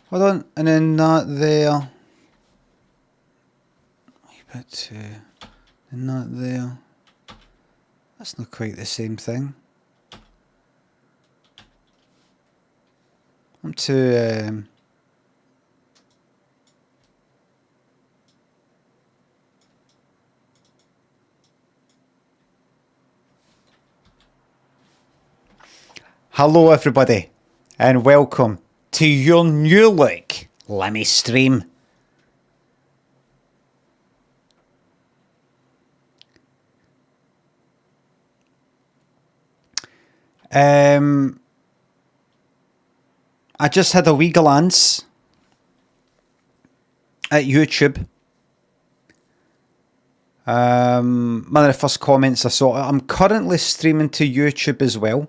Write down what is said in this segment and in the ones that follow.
Hold on, and then that there. But and that there. That's not quite the same thing. I'm to hello everybody, and welcome to your new look Limmy stream. I just had a wee glance at YouTube. One of the first comments I saw, I'm currently streaming to YouTube as well.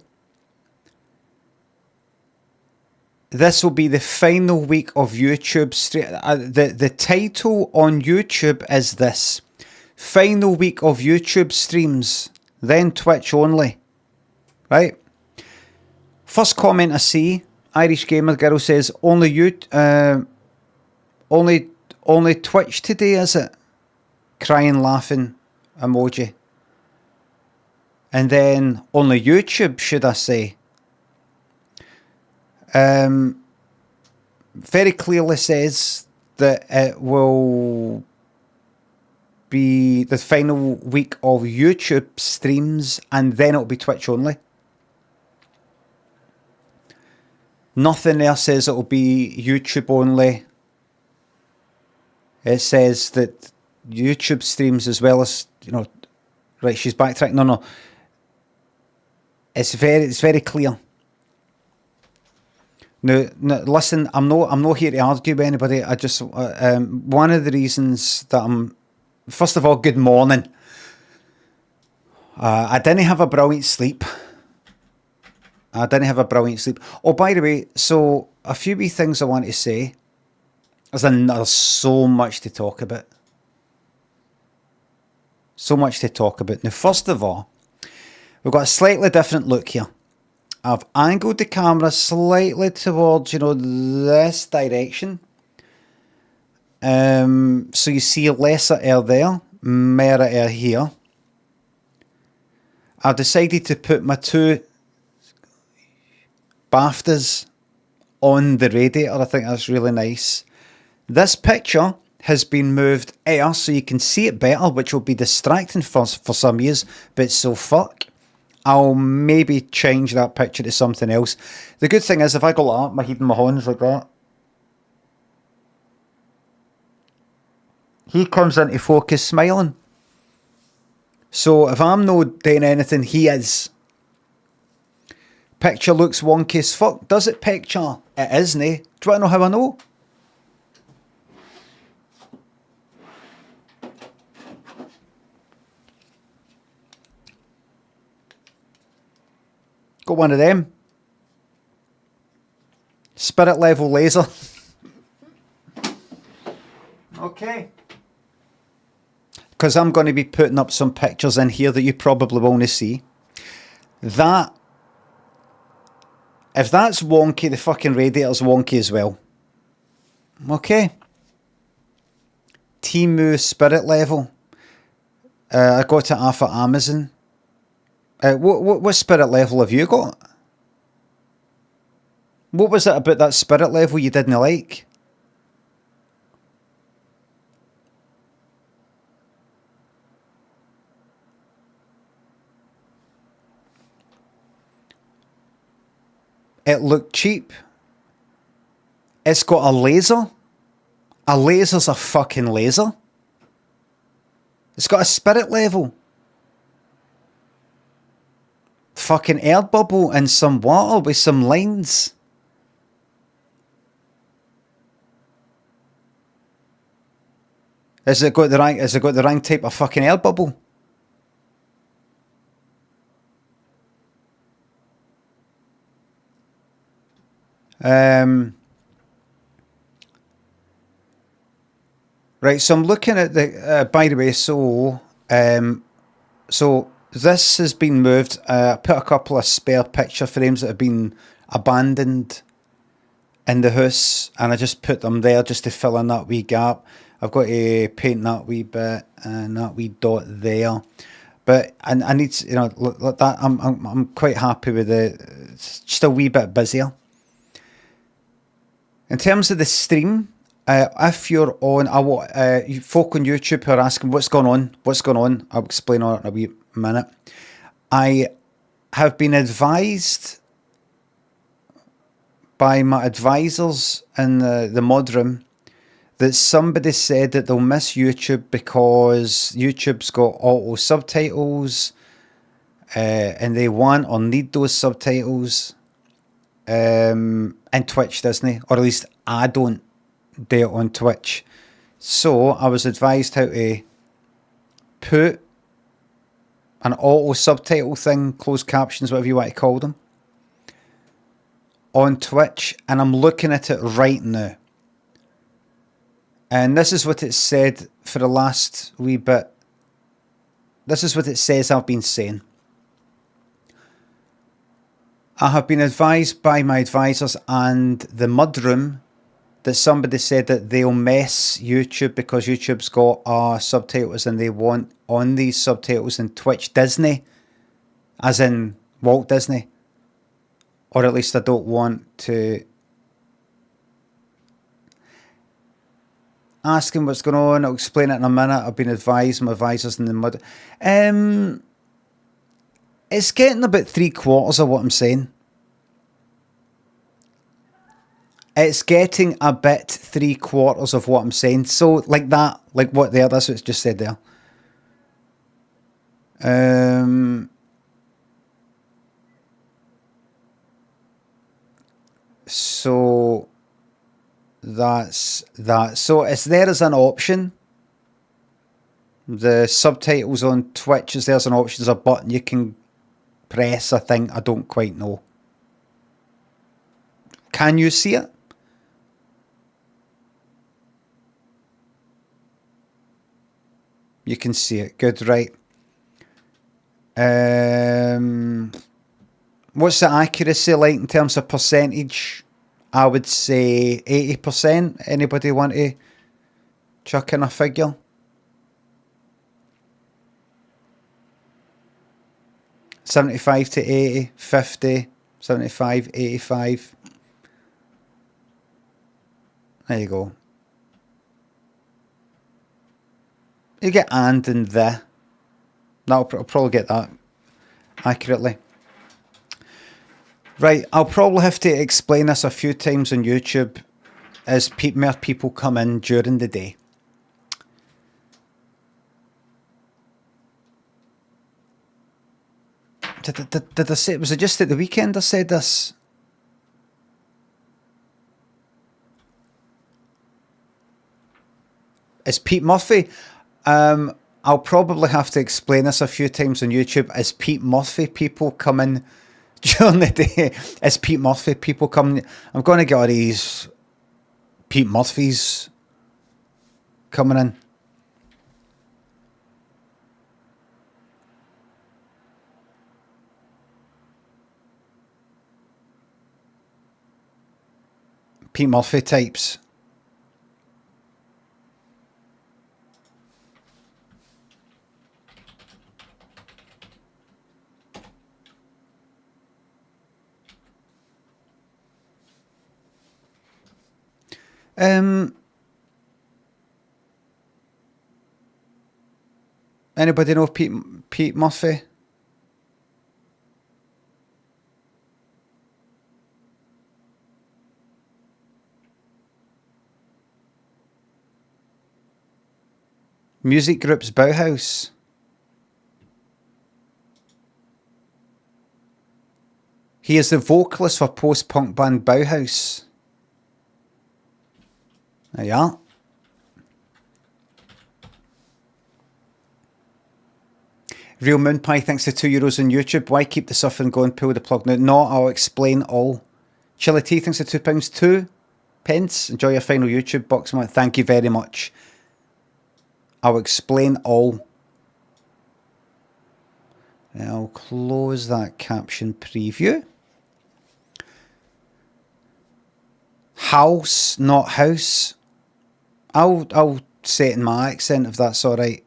This will be the final week of YouTube stream. The title on YouTube is this: final week of YouTube streams, then Twitch only. Right? First comment I see, Irish Gamer Girl says, only Twitch today, is it? Crying, laughing emoji. And then only YouTube, should I say? Very clearly says that it will be the final week of YouTube streams and then it'll be Twitch only. Nothing there says it'll be YouTube only. It says that YouTube streams as well as, you know, right, she's backtracking. No. It's very clear. No, listen, I'm not here to argue with anybody. I just one of the reasons that I'm, first of all, good morning. I didn't have a brilliant sleep. Oh, by the way, so a few wee things I want to say. There's so much to talk about. Now, first of all, we've got a slightly different look here. I've angled the camera slightly towards, this direction. So you see lesser air there, more air here. I've decided to put my two BAFTAs on the radiator. I think that's really nice. This picture has been moved air so you can see it better, which will be distracting for some years, but so fuck. I'll maybe change that picture to something else. The good thing is, if I go like that, my head and my horns like that, he comes into focus smiling. So if I'm not doing anything, he is. Picture looks wonky as fuck. Does it, picture? It is, nae. Do you want to know how I know? Got one of them. Spirit level laser. Okay. Because I'm going to be putting up some pictures in here that you probably want to see. That, if that's wonky, the fucking radiator's wonky as well. Okay. Temu spirit level. I got it off of Amazon. What spirit level have you got? What was it about that spirit level you didn't like? It looked cheap. It's got a laser. A laser's a fucking laser. It's got a spirit level. Fucking air bubble and some water with some lines. Has it got the right type of fucking air bubble? Right, so I'm looking at the. By the way, so this has been moved. I put a couple of spare picture frames that have been abandoned in the house, and I just put them there just to fill in that wee gap. I've got to paint that wee bit and that wee dot there. But I need to, look that. I'm quite happy with it. It's just a wee bit busier. In terms of the stream, if you're on, you folk on YouTube who are asking what's going on. I'll explain on it in a wee minute. I have been advised by my advisors in the mod room that somebody said that they'll miss YouTube because YouTube's got auto subtitles, and they want or need those subtitles. And Twitch doesn't, or at least I don't do it on Twitch. So I was advised how to put an auto subtitle thing, closed captions, whatever you want to call them, on Twitch, and I'm looking at it right now. And this is what it said for the last wee bit. This is what it says I've been saying. I have been advised by my advisors and the mudroom that somebody said that they'll mess YouTube because YouTube's got subtitles and they want on these subtitles in Twitch Disney, as in Walt Disney. Or at least I don't want to ask him what's going on. I'll explain it in a minute. I've been advised, my advisors in the mud. It's getting about 3/4 of what I'm saying. It's getting a bit 3/4 of what I'm saying. So like that, like what there, that's what it's just said there. So that's that. So it's there as an option. The subtitles on Twitch is there as an option. There's a button you can press, I think. I don't quite know. Can you see it? You can see it. Good, right. What's the accuracy like in terms of percentage? I would say 80%. Anybody want to chuck in a figure? 75 to 80, 50, 75, 85. There you go. You get and the. I'll probably get that accurately. Right, I'll probably have to explain this a few times on YouTube as more people come in during the day. Did I say, was it just at the weekend I said this? It's Pete Murphy. I'll probably have to explain this a few times on YouTube. As Pete Murphy people come in during the day, as Pete Murphy people come, I'm going to get all these Pete Murphys coming in. Pete Murphy types. Anybody know Pete Murphy? Music groups Bauhaus. He is the vocalist for post-punk band Bauhaus. There you are. Real Moon Pie thanks to €2 on YouTube. Why keep the suffering going? Pull the plug now. No, I'll explain all. Chili T thanks to £2. 2 pence. Enjoy your final YouTube box. Thank you very much. I'll explain all. I'll close that caption preview. House, not house. I'll say it in my accent if that's alright.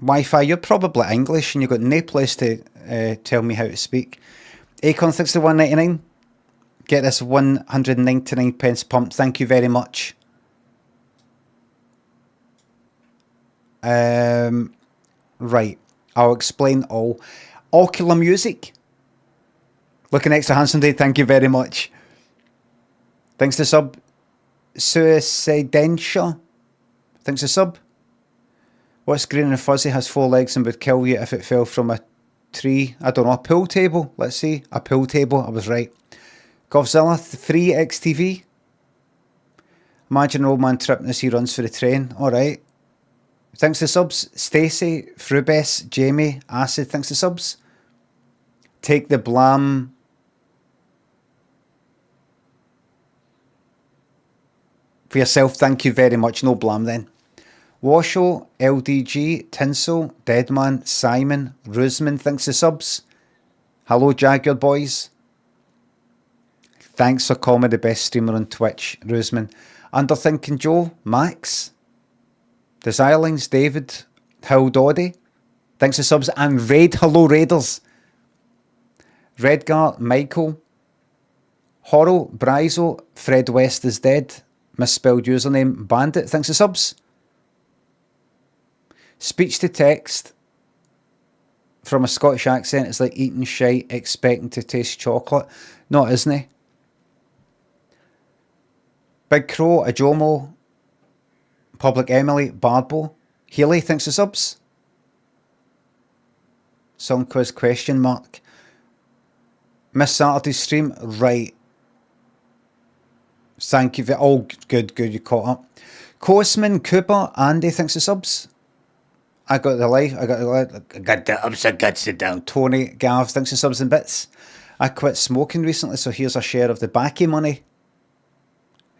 Wi-Fi, you're probably English and you've got no place to tell me how to speak. Acorn, thanks to 199. Get this 199 pence pumped. Thank you very much. Right. I'll explain all. Ocular Music. Looking extra handsome day. Thank you very much. Thanks to sub. Suicidentia. Thanks to sub. What's green and fuzzy, has 4 legs and would kill you if it fell from a tree? I don't know. A pool table? Let's see. A pool table. I was right. Govzilla 3 XTV. Imagine an old man tripping as he runs for the train. Alright. Thanks to subs. Stacey, Frubess, Jamie, Acid. Thanks to subs. Take the blame. For yourself. Thank you very much. No blame then. Washo, LDG, Tinsel, Deadman, Simon, Rusman. Thanks to subs. Hello, Jaguar boys. Thanks for calling me the best streamer on Twitch, Rusman. Underthinking Joe, Max, Desirelings, David, Hildoddy. Thanks to subs. And Raid. Hello, Raiders. Redgar, Michael, Horrell, Bryzo, Fred West is dead. Misspelled username, Bandit. Thanks to subs. Speech to text from a Scottish accent is like eating shite expecting to taste chocolate. No, it isn't. Big Crow, Ajomo, Public Emily, Barbo, Healy, thanks to subs. Song quiz question mark. Miss Saturday's stream, right. Thank you. Oh, good, you caught up. Cosman, Cooper, Andy, thanks to subs. I got the life. I got the ups and guts it down. Tony, Gav, thanks to subs and bits. I quit smoking recently, so here's a share of the backy money.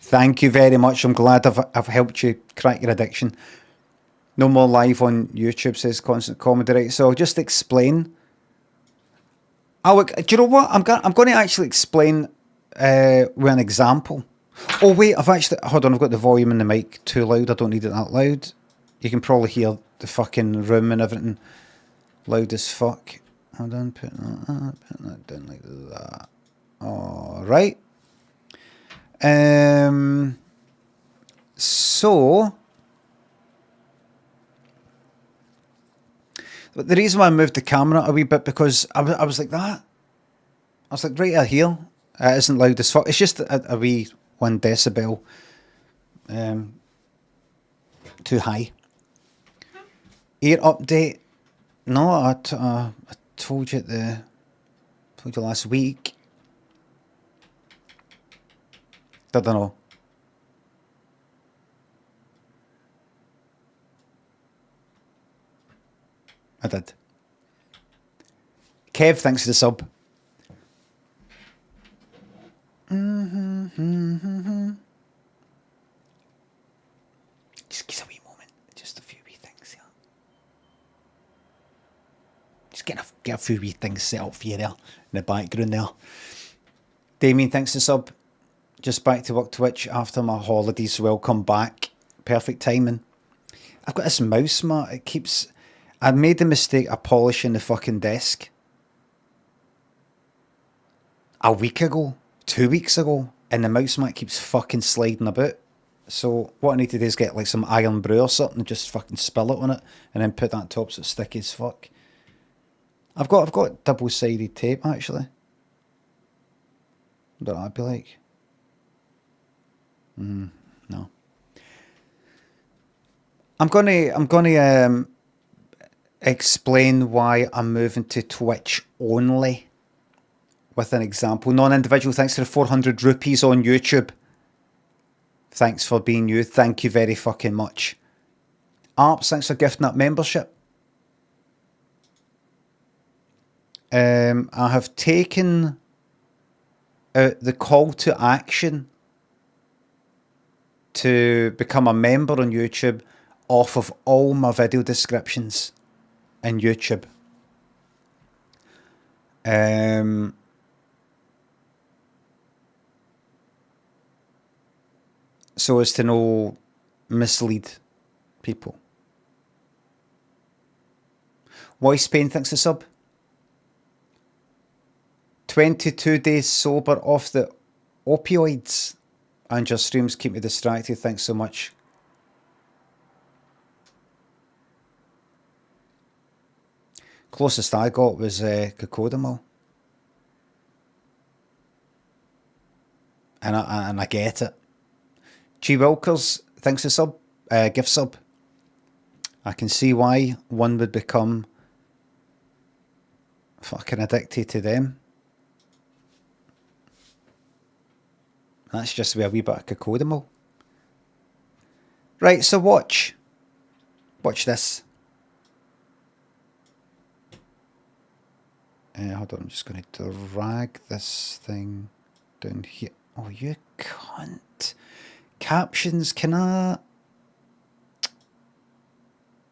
Thank you very much. I'm glad I've helped you crack your addiction. No more live on YouTube, says Constant Comedy. Right, so I'll just explain. Do you know what? I'm going to actually explain with an example. Oh wait, hold on. I've got the volume in the mic too loud. I don't need it that loud. You can probably hear the fucking room and everything loud as fuck. Hold on, put that down like that. All right. So the reason why I moved the camera a wee bit because I was like that. I was like right out here. It isn't loud as fuck. It's just a wee 1 decibel too high. Ear update. No, I told you last week. I don't know. I did. Kev, thanks for the sub. Just give a wee moment. Just a few wee things here. Just get a few wee things set up for you there in the background there. Damien, thanks for the sub. Just back to work Twitch after my holidays. Welcome back. Perfect timing. I've got this mouse mat. It keeps... I made the mistake of polishing the fucking desk a week ago, 2 weeks ago, and the mouse mat keeps fucking sliding about. So what I need to do is get like some iron brew or something and just fucking spill it on it and then put that on top so it's sticky as fuck. I've got double-sided tape actually. What would that be like? No. I'm gonna explain why I'm moving to Twitch only with an example. Non-individual, thanks for the 400 rupees on YouTube. Thanks for being you. Thank you very fucking much. Arps, thanks for gifting that membership. I have taken the call to action to become a member on YouTube off of all my video descriptions. in YouTube. So as to no mislead people. Voice Pain thanks the sub. 22 days sober off the opioids. And your streams keep me distracted. Thanks so much. Closest I got was Cocodamol. And I get it. G Wilkers, thanks for sub, gift sub. I can see why one would become fucking addicted to them. That's just with a wee bit of Cocodamol. Right, so watch. Watch this. Hold on, I'm just going to drag this thing down here. Oh, you cunt. Captions, can I...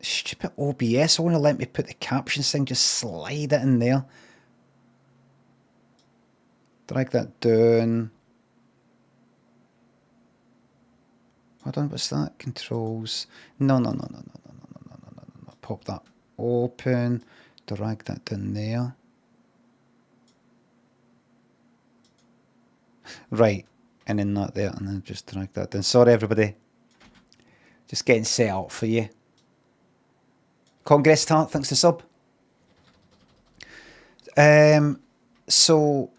Stupid OBS, I want to let me put the captions thing, just slide it in there. Drag that down. Hold on, what's that? Controls. No. Pop that open. Drag that down there. Right. And then that there. And then just drag that down. Sorry, everybody. Just getting set up for you. Congress Tart, thanks to sub. So,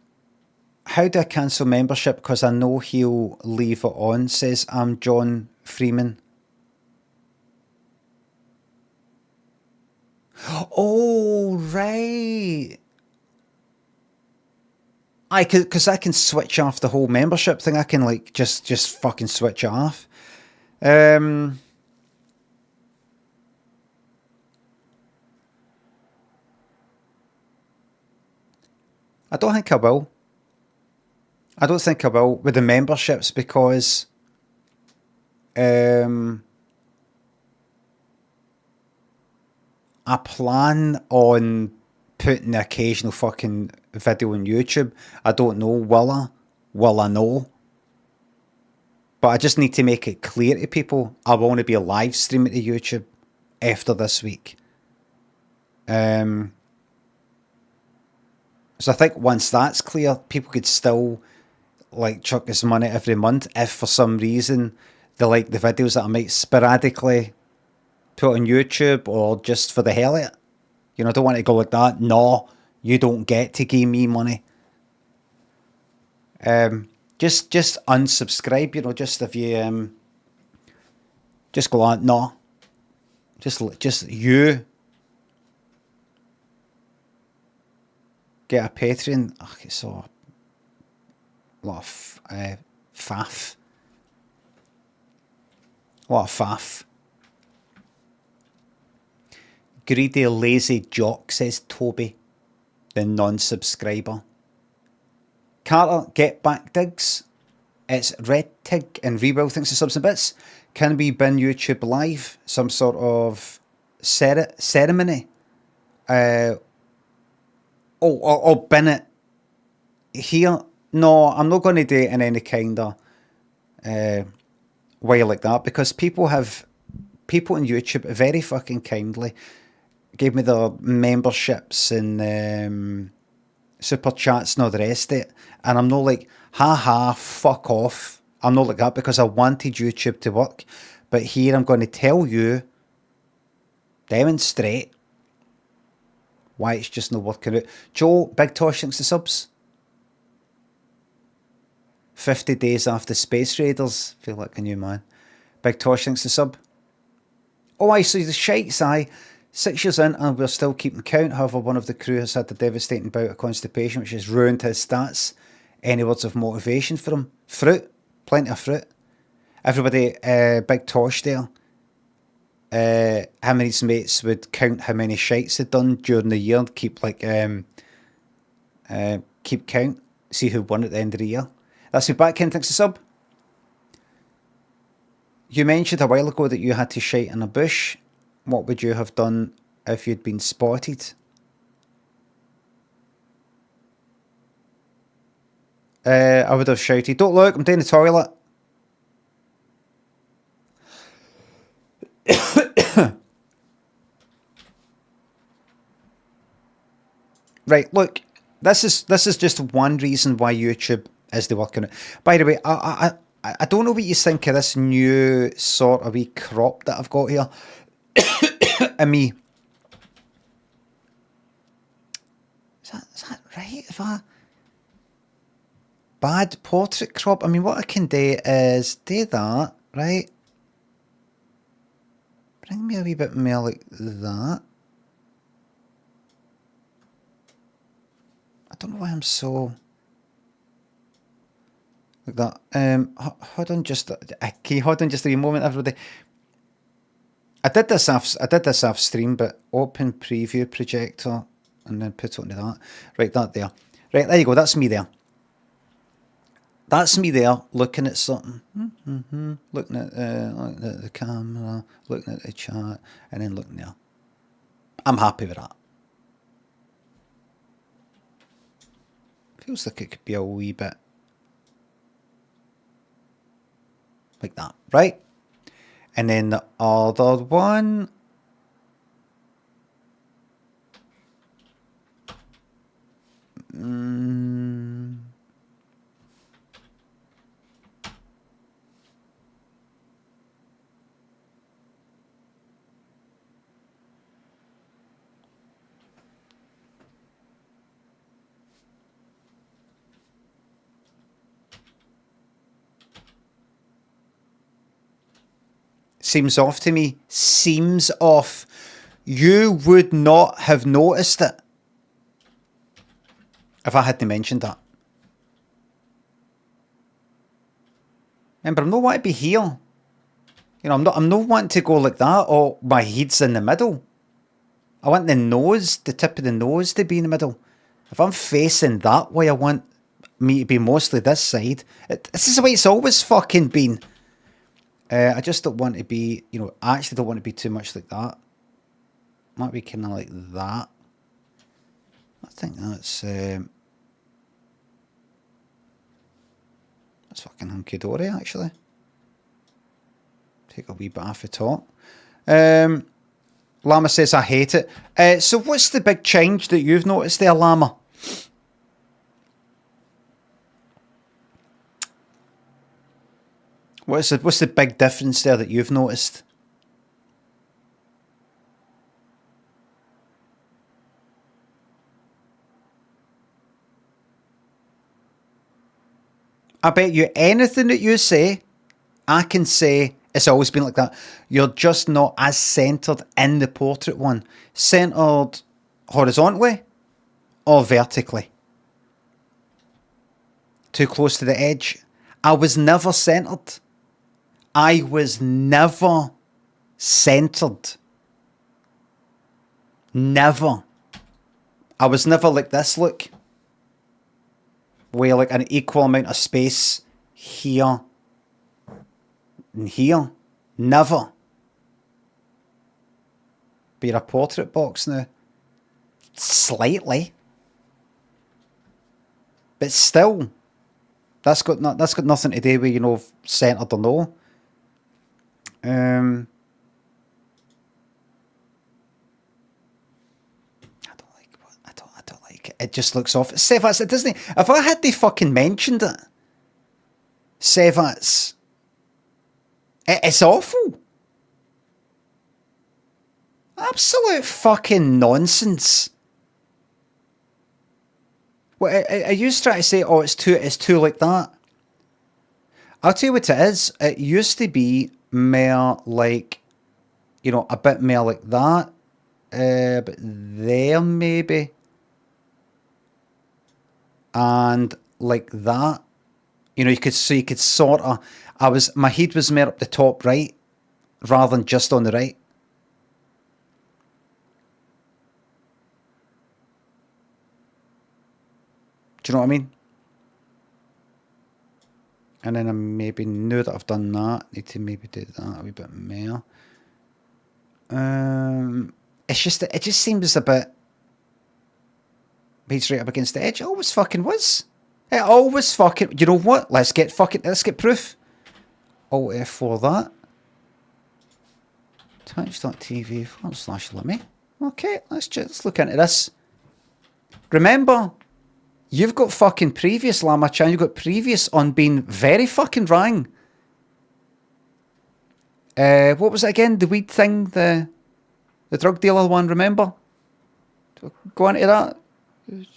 how do I cancel membership? Because I know he'll leave it on, says I'm John Freeman. Oh, right. Because I can switch off the whole membership thing. I can like just fucking switch it off. I don't think I will. I don't think I will with the memberships because I plan on putting the occasional fucking video on YouTube. I don't know, will I? Will I know? But I just need to make it clear to people I want to be live streaming to YouTube after this week. So I think once that's clear, people could still like chuck us money every month if for some reason they like the videos that I might sporadically put on YouTube or just for the hell of it. You know, I don't want to go like that. No, you don't get to give me money. Just unsubscribe, you know, just if you just go on, no. Just you get a Patreon. Ugh, it's so a lot of faff. A lot of faff. Greedy lazy jock, says Toby, the non-subscriber. Carter, get back digs. It's Red Tig and Rewill thinks the subs and bits. Can we bin YouTube live? Some sort of ceremony? Or bin it here? No, I'm not going to do it in any kind of way like that because people on YouTube very fucking kindly gave me their memberships and super chats and all the rest of it. And I'm not like, haha, fuck off. I'm not like that because I wanted YouTube to work. But here I'm going to tell you, demonstrate why it's just not working out. Joe, Big Tosh thinks the subs. 50 days after Space Raiders. Feel like a new man. Big Tosh thinks the sub. Oh, I see the shites, aye. 6 years in and we're still keeping count. However, one of the crew has had a devastating bout of constipation, which has ruined his stats. Any words of motivation for him? Fruit. Plenty of fruit. Everybody, Big Tosh there. Him and his mates would count how many shites they'd done during the year. Keep count. See who won at the end of the year. That's me back, Ken. Thanks to sub. You mentioned a while ago that you had to shite in a bush. What would you have done if you'd been spotted. I would have shouted, "Don't look, I'm down the toilet." Right, look, this is just one reason why YouTube is the work on it. By the way, I don't know what you think of this new sort of wee crop that I've got here. I mean, is that right? If I bad portrait crop, I mean, what I can do is do that, right? Bring me a wee bit more like that. I don't know why I'm so like that. Hold on just a wee moment, everybody. I did this off stream, but open preview projector and then put it onto that. Right, that there. Right, there you go. That's me there. That's me there looking at something. Looking at the camera, looking at the chat, and then looking there. I'm happy with that. Feels like it could be a wee bit like that, right? And then the other one. Seems off to me. Seems off. You would not have noticed it if I hadn't mentioned that. Remember, I'm not wanting to be here. You know, I'm not wanting to go like that, or my head's in the middle. I want the nose, the tip of the nose to be in the middle. If I'm facing that way, I want me to be mostly this side. This is the way it's always fucking been. I just don't want to be, you know, I actually don't want to be too much like that. Might be kind of like that. I think that's fucking hunky-dory, actually. Take a wee bit off the top. Llama says, I hate it. So what's the big change that you've noticed there, Llama? What's the big difference there that you've noticed? I bet you anything that you say, I can say it's always been like that. You're just not as centered in the portrait one. Centered horizontally or vertically. Too close to the edge. I was never centered. I was never centered. Never. I was never like this, look. Where like an equal amount of space here and here. Never. But you're a portrait box now. Slightly. But still. That's got nothing to do with, you know, centered or no. I don't like it. It just looks off. Sevats, it doesn't. If I had fucking mentioned it, Sevats, it's awful. Absolute fucking nonsense. Well, I used to try to say, oh, it's too like that. I'll tell you what it is. It used to be more like, you know, a bit more like that. But there maybe. And like that. You know, you could sort of, my head was more up the top right rather than just on the right. Do you know what I mean? And then I maybe knew that I've done that. Need to maybe do that a wee bit more. It's just that it just seems a bit. He's right up against the edge. It always fucking was. It always fucking. You know what? Let's get proof. Alt F4 that. Twitch.tv/Limmy. Okay, let's look into this. Remember, you've got fucking previous Llama Chan. You've got previous on being very fucking wrong. What was it again? The weed thing, the drug dealer one. Remember? Go into that.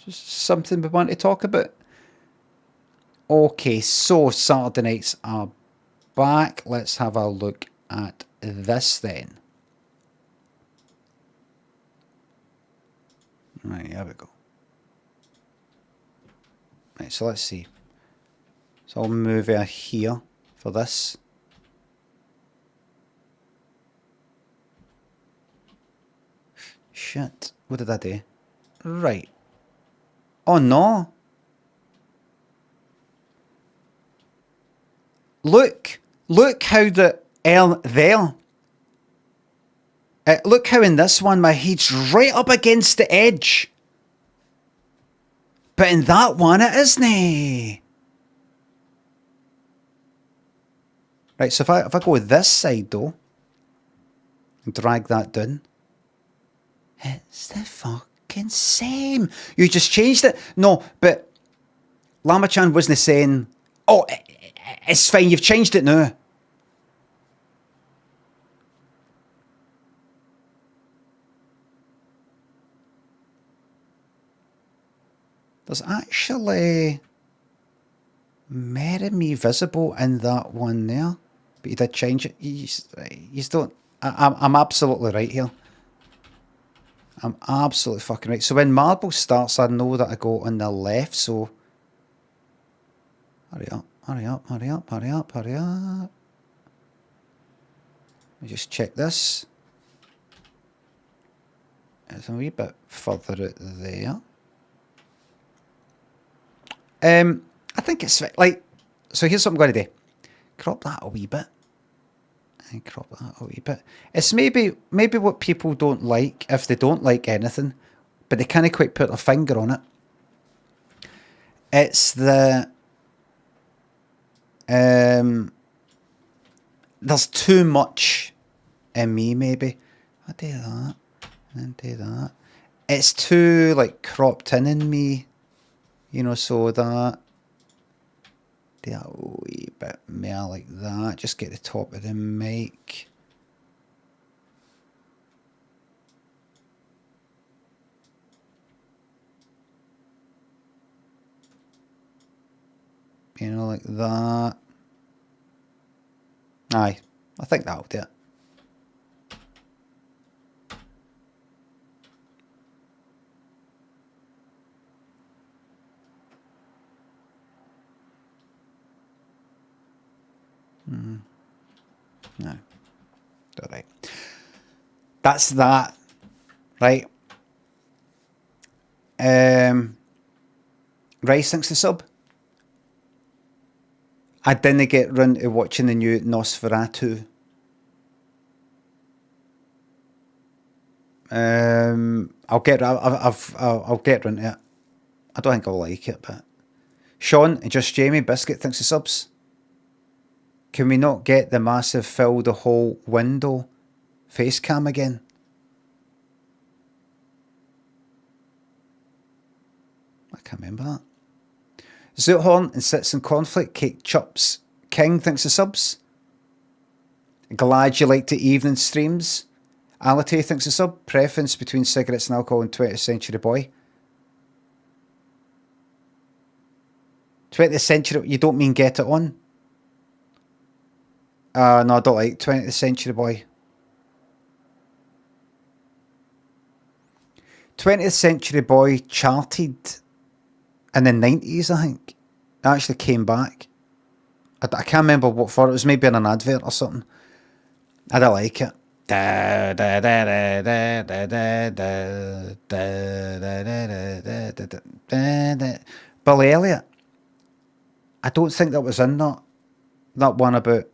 Just something we want to talk about. Okay, so Saturday nights are back. Let's have a look at this then. Right, here we go. Right, so let's see. So I'll move it here for this. Shit, what did I do? Right. Oh no. Look how the L there. Look how in this one my head's right up against the edge. But in that one it isn't. Right, so if I go this side though, and drag that down, it's the fucking same. You just changed it. No, but Llama Chan wasn't saying, oh, it's fine, you've changed it now. There's actually me visible in that one there. But you did change it. You don't. I'm absolutely right here. I'm absolutely fucking right. So when marble starts, I know that I go on the left. So hurry up, hurry up, hurry up, hurry up, hurry up. Let me just check this. It's a wee bit further out there. I think it's like, so here's what I'm going to do. Crop that a wee bit. And crop that a wee bit. It's maybe what people don't like, if they don't like anything, but they can't quite put their finger on it. It's the, there's too much in me, maybe. I do that, and do that. It's too, like, cropped in me. You know, so that, do that a wee bit more like that. Just get the top of the mic. You know, like that. Aye, I think that'll do it. No. All right. That's that. Right. Rice, thanks to sub. I didn't get round to watching the new Nosferatu. I'll get round to it. I don't think I'll like it, but Sean and Just Jamie Biscuit, thanks to subs. Can we not get the massive fill the whole window face cam again? I can't remember that. Zoothorn and Sits in Conflict, Cake Chups King, thanks to subs. Glad you liked the evening streams. Ality, thanks to sub. Preference between cigarettes and alcohol and 20th Century Boy. 20th Century, you don't mean Get It On? No, I don't like 20th Century Boy. 20th Century Boy charted in the 90s, I think. It actually came back. I can't remember what for. It was maybe in an advert or something. I don't like it. Billy Elliot. I don't think that was in that one about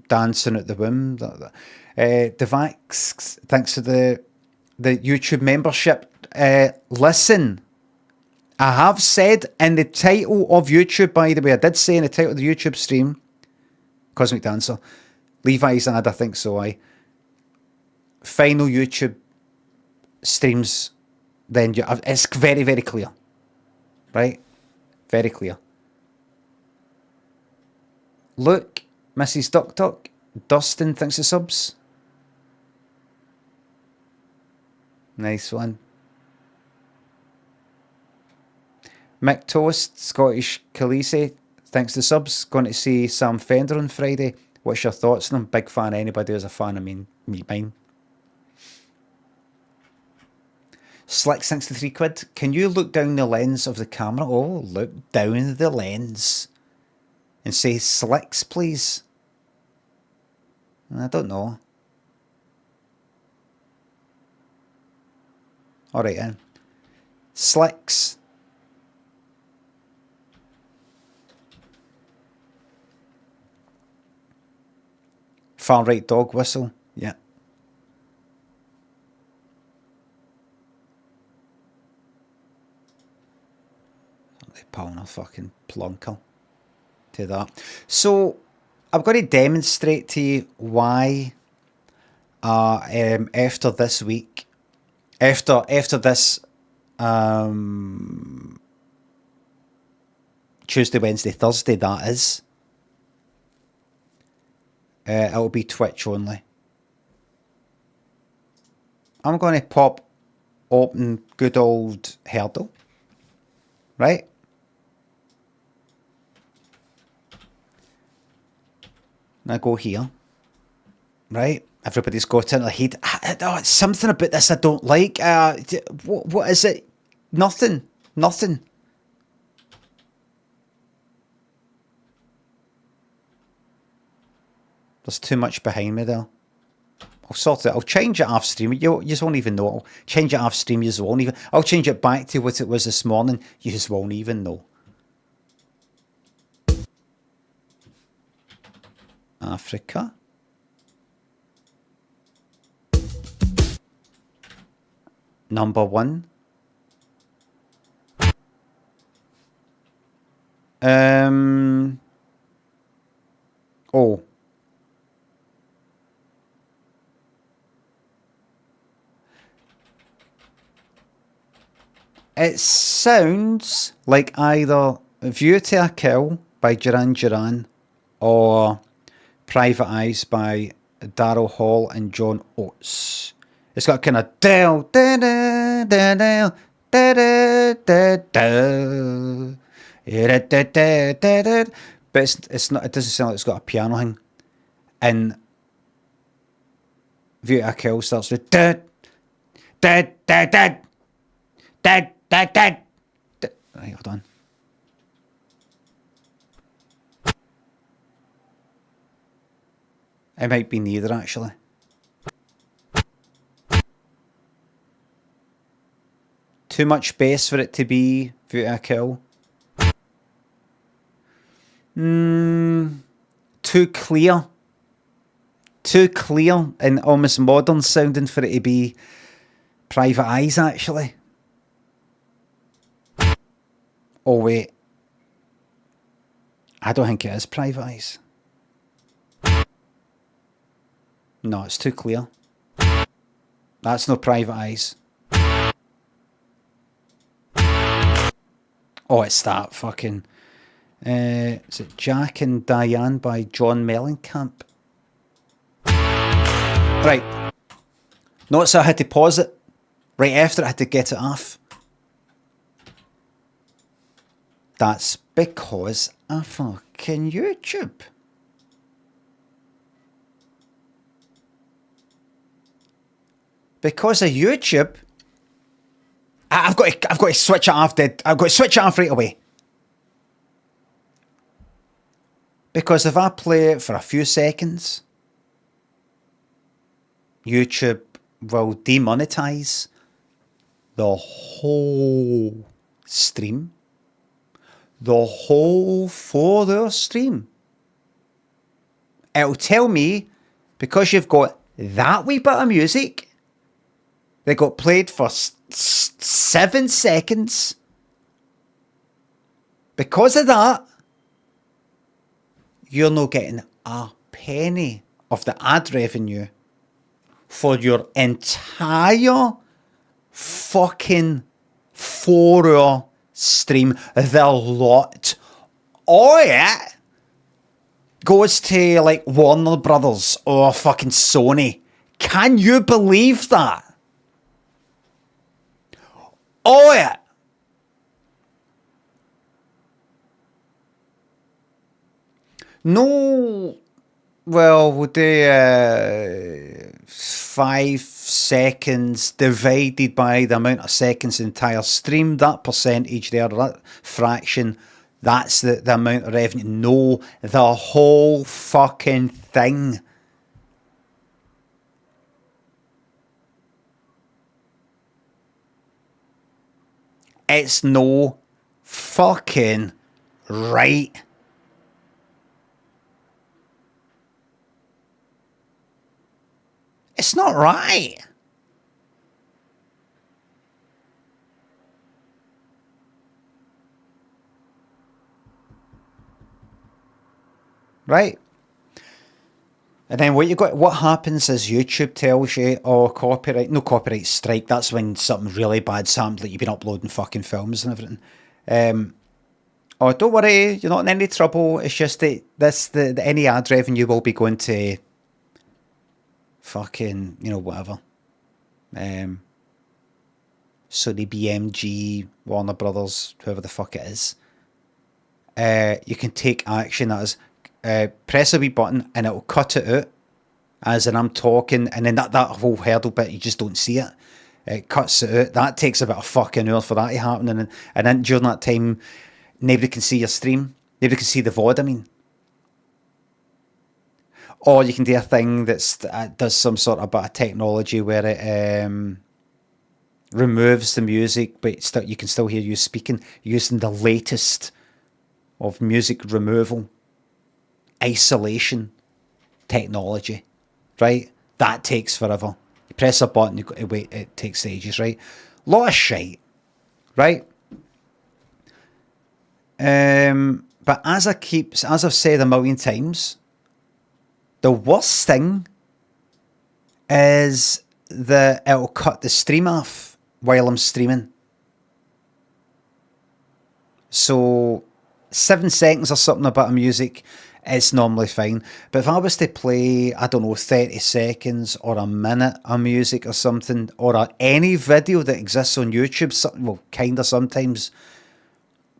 dancing at the womb. Devax, thanks to the YouTube membership. Listen, I have said in the title of YouTube, by the way, I did say in the title of the YouTube stream, Cosmic Dancer, Levi's ad, I think so, final YouTube streams, then it's very, very clear. Right? Very clear. Look, Mrs. Duck Duck, Dustin thinks the subs. Nice one. Mick Toast, Scottish Khaleesi, thanks the subs. Going to see Sam Fender on Friday. What's your thoughts on him? Big fan. Anybody who's a fan of mine. Slick 63 quid. Can you look down the lens of the camera? Oh, look down the lens. And say Slicks, please. I don't know. Alright then. Slicks. Far right dog whistle. Yeah. They pulling a fucking plunker to that. So I'm going to demonstrate to you why after this week, after this Tuesday, Wednesday, Thursday, that is, it'll be Twitch only. I'm going to pop open good old Heardle, right? And I go here, right? Everybody's got it in their head. Oh, it's something about this I don't like. What is it? Nothing. There's too much behind me there. I'll sort it. I'll change it off stream. You just won't even know. I'll change it off stream. You won't even. I'll change it back to what it was this morning. You just won't even know. Africa. Number 1. Oh. It sounds like either View to a Kill by Duran Duran or Private Eyes by Daryl Hall and John Oates. It's got kind of del da da da da da da da, but it's not. It doesn't sound like it's got a piano thing. And View to a Kill starts with da da da da da da da. Right, hold on. It might be neither, actually. Too much bass for it to be View to a Kill. Too clear. Too clear and almost modern sounding for it to be Private Eyes, actually. Oh, wait. I don't think it is Private Eyes. No, it's too clear. That's no Private Eyes. Oh, it's that fucking... is it Jack and Diane by John Mellencamp? Right. Notice I had to pause it. Right after I had to get it off. That's because of fucking YouTube. Because of YouTube, I've got to switch it off. I've got to switch it off right away. Because if I play it for a few seconds, YouTube will demonetize the whole stream. The whole 4-hour stream. It'll tell me, because you've got that wee bit of music that got played for 7 seconds, because of that, you're not getting a penny of the ad revenue for your entire fucking 4-hour stream. The lot of it goes to like Warner Brothers or fucking Sony. Can you believe that? Oh yeah. No, well, we'll do 5 seconds divided by the amount of seconds the entire stream. That percentage there, that fraction, that's the amount of revenue. No, the whole fucking thing. It's no fucking right. It's not right. Right? And then what happens is YouTube tells you, oh, no copyright strike, that's when something really bad's happened, like you've been uploading fucking films and everything. Oh, don't worry, you're not in any trouble, it's just that any ad revenue will be going to fucking, whatever. Sony, BMG, Warner Brothers, whoever the fuck it is. You can take action as press a wee button and it'll cut it out as in I'm talking, and then that whole Heardle bit, you just don't see it. It cuts it out. That takes about a fucking hour for that to happen, and then during that time, nobody can see your stream. Nobody can see the VOD, I mean. Or you can do a thing that does some sort of bit of technology where it removes the music, but you can still hear you speaking using the latest of music removal, isolation technology, right? That takes forever. You press a button, you got to wait, it takes ages, right? Lot of shite, right? But as I've said a million times, the worst thing is that it'll cut the stream off while I'm streaming. So 7 seconds or something about a music, it's normally fine. But if I was to play, I don't know, 30 seconds or a minute of music or something, or any video that exists on YouTube, well, kind of sometimes,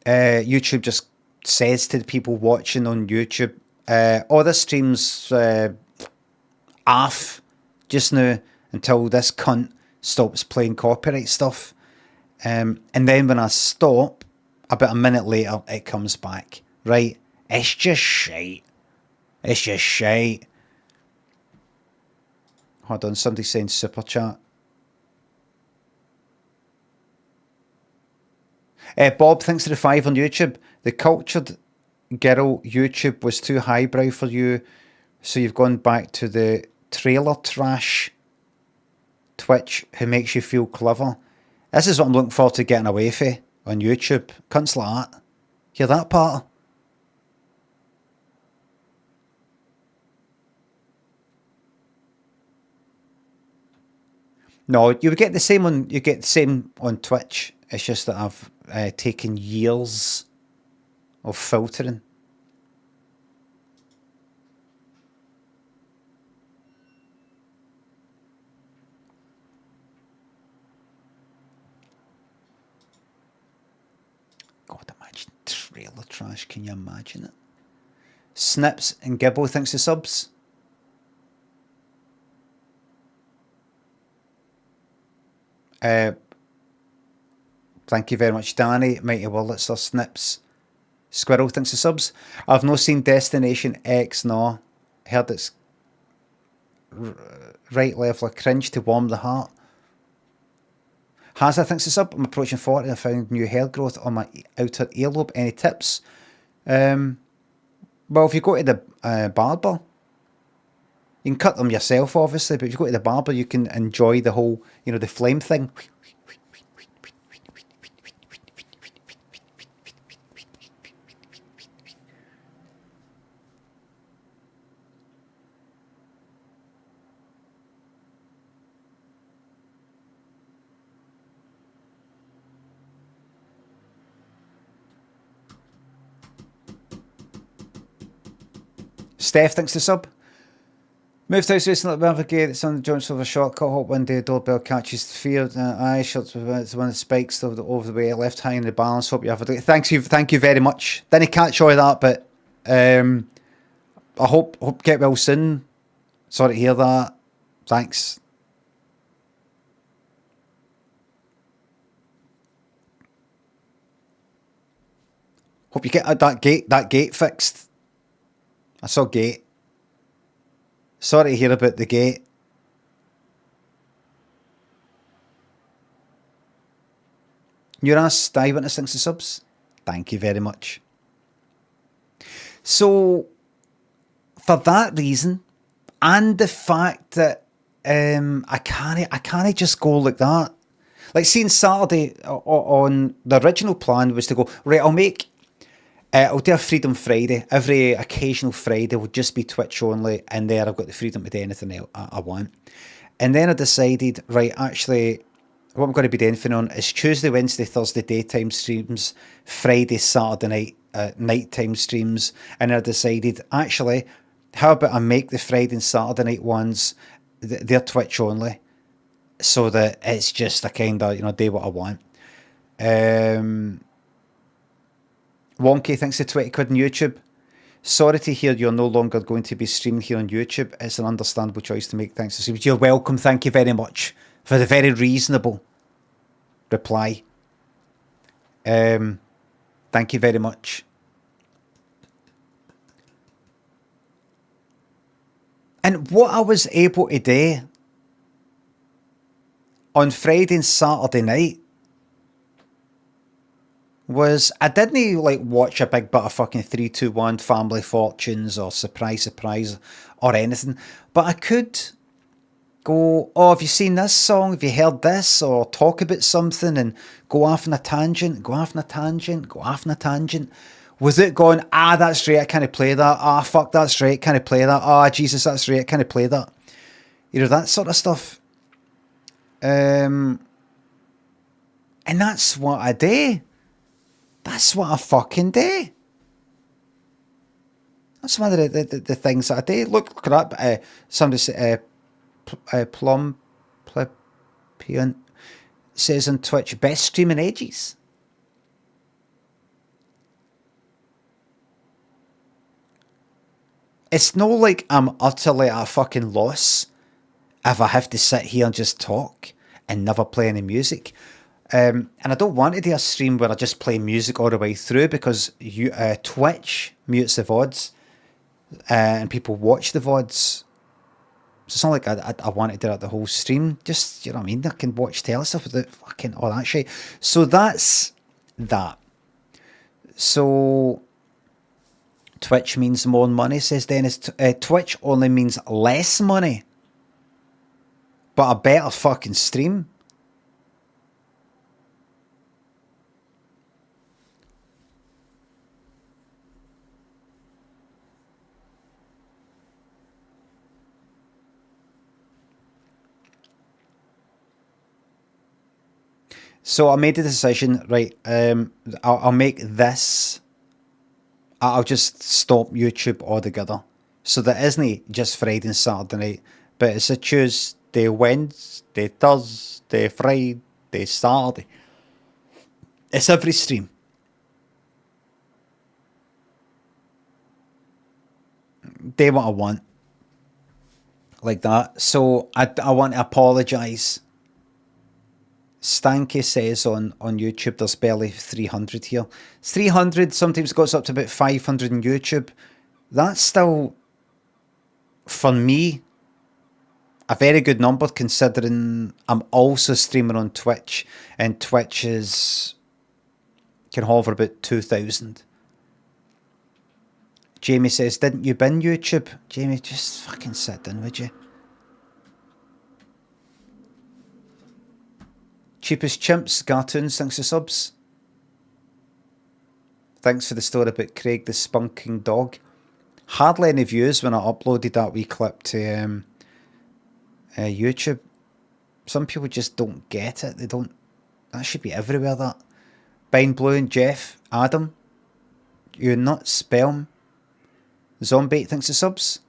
YouTube just says to the people watching on YouTube, oh, this stream's off just now until this cunt stops playing copyright stuff. And then when I stop, about a minute later, it comes back, right? It's just shite. It's just shite. Hold on, somebody's saying super chat. Bob, thanks for the 5 on YouTube. The cultured girl YouTube was too highbrow for you, so you've gone back to the trailer trash Twitch who makes you feel clever. This is what I'm looking forward to getting away from on YouTube. Cunts like that. Hear that part? No, you get the same on Twitch. It's just that I've taken years of filtering. God, imagine trailer trash. Can you imagine it? Snips and Gibbo thinks the subs. Thank you very much, Danny. Mighty Wallets or Snips. Squirrel thinks the subs. I've not seen Destination X, no. Heard it's right level of cringe to warm the heart. Hazza thinks the sub. I'm approaching 40. I found new hair growth on my outer earlobe. Any tips? Well, if you go to the barber, You can cut them yourself, obviously, but if you go to the barber, you can enjoy the whole, the flame thing. Steph thinks the sub. Moved house recently, navigate it's on the joints of a shortcut, hop one day, doorbell catches the fear, eye shuts it's one of the spikes over the way, left high in the balance, hope you have a day. Thank you very much. Didn't catch all of that, but I hope get well soon. Sorry to hear that. Thanks. Hope you get that gate fixed. I saw gate. Sorry to hear about the gate. Your ass dive into 60 subs. Thank you very much. So, for that reason, and the fact that I can't just go like that. Like, seeing Saturday on the original plan was to go, right, I'll do a Freedom Friday. Every occasional Friday will just be Twitch only, and there I've got the freedom to do anything else I want. And then I decided, right, actually, what I'm going to be doing on is Tuesday, Wednesday, Thursday daytime streams, Friday, Saturday night nighttime streams, and I decided, actually, how about I make the Friday and Saturday night ones, they're Twitch only, so that it's just a kind of, do what I want. Wonky thinks the 20 quid on YouTube. Sorry to hear you're no longer going to be streaming here on YouTube. It's an understandable choice to make. Thanks to stream. You're welcome. Thank you very much for the very reasonable reply. Thank you very much. And what I was able to do on Friday and Saturday night was I didn't like watch a big bit of fucking 3-2-1 Family Fortunes or Surprise Surprise or anything, but I could go, oh, have you seen this song? Have you heard this? Or talk about something and go off on a tangent, without going, that's right, I can't play that. Fuck, that's right, can't play that. Jesus, that's right, I can't play that. That sort of stuff. And that's what I do. That's what I fucking do. That's one of the things that I do. Look it up. Somebody said, Plum Plepian says on Twitch, best stream in ages. It's no like I'm utterly at a fucking loss if I have to sit here and just talk and never play any music. And I don't want to do a stream where I just play music all the way through, because Twitch mutes the VODs and people watch the VODs. So it's not like I want to do that the whole stream. Just, you know what I mean? I can watch tele stuff without fucking all that shit. So that's that. So Twitch means more money, says Dennis. Twitch only means less money, but a better fucking stream. So I made the decision, right, I'll make this, I'll just stop YouTube altogether. So that isn't just Friday and Saturday night, but it's a Tuesday, Wednesday, Thursday, Friday, Saturday. It's every stream. Do what I want. Like that. So I want to apologise. Stanky says on YouTube there's barely 300 here. It's 300, sometimes goes up to about 500 on YouTube. That's still, for me, a very good number, considering I'm also streaming on Twitch, and Twitch can hover about 2,000. Jamie says, didn't you bin YouTube? Jamie, just fucking sit down, would you? Cheapest Chimps, Cartoons, thanks for subs. Thanks for the story about Craig the spunking dog. Hardly any views when I uploaded that wee clip to YouTube. Some people just don't get it. They don't. That should be everywhere, that. Bine Blue and Jeff, Adam, you not sperm. Zombie, thanks for subs.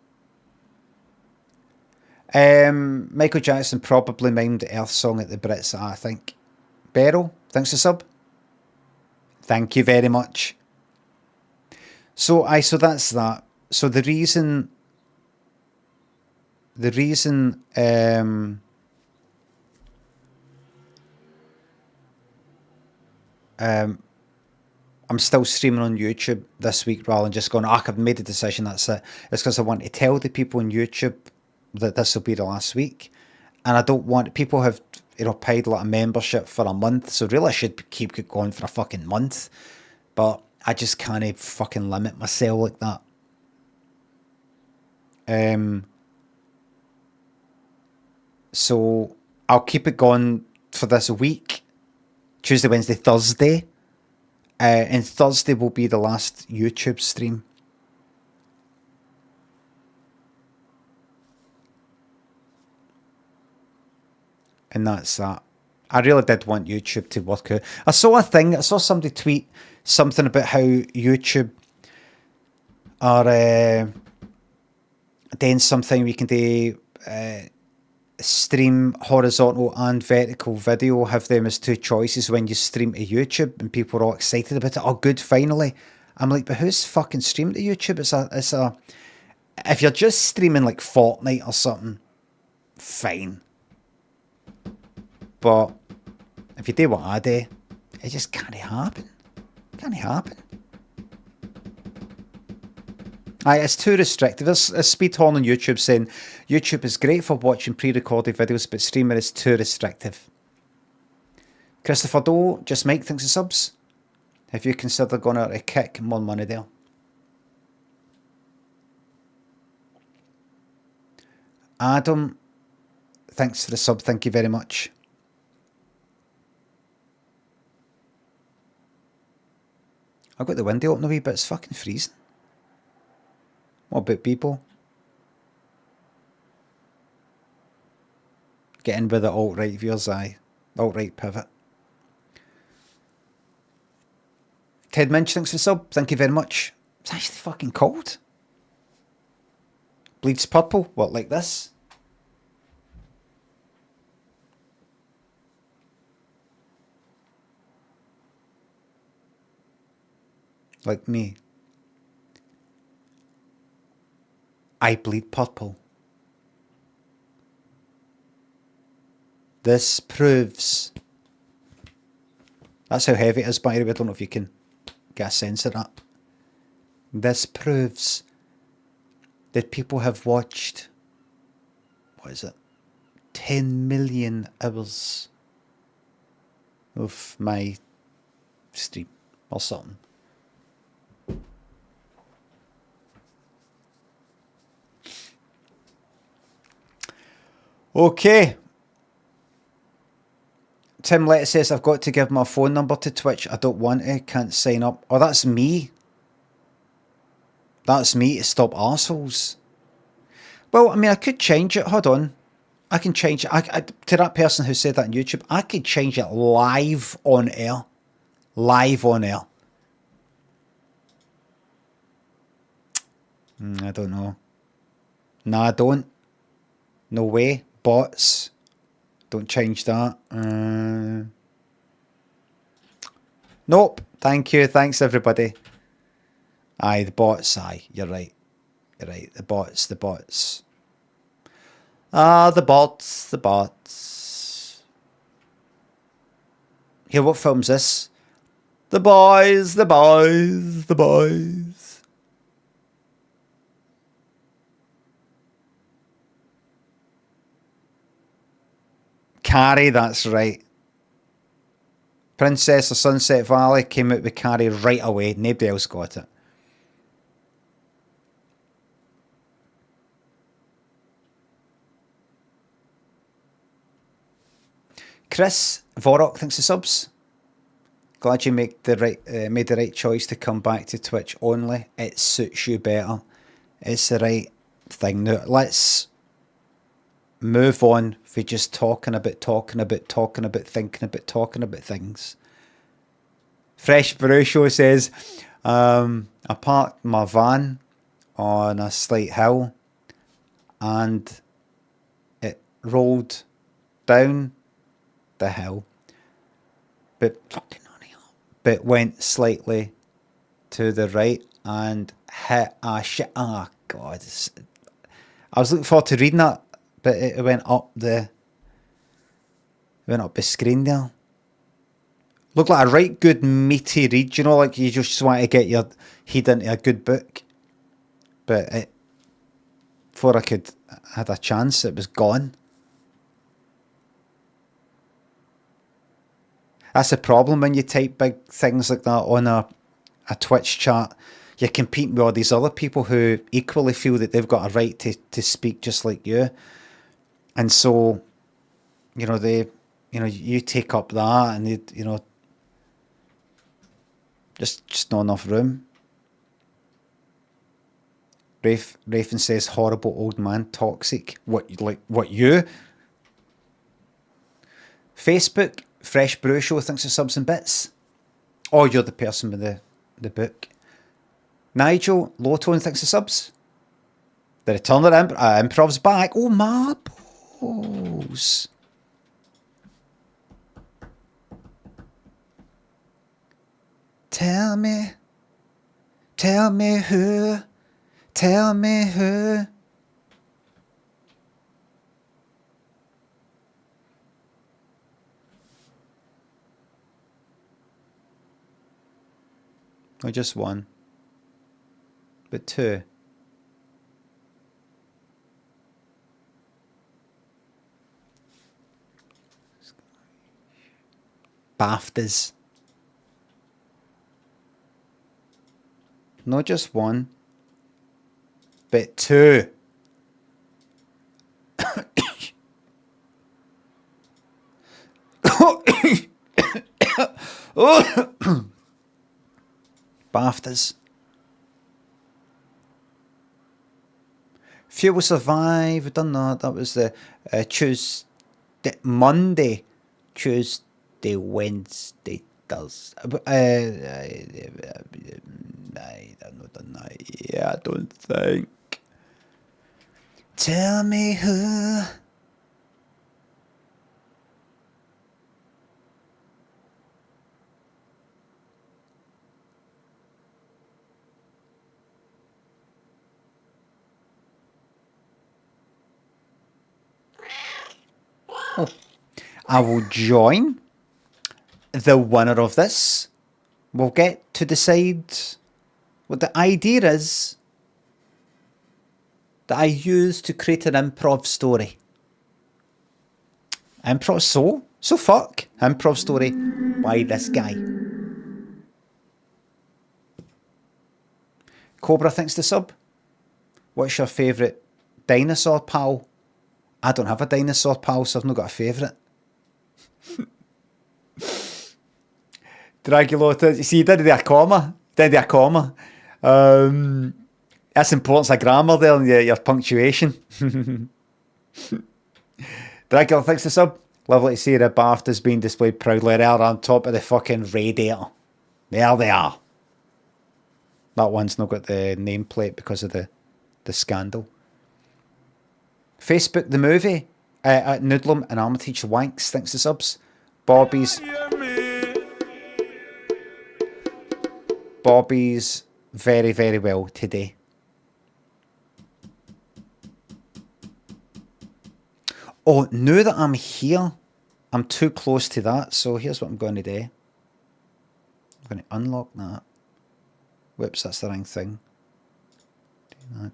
Michael Jackson probably mimed the Earth song at the Brits, I think. Beryl, thanks for sub. Thank you very much. So that's that. So the reason I'm still streaming on YouTube this week rather than just going, I've made a decision, that's it. It's because I want to tell the people on YouTube that this will be the last week. And I don't want, people have, paid a lot of membership for a month, so really I should keep it going for a fucking month. But I just can't fucking limit myself like that. So I'll keep it going for this week. Tuesday, Wednesday, Thursday. And Thursday will be the last YouTube stream. And that's that. I really did want YouTube to work out. I saw somebody tweet something about how YouTube are doing something we can do, stream horizontal and vertical video, have them as two choices when you stream to YouTube, and people are all excited about it. Oh, good, finally. I'm like, but who's fucking streaming to YouTube? It's a if you're just streaming like Fortnite or something, fine. But if you do what I do, it just can't happen. Can't happen. It's too restrictive. There's a speed horn on YouTube saying YouTube is great for watching pre-recorded videos, but streaming is too restrictive. Christopher Doe, just Mike, thanks for subs. Have you considered going out to kick more money there? Adam, thanks for the sub. Thank you very much. I've got the window open a wee bit. It's fucking freezing. What about people? Get in with the alt-right viewers, aye. Alt-right pivot. Ted Minch, thanks for the sub. Thank you very much. It's actually fucking cold. Bleeds purple. What, like this? Like me. I bleed purple. This proves... That's how heavy it is, by the way. I don't know if you can get a sense of that. This proves that people have watched... What is it? 10 million hours of my stream or something. Okay. Tim Letter says, I've got to give my phone number to Twitch. I don't want to. Can't sign up. Oh, that's me. That's me to stop arseholes. Well, I mean, I could change it. Hold on. I can change it. To that person who said that on YouTube, I could change it live on air. Live on air. I don't know. No, I don't. No way. Bots. Don't change that. Nope. Thank you. Thanks, everybody. Aye, the bots. Aye, you're right. You're right. The bots. The bots. Ah, the bots. The bots. Here, what film's this? The boys. The boys. The boys. Carrie, that's right. Princess of Sunset Valley came out with Carrie right away. Nobody else got it. Chris Vorok, thanks for subs. Glad you made the right choice to come back to Twitch only. It suits you better. It's the right thing. Now, let's move on for just talking about things. Fresh Brew Show says, I parked my van on a slight hill and it rolled down the hill, but went slightly to the right and hit a shit. Oh God. I was looking forward to reading that, but it went up the screen there. Looked like a right good meaty read, you know, like you just want to get your head into a good book. But before I had a chance, it was gone. That's the problem when you type big things like that on a Twitch chat. You're competing with all these other people who equally feel that they've got a right to speak just like you. And so, you know, you take up that and just not enough room. Rafen says, horrible old man, toxic. What you? Facebook, Fresh Brew Show thinks of subs and bits. Oh, you're the person with the book. Nigel, Low Tone thinks of subs. The return of Improv's back. Oh, marbles. Tell me who. Tell me who. Not just one, but two. BAFTAs. Not just one, but two. BAFTAs. Few Will Survive. We've done that. That was the Tuesday, Monday, Tuesday, Wednesday, Thursday. I don't think. Tell me who. Oh, I will join the winner of this. We'll get to decide what the idea is that I use to create an improv story. Improv, so fuck. Improv story by this guy. Cobra thinks the sub. What's your favourite dinosaur pal? I don't have a dinosaur pal, so I've not got a favourite. Dragulota, you see, you did a comma. That's importance of grammar there and your punctuation. Dragula thinks the sub. Lovely to see the BAFTAs being displayed proudly there on top of the fucking radiator. There they are. That one's not got the nameplate because of the scandal. Facebook the movie. Noodlum and Armitage Wanks thinks the subs. Bobby's very, very well today. Oh, now that I'm here, I'm too close to that, so here's what I'm going to do. I'm going to unlock that. Whoops, that's the wrong thing.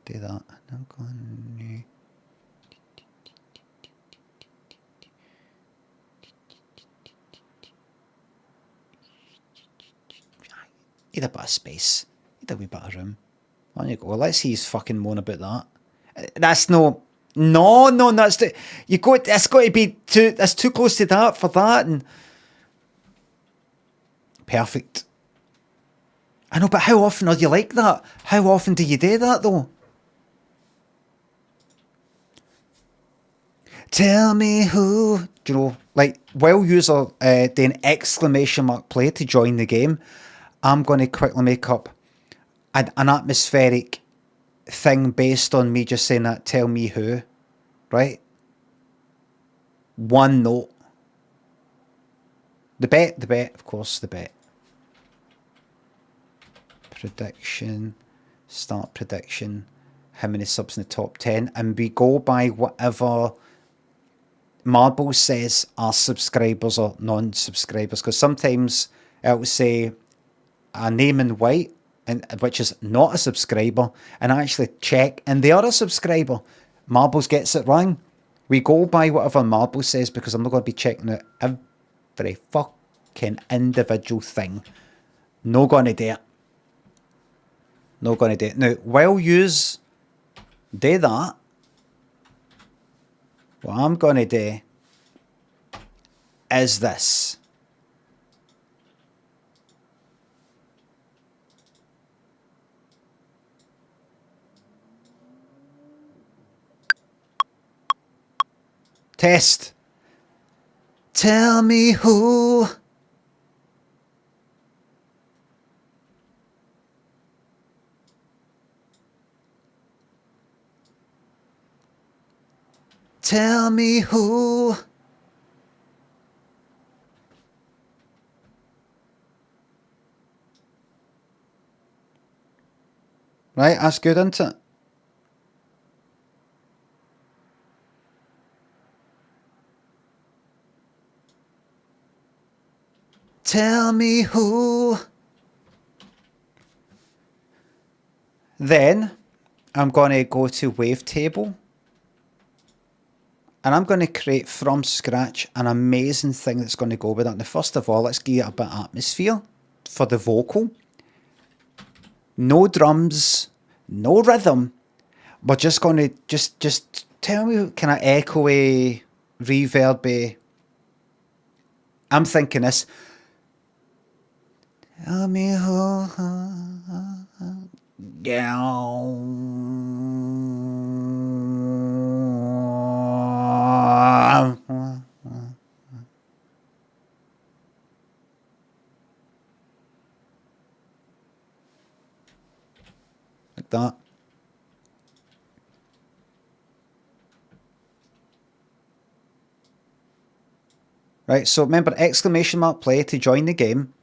Do that. I'm going need a bit of space. Need a wee bit of room. On you go. Let's see he's fucking moan about that. That's no... No, no, that's too, you got. It's got to be too. That's too close to that for that. And perfect. I know, but how often are you like that? How often do you do that though? Tell me who. Do you know, like while user doing exclamation mark play to join the game, I'm going to quickly make up an atmospheric thing based on me just saying that. Tell me who, right? One note. The bet, of course, the bet. Prediction, start prediction, how many subs in the top 10, and we go by whatever Marble says are subscribers or non-subscribers, because sometimes it will say a name in white, and which is not a subscriber, and I actually check, and they are a subscriber. Marbles gets it wrong. We go by whatever Marble says, because I'm not going to be checking out every fucking individual thing. No gonna do it. No gonna do it. Now, while yous do that, what I'm gonna do is this. Test. Tell me who. Tell me who. Right, that's good, isn't it? Tell me who. Then I'm going to go to Wavetable. And I'm going to create from scratch an amazing thing that's going to go with it. Now, first of all, let's give it a bit of atmosphere for the vocal. No drums, no rhythm. We're just going to just tell me, can I echoey, reverby? I'm thinking this. Tell me who. Like that. Right, so remember, exclamation mark play to join the game.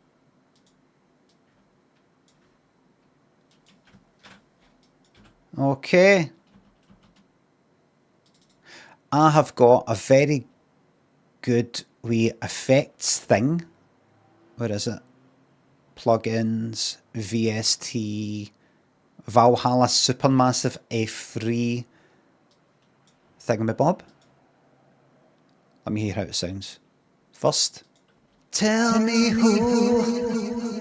Okay. I have got a very good wee effects thing. Where is it? Plugins, VST, Valhalla Supermassive F3 thingamabob. Let me hear how it sounds. First. Tell me who.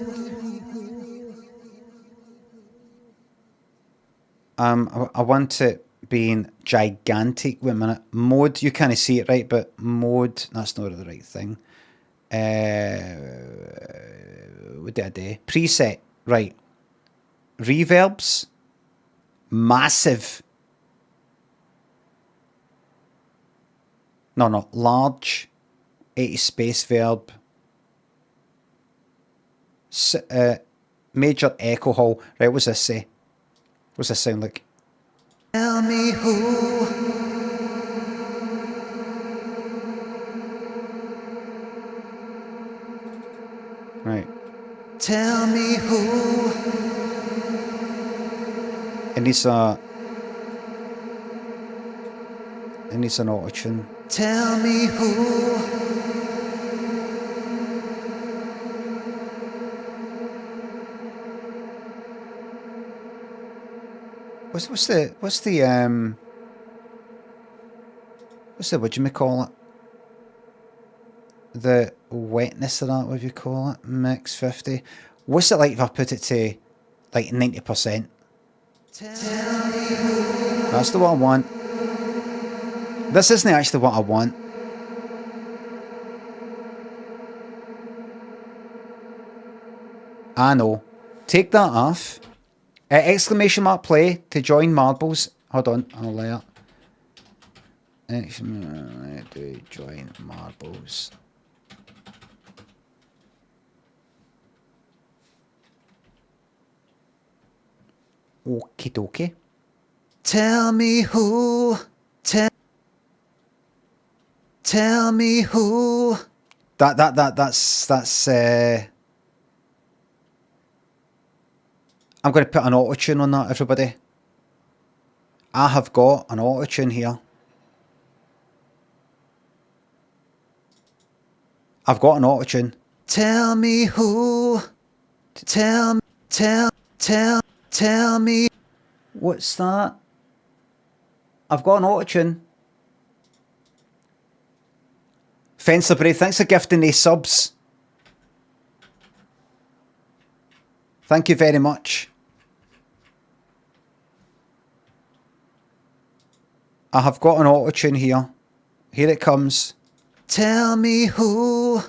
I want it being gigantic. Wait a minute. Mode, you can't see it right, but mode, that's not the right thing. What did I do? Preset, right. Reverbs, massive. No, large, 80 space verb. Major echo hall. Right, what's this say? What's this sound like? Tell me who. Right. Tell me who. It needs an auto-tune. Tell me who. What's the what do you call it? The wetness of that, what do you call it? Mix 50. What's it like if I put it to like 90%? That's the one I want. This isn't actually what I want. I know. Take that off. Exclamation mark play to join marbles. Hold on, I'll layer. To join marbles. Okie dokie. Tell me who. Tell me who. That's I'm going to put an auto-tune on that, everybody. I have got an auto-tune here. I've got an auto-tune. Tell me who. Tell me. What's that? I've got an auto-tune. Fensley, thanks for gifting these subs. Thank you very much. I have got an auto-tune here. Here it comes. Tell me who.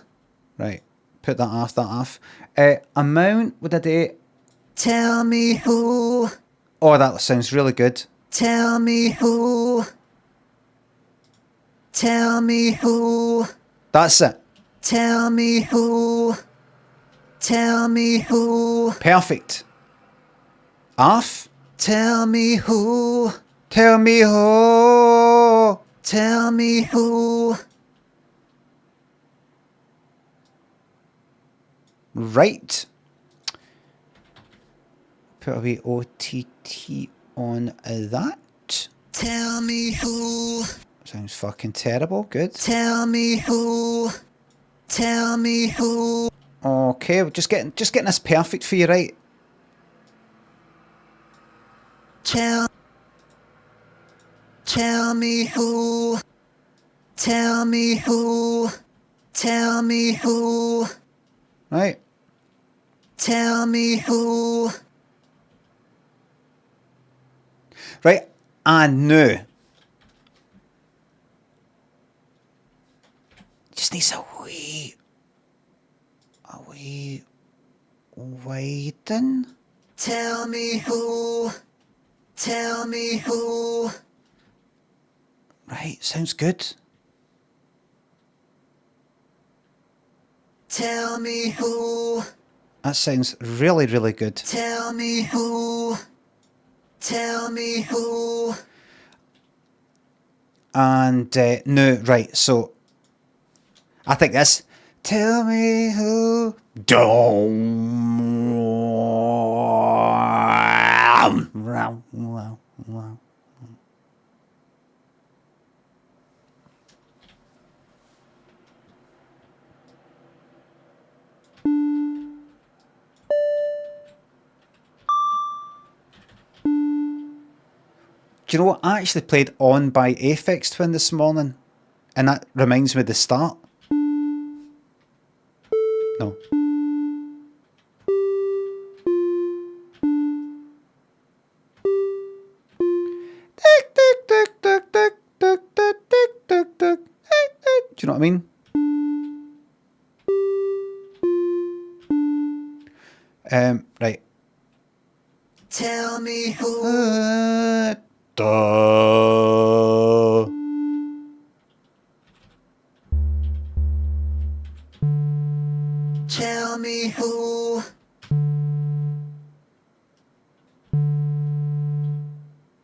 Right, put that off, amount, what did I do? Tell me who. Oh, that sounds really good. Tell me who. Tell me who. That's it. Tell me who. Tell me who. Perfect. Off. Tell me who. Tell me who. Tell me who. Right. Put a wee OTT on that. Tell me who. Sounds fucking terrible. Good. Tell me who. Tell me who. Okay, we're just getting this perfect for you, right? Tell me who. Tell me who. Tell me who. Right. Tell me who. Right, and now. Just needs a wee widen. Tell me who. Tell me who. Right, sounds good. Tell me who. That sounds really, really good. Tell me who. Tell me who. And no, right, so I think this. Tell me who. Do you know what? I actually played On by Aphex Twin this morning, and that reminds me of the start. No. Do you know what I mean? Right. Tell me who. Tell me who.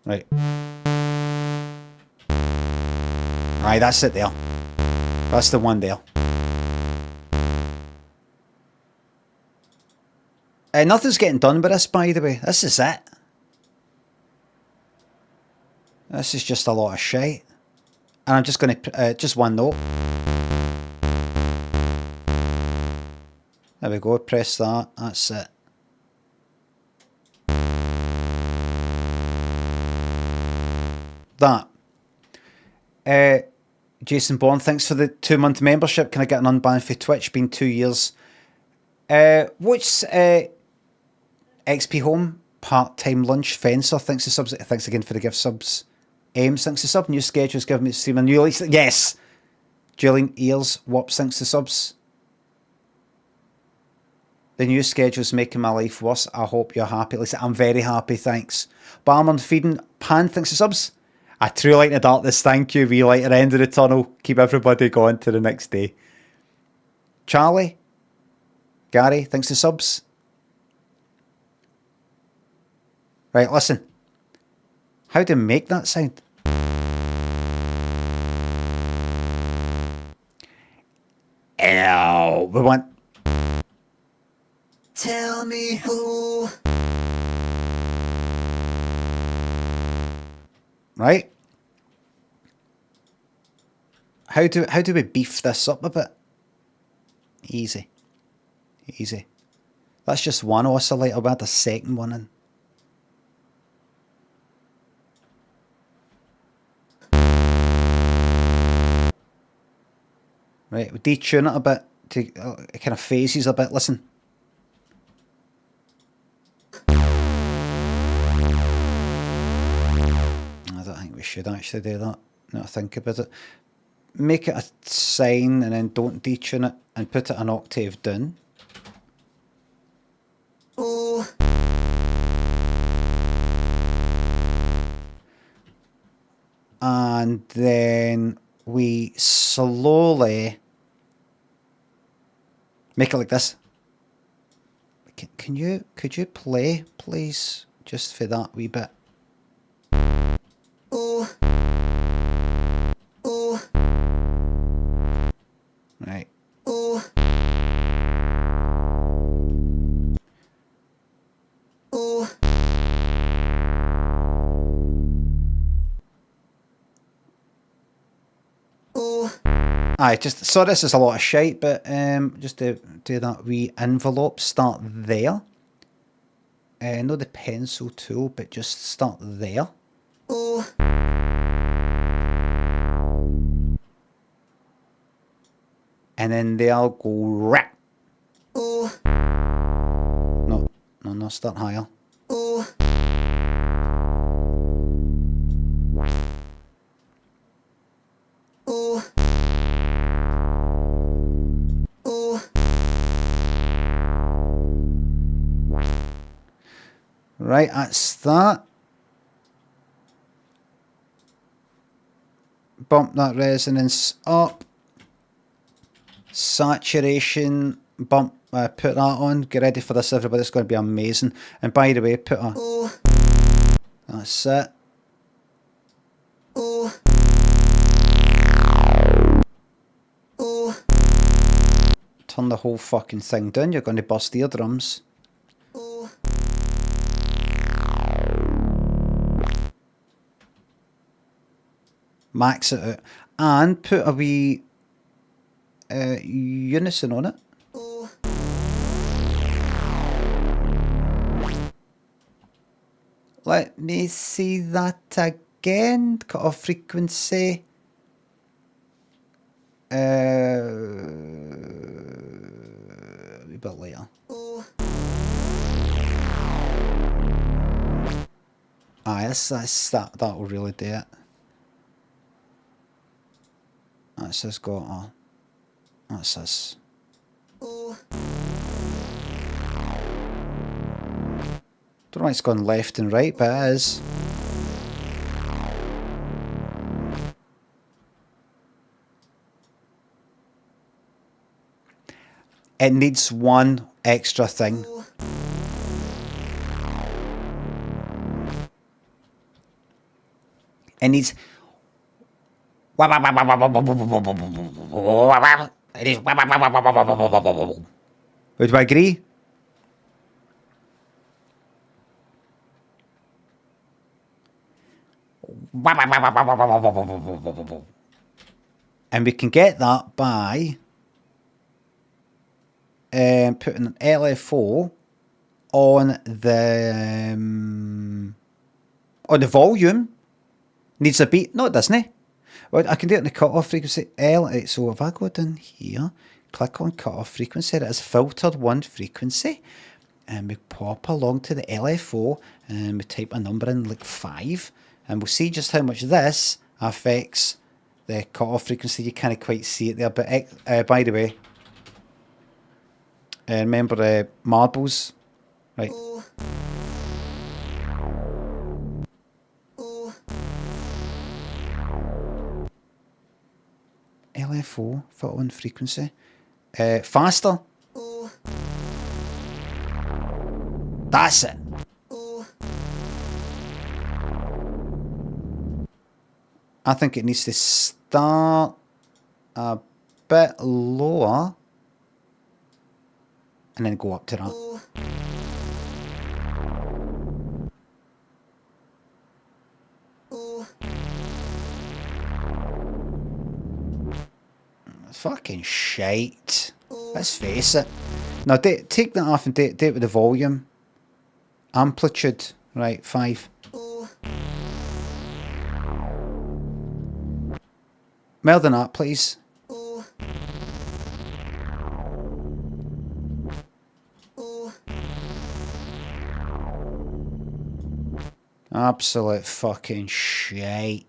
Right. Aye, that's it there. That's the one there. Nothing's getting done with this, by the way. This is it. This is just a lot of shite. And I'm just going to, just one note. There we go, press that, that's it. That. Jason Bourne, thanks for the 2-month membership. Can I get an unban for Twitch? Been 2 years. What's XP Home? Part-time lunch fencer. Thanks again for the gift subs. Thanks to sub. New schedules give me to stream a new release. Yes! Julian Ears, Warp thanks to subs. The new schedule's making my life worse. I hope you're happy. Listen, I'm very happy, thanks. Barman feeding Pan, thanks to subs. A true light in the darkness, thank you. We light at the end of the tunnel. Keep everybody going to the next day. Charlie, Gary, thanks to subs. Right, listen. How do you make that sound? Ew, we want... Tell me who... Right? How do we beef this up a bit? Easy. Easy. That's just one oscillator. We had a second one in. Right, we detune it a bit to it kind of phases a bit. Listen. I don't think we should actually do that. Now I think about it. Make it a sine and then don't detune it and put it an octave down. Oh. And then we slowly make it like this. Could you play, please, just for that wee bit? Oh. Oh. Right. Oh. Oh. Oh. Aye, just so this is a lot of shite, but just to do that wee envelope, start there. Not the pencil tool, but just start there. Oh. And then they'll go rap. Oh. No, start higher. Oh. Oh. Oh. Right, that's that. Bump that resonance up. Saturation, bump, put that on. Get ready for this, everybody. It's going to be amazing. And by the way, put a... Oh. That's it. Oh. Oh. Turn the whole fucking thing down. You're going to bust eardrums. Oh. Max it out. And put a wee... unison on it. Oh. Let me see that again. Cut off frequency. A wee bit later. Oh. Aye, that will really do it. That's just got a... That's us. Oh. Don't know why it's gone left and right, but it is. It needs one extra thing. Oh. It needs... It is... Would you agree? And we can get that by putting an LFO on the volume. Needs a beat. No, it doesn't. Well, I can do it in the cutoff frequency. So if I go down here, click on cutoff frequency, it is filtered one frequency. And we pop along to the LFO and we type a number in like 5. And we'll see just how much this affects the cut-off frequency. You can't quite see it there, but by the way, remember marbles, right? LFO, foot on frequency. Faster. That's it. I think it needs to start a bit lower and then go up to that. Fucking shite. Let's face it. Now take that off and do it with the volume. Amplitude. Right, 5. More than that, please. Absolute fucking shite.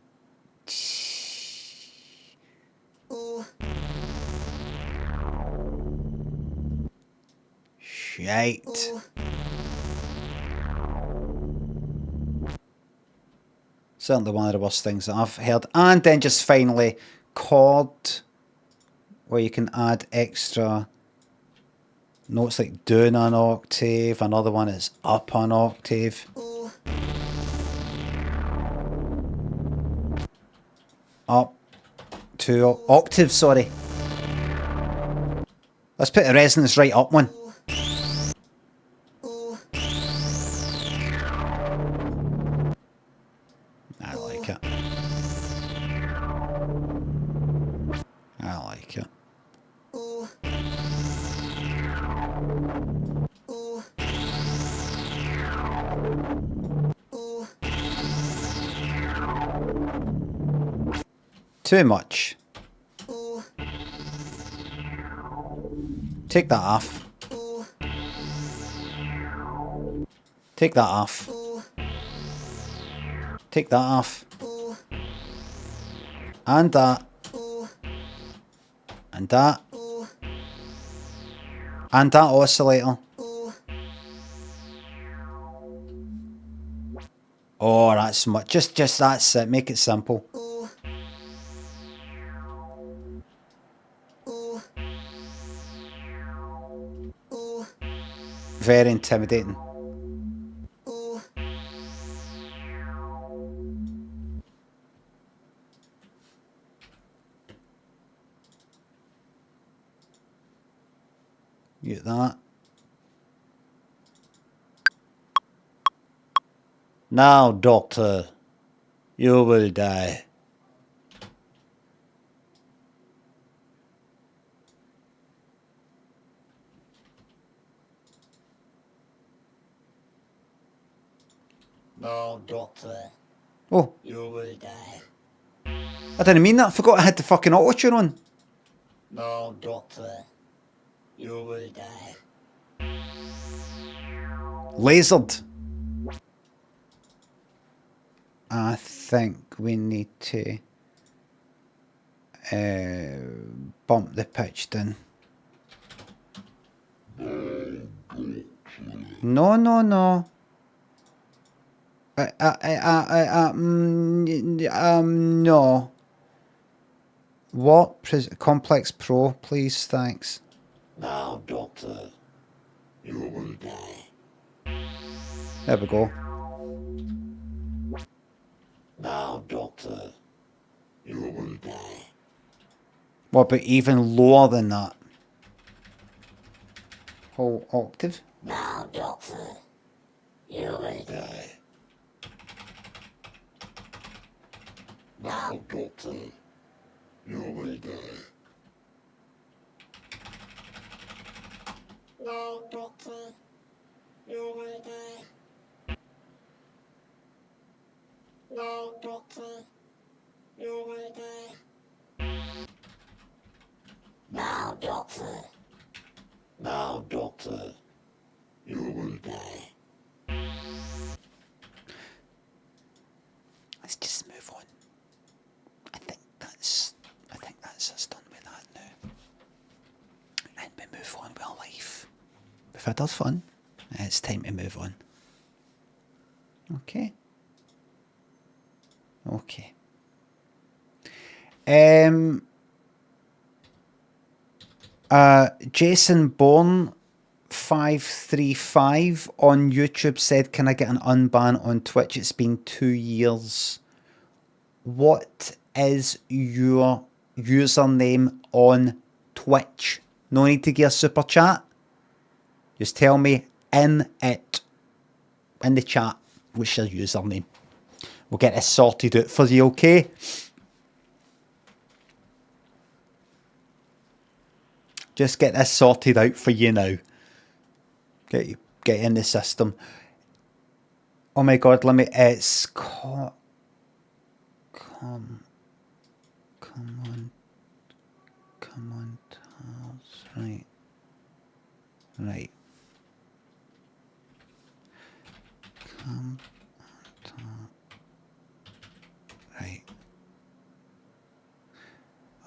Shite. Certainly one of the worst things that I've heard. And then just finally, chord, where you can add extra notes like down an octave. Another one is up an octave. Up 2 octaves, sorry. Let's put the resonance right up one. I like it. I like it. Too much. Take that off. Take that off. Take that off. And that. And that. And that oscillator. Oh, that's much. Just that's it. Make it simple. Very intimidating. Get that. Now, Doctor, you will die. No, Doctor. Oh. You will die. I didn't mean that. I forgot I had the fucking auto-tune on. No, Doctor. You will die. Lasered. I think we need to bump the pitch down. No, no, no. No. What? Complex Pro, please, thanks. Now, Doctor, you will die. There we go. Now, Doctor, you will die. What about even lower than that? Whole octave? Now, Doctor, you will die. Now, Doctor, you will die. Now, Doctor, you will die. Now, Doctor, you will die. Now, Doctor. Now, Doctor, you will die. had our fun. It's time to move on. Okay. Okay. Jason Bourne 535 on YouTube said, can I get an unban on Twitch? It's been 2 years. What is your username on Twitch? No need to give a super chat. Just tell me in the chat, what's your username? We'll get this sorted out for you, okay? Just get this sorted out for you now. Get in the system. Oh my god, let me. It's come on, Tars. Right. Right.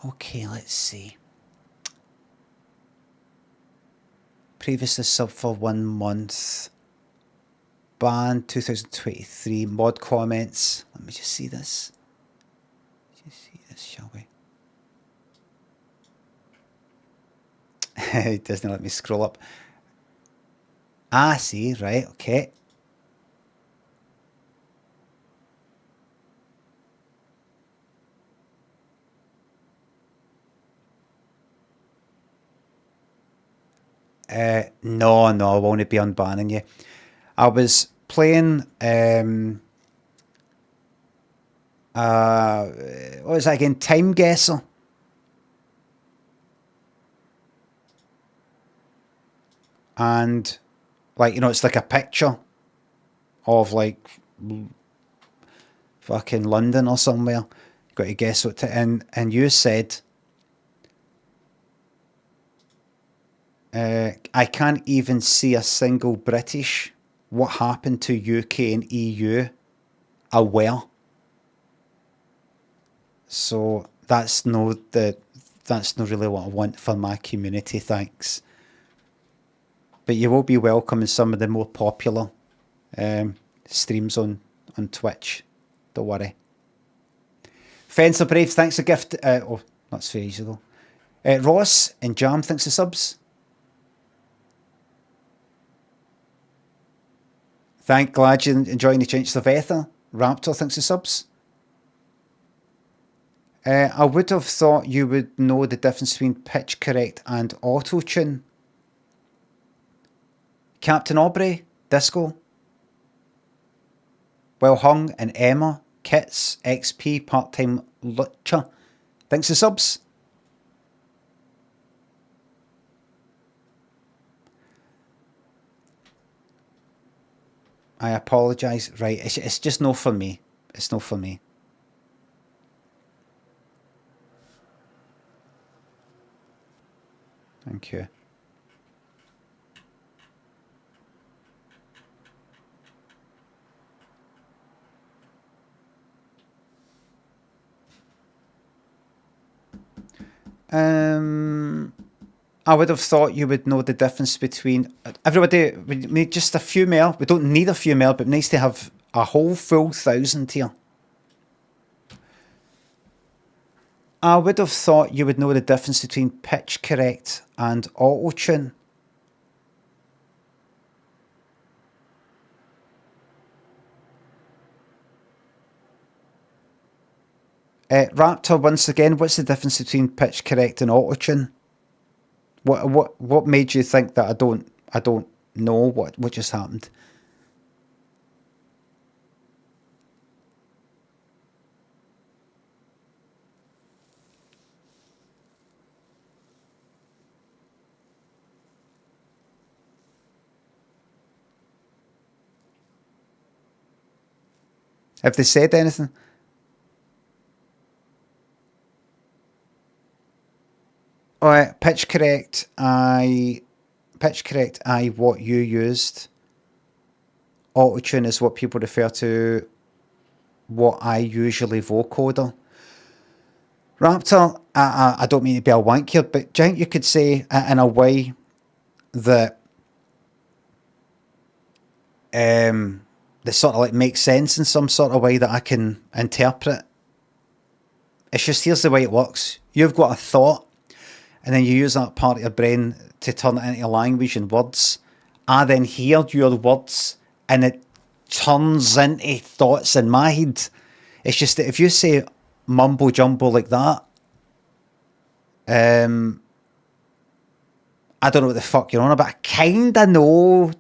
Okay, let's see. Previously sub for 1 month. Ban 2023. Mod comments. Let me just see this. Shall we? It doesn't let me scroll up. See, right, okay. No, I won't be unbanning you. I was playing what was that again? Time Guesser. And like, you know, it's like a picture of like fucking London or somewhere. You got to guess what and you said I can't even see a single British. What happened to UK and EU? Aware. So that's no really what I want for my community, thanks. But you will be welcome in some of the more popular streams on Twitch. Don't worry. Fencer Brave, thanks a gift. Oh, that's 3 years ago. Ross and Jam, thanks for subs. Glad you're enjoying the change of Ether. Raptor, thanks for subs. I would have thought you would know the difference between pitch correct and auto-tune. Captain Aubrey, Disco. Well Hung and Emma, Kits, XP, Part-Time Lutcher. Thanks for subs. I apologise. Right, it's just no for me. It's no for me. Thank you. I would have thought you would know the difference between... Everybody, we need just a few more. We don't need a few more, but nice to have a whole full 1,000 here. I would have thought you would know the difference between pitch correct and auto-tune. Raptor, once again, what's the difference between pitch correct and auto-tune? What made you think that I don't know what just happened? Have they said anything? Alright, pitch correct, what you used. Auto-tune is what people refer to what I usually vocoder. Raptor, I don't mean to be a wank here, but do you think you could say in a way that that sort of like makes sense in some sort of way that I can interpret. It's just, here's the way it works. You've got a thought, and then you use that part of your brain to turn it into language and words. I then hear your words, and it turns into thoughts in my head. It's just that if you say mumbo jumbo like that, I don't know what the fuck you're on about. I kind of know,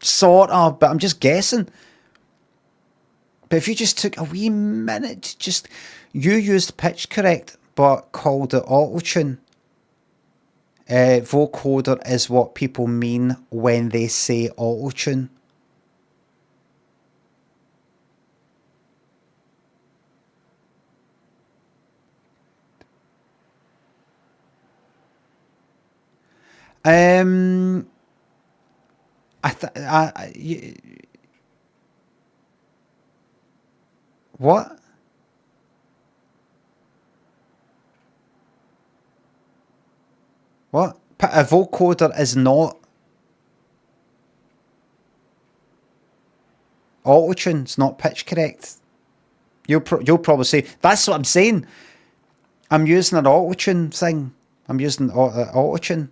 sort of, but I'm just guessing. But if you just took a wee minute, you used pitch correct, but called it auto-tune. Vocoder is what people mean when they say auto-tune. What? What? A vocoder is not auto-tune. It's not pitch correct. You'll probably say, that's what I'm saying. I'm using an auto-tune thing. I'm using auto-tune.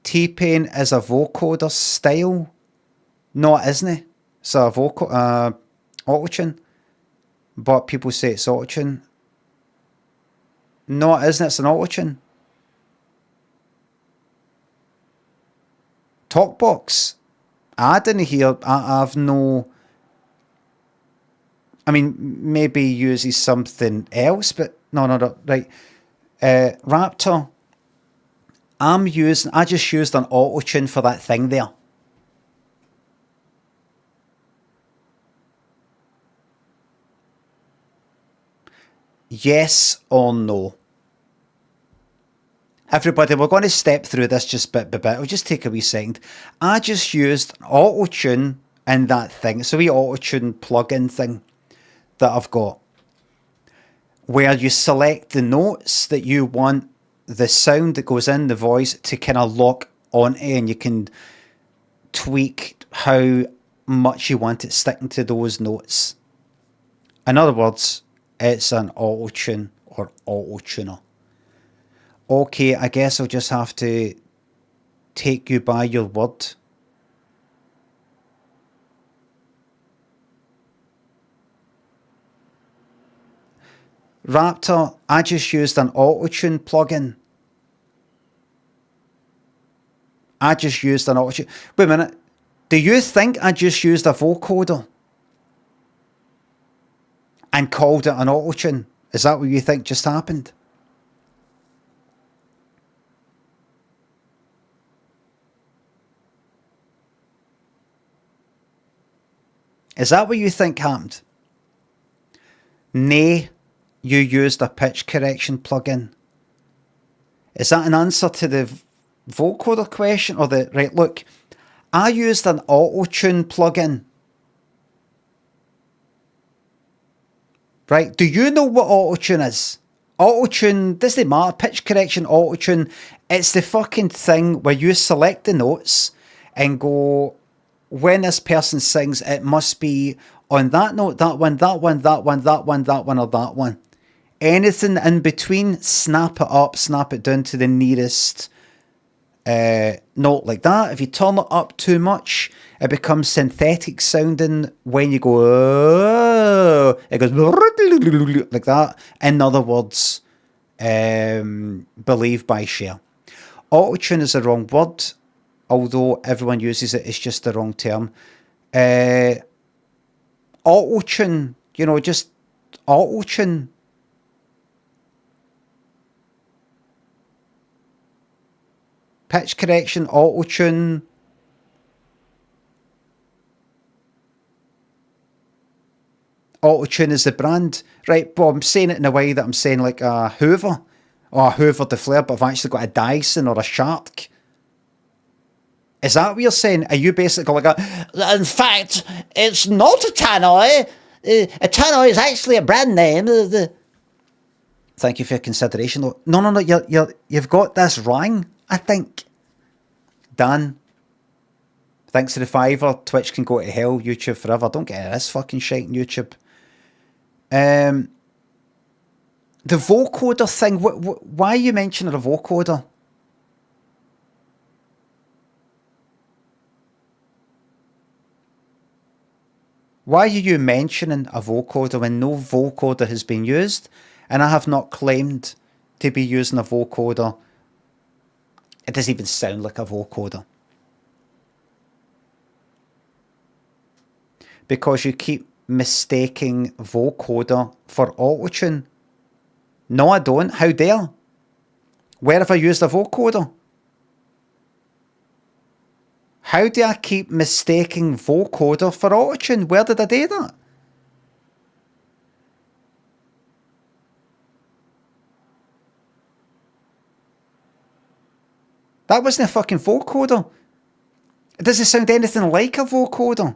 T-Pain is a vocoder style. No, it isn't. It's a auto-tune. But people say it's auto-tune. No, it isn't. It's an auto-tune. Talkbox. I didn't hear. I've no. I mean, maybe he uses something else, but no. Right. Raptor. I just used an auto-tune for that thing there. Yes or no? Everybody, we're going to step through this just bit by bit. It'll just take a wee second. I just used auto-tune in that thing. It's a wee auto-tune plug-in thing that I've got, where you select the notes that you want the sound that goes in the voice to kind of lock onto, and you can tweak how much you want it sticking to those notes. In other words, it's an auto-tune or auto-tuner. Okay, I guess I'll just have to take you by your word. Raptor, I just used an auto-tune plugin. I just used an auto-tune. Wait a minute. Do you think I just used a vocoder and called it an auto-tune? Is that what you think just happened? Is that what you think happened? Nay, you used a pitch correction plugin. Is that an answer to the vocoder question? Or the right, look, I used an auto-tune plugin. Right, do you know what auto-tune is? Auto-tune, doesn't matter, pitch correction, auto-tune, it's the fucking thing where you select the notes and go, when this person sings, it must be on that note, that one, that one, that one, that one, that one, or that one. Anything in between, snap it up, snap it down to the nearest note like that. If you turn it up too much, it becomes synthetic sounding. When you go, oh, it goes like that. In other words, believe by share. Auto-tune is the wrong word, although everyone uses it. It's just the wrong term. Auto-tune, just auto-tune. Pitch correction, auto-tune. Auto-tune is the brand. Right, well, I'm saying it in a way that I'm saying like a Hoover or a Hoover de Flair, but I've actually got a Dyson or a Shark. Is that what you're saying? Are you basically like in fact, it's not a tannoy. A tannoy is actually a brand name. Thank you for your consideration, though. No, no, no. You've got this wrong, I think. Dan. Thanks to the $5. Twitch can go to hell. YouTube forever. Don't get this fucking shite on YouTube. The vocoder thing. Why are you mentioning a vocoder? Why are you mentioning a vocoder when no vocoder has been used? And I have not claimed to be using a vocoder. It doesn't even sound like a vocoder. Because you keep mistaking vocoder for autotune. No, I don't. How dare? Where have I used a vocoder? How do I keep mistaking vocoder for autotune? Where did I do that? That wasn't a fucking vocoder. It doesn't sound anything like a vocoder.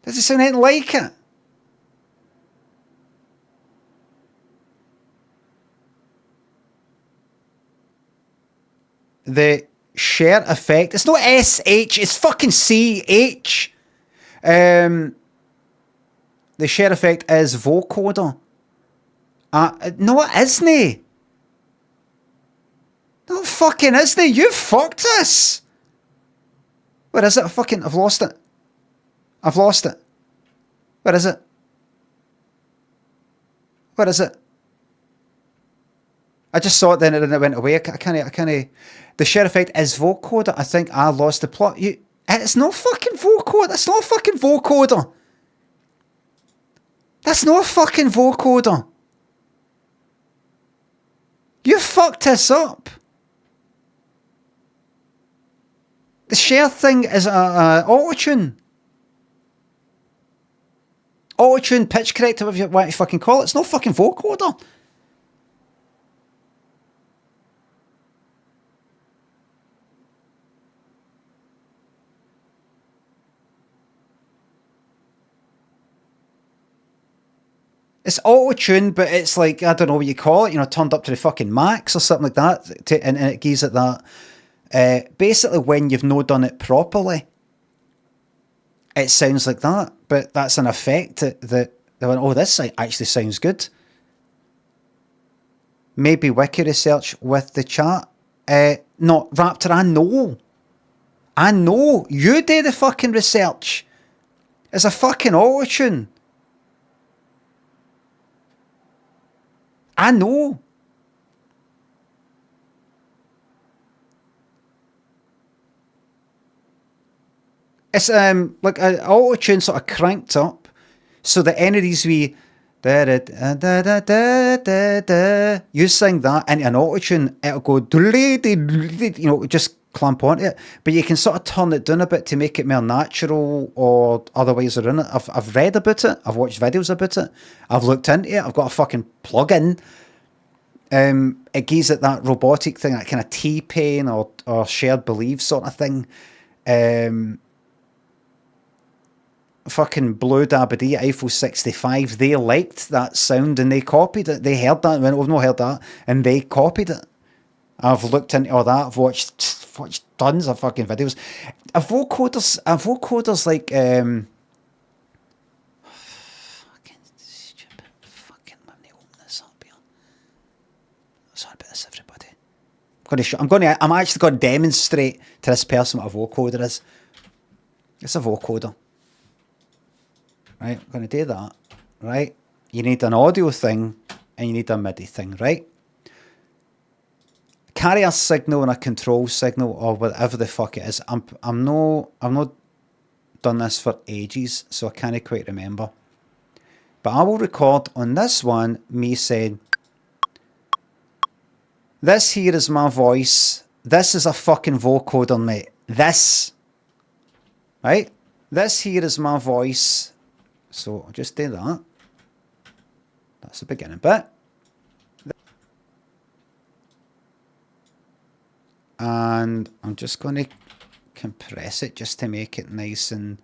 Does it sound anything like it? The share effect. It's not SH, it's fucking CH. The share effect is vocoder. No, it isn't. No, it fucking isn't. You fucked us. Where is it? I've lost it. I've lost it. Where is it? Where is it? I just saw it then and it went away. I can't. The share effect is vocoder. I think I lost the plot. It's not fucking vocoder. It's not a fucking vocoder. That's not a fucking vocoder. You fucked us up. The share thing is autotune. Autotune, pitch corrector, whatever you want to fucking call it. It's not fucking vocoder. It's auto-tune, but it's like, I don't know what you call it, turned up to the fucking max or something like that, and it gives it that. Basically, when you've not done it properly, it sounds like that, but that's an effect that they went, oh, this actually sounds good. Maybe wiki research with the chat. No, Raptor, I know. You do the fucking research. It's a fucking auto-tune. I know. It's like an auto-tune sort of cranked up so that any of these wee da da da da da da da, you sing that into an auto-tune, it'll go just clamp onto it. But you can sort of turn it down a bit to make it more natural or other ways around it. I've read about it, I've watched videos about it, I've looked into it, I've got a fucking plug-in. It gives it that robotic thing, that kind of T-Pain or shared belief sort of thing. Fucking Blue Dabba Eiffel 65, they liked that sound and they copied it. They heard that and went, we've not heard that, and they copied it. I've looked into all that. I've watched tons of fucking videos. A vocoder's like fucking stupid. Fucking let me open this up here. Sorry about this, everybody. I'm actually going to demonstrate to this person what a vocoder is. It's a vocoder. Right, I'm going to do that. Right, you need an audio thing and you need a MIDI thing, right? Carrier signal and a control signal or whatever the fuck it is. I'm not done this for ages, so I can't quite remember. But I will record on this one me saying, this here is my voice. This is a fucking vocoder, mate. This. Right? This here is my voice. So I'll just do that. That's the beginning bit. And I'm just going to compress it just to make it nice and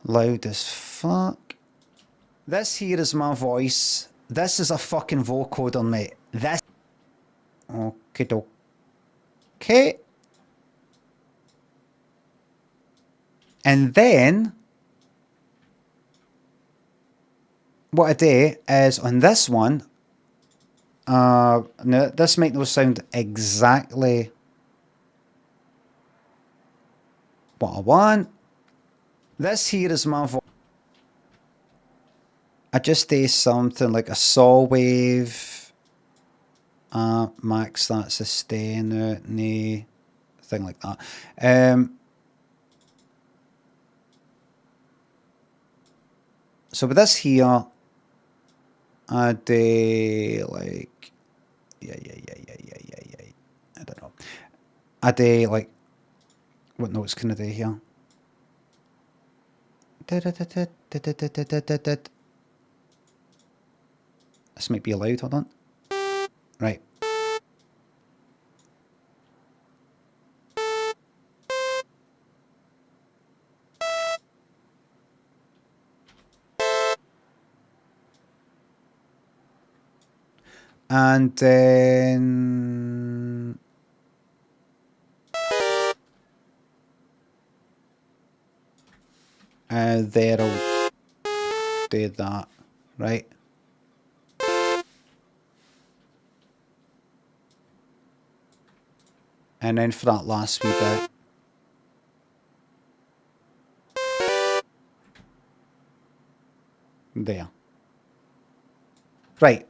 Loud as fuck. This here is my voice. This is a fucking vocoder, mate. This. Okay. Okay. And then what I do is on this one, now this might not sound exactly what I want. This here is my voice. I just do something like a saw wave, max that sustain out, thing like that. So with this here, I do like, yeah. I don't know. I do like, what notes can I do here? This might be allowed, hold on. Right. And then there I'll do that, right? And then for that last wee bit, there. Right.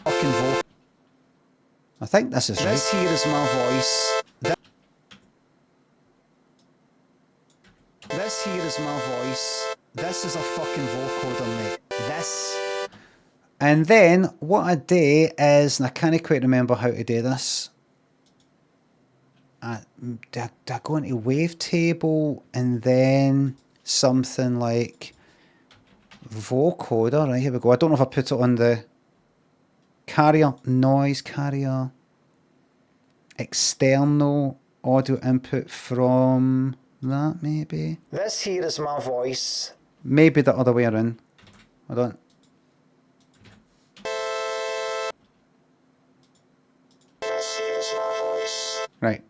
Fucking vocal. I think this is right. This here is my voice. This here is my voice. This is a fucking vocoder, mate. This. And then what I do is, and I can't quite remember how to do this. I go into wavetable and then something like vocoder. Right, here we go. I don't know if I put it on the carrier, noise carrier, external audio input from that, maybe. This here is my voice. Maybe the other way around. Hold on. This here is my voice. Right.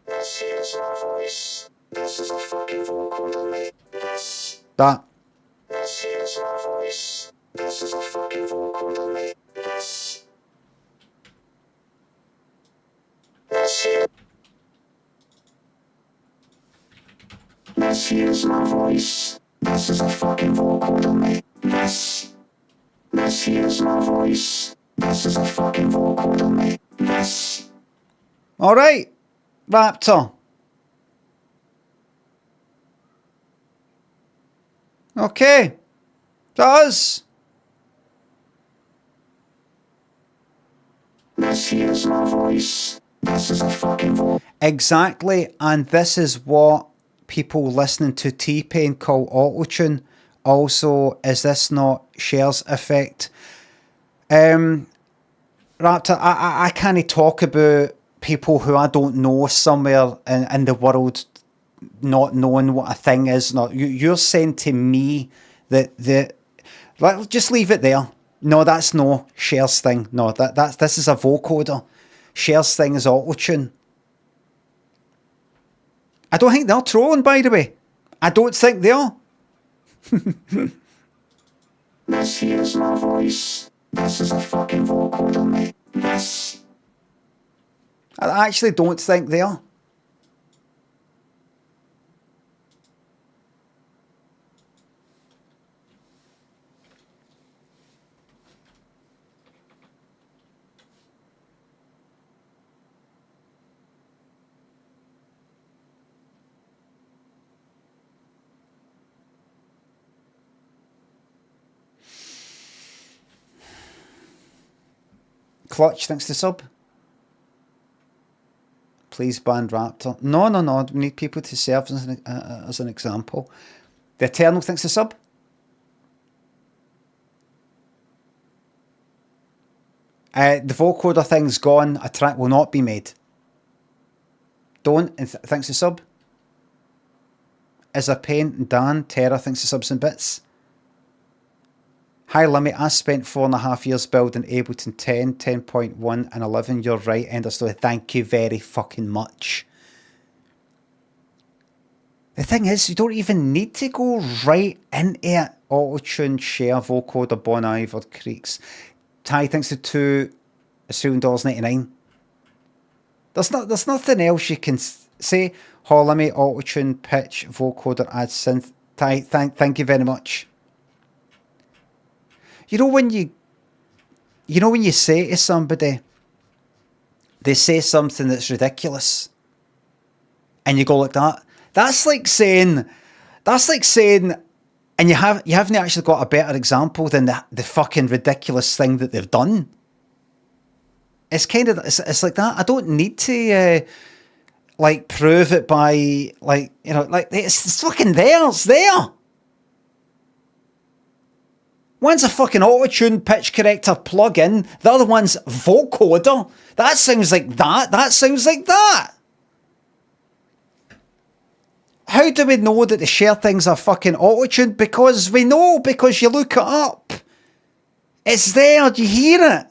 This here is my voice. This is a fucking vocoder, mate. This. That. This here is my voice. This is a fucking vocoder, mate. This. This here. This here is my voice. This is a fucking vocoder, mate. This. This here is my voice. This is a fucking vocoder, mate. This. All right, Raptor. Okay. Does. This here is my voice. This is a fucking voice. Exactly, and this is what people listening to T-Pain call autotune. Also, is this not Cher's effect? Raptor, I can't talk about people who I don't know somewhere in the world not knowing what a thing is. Not you're saying to me that just leave it there. No, that's no Cher's thing. No, this is a vocoder. Cher's thing is autotune. I don't think they're trolling, by the way. I don't think they are. This here is my voice. This is a fucking vocoder, mate. This. I actually don't think they are. Clutch, thanks to sub. Please ban Raptor. No. We need people to serve as an example. The Eternal, thanks to sub. The vocoder thing's gone. A track will not be made. Don't. And thanks to sub. is a pain. Dan, Terra thinks the subs and bits. Hi, Limmy. I spent 4.5 years building Ableton 10, 10.1 and 11. You're right, end of story. Thank you very fucking much. The thing is, you don't even need to go right into it. Auto-tune, share, vocoder, Bon Iver, Creeks. Ty thinks the two is $7.99. There's nothing else you can say. Limmy, auto-tune, pitch, vocoder, add synth. Ty, thank you very much. You know when you say to somebody, they say something that's ridiculous, and you go like that. That's like saying, and you haven't actually got a better example than the fucking ridiculous thing that they've done. It's kind of, it's like that. I don't need to like prove it by like, you know, like it's fucking there. It's there. One's a fucking auto-tune pitch corrector plug-in. The other one's vocoder. That sounds like that. That sounds like that. How do we know that the share things are fucking auto-tuned? Because we know, because you look it up. It's there, you hear it.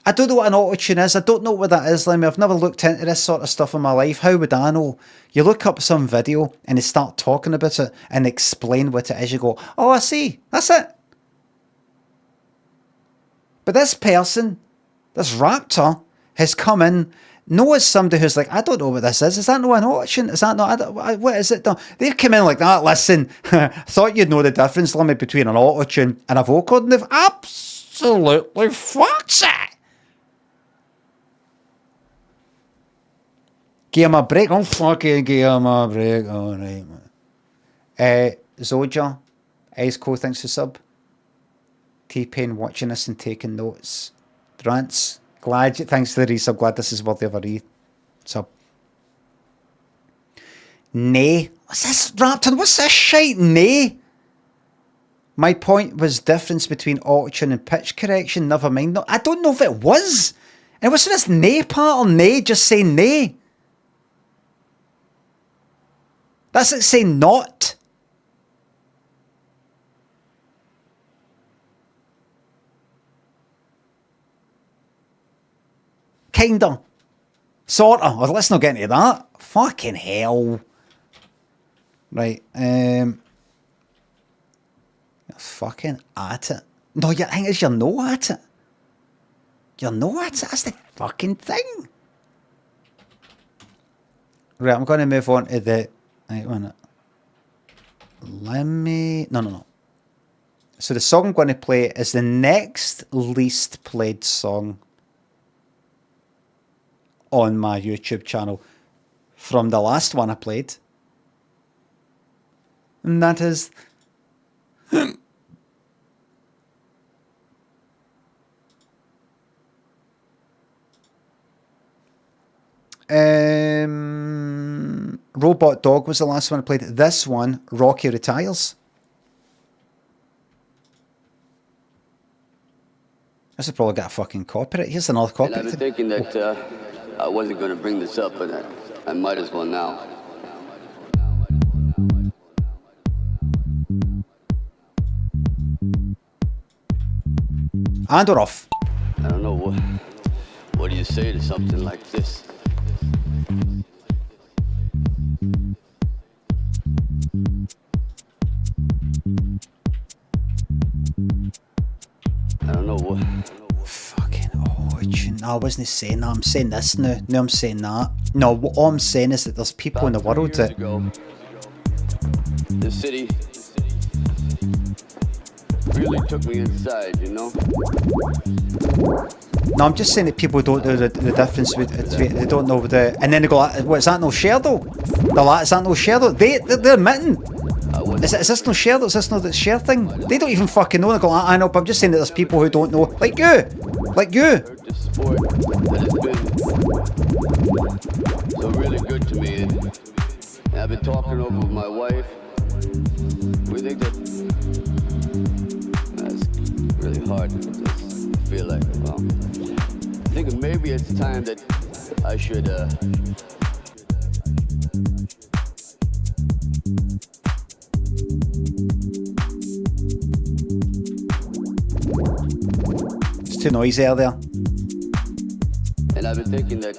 I don't know what an auto-tune is. I don't know what that is, Limmy. I've never looked into this sort of stuff in my life. How would I know? You look up some video and they start talking about it and explain what it is. You go, oh, I see. That's it. But this person, this raptor, has come in, knows somebody who's like, I don't know what this is. Is that no an auto-tune? Is that not, what is it? They've come in like that. Listen, I thought you'd know the difference, Limmy, between an auto-tune and a vocoder, and they've absolutely fucked it. Give him a break. I'll fucking give him a break. Alright, man. Zoja, Ice Cold thanks for sub. T-Pain watching us and taking notes. Drance, thanks for the resub. Glad this is worthy of a resub. Nay. What's this, Raptor? What's this shite? Nay. My point was difference between auto-tune and pitch correction. Never mind. No, I don't know if it was. And what's this nay part or nay? Just say nay. That's like saying not. Kinda. Sorta. Well, let's not get into that. Fucking hell. Right. You're fucking at it. No, the thing is, you're no at it. You're no at it. That's the fucking thing. Right, I'm going to move on to the... Right, one minute. Limmy... No. So the song I'm going to play is the next least played song on my YouTube channel from the last one I played. And that is... Robot Dog was the last one I played. This one, Rocky Retires. This will probably get a fucking copyright. Here's another copyright. And I've been thinking that I wasn't going to bring this up, but I might as well now. And we're off. I don't know, what do you say to something like this? I don't know what. Fucking no, I wasn't saying that. I'm saying this now. No, I'm saying that. No, all I'm saying is that there's people in the world that. The city really took me inside, you know? No, I'm just saying that people don't know the difference between, they don't know the, and then they go, what, is that no share though? Is that no share though? They're admitting. Is this no share though? Is this no the share thing? They don't even fucking know. They go, I know, but I'm just saying that there's people who don't know. Like you. The sport that has been so really good to me. And I've been talking over with my wife. We think that's really hard to just feel like, well, I think maybe it's time that I should too noisy there. And I've been thinking that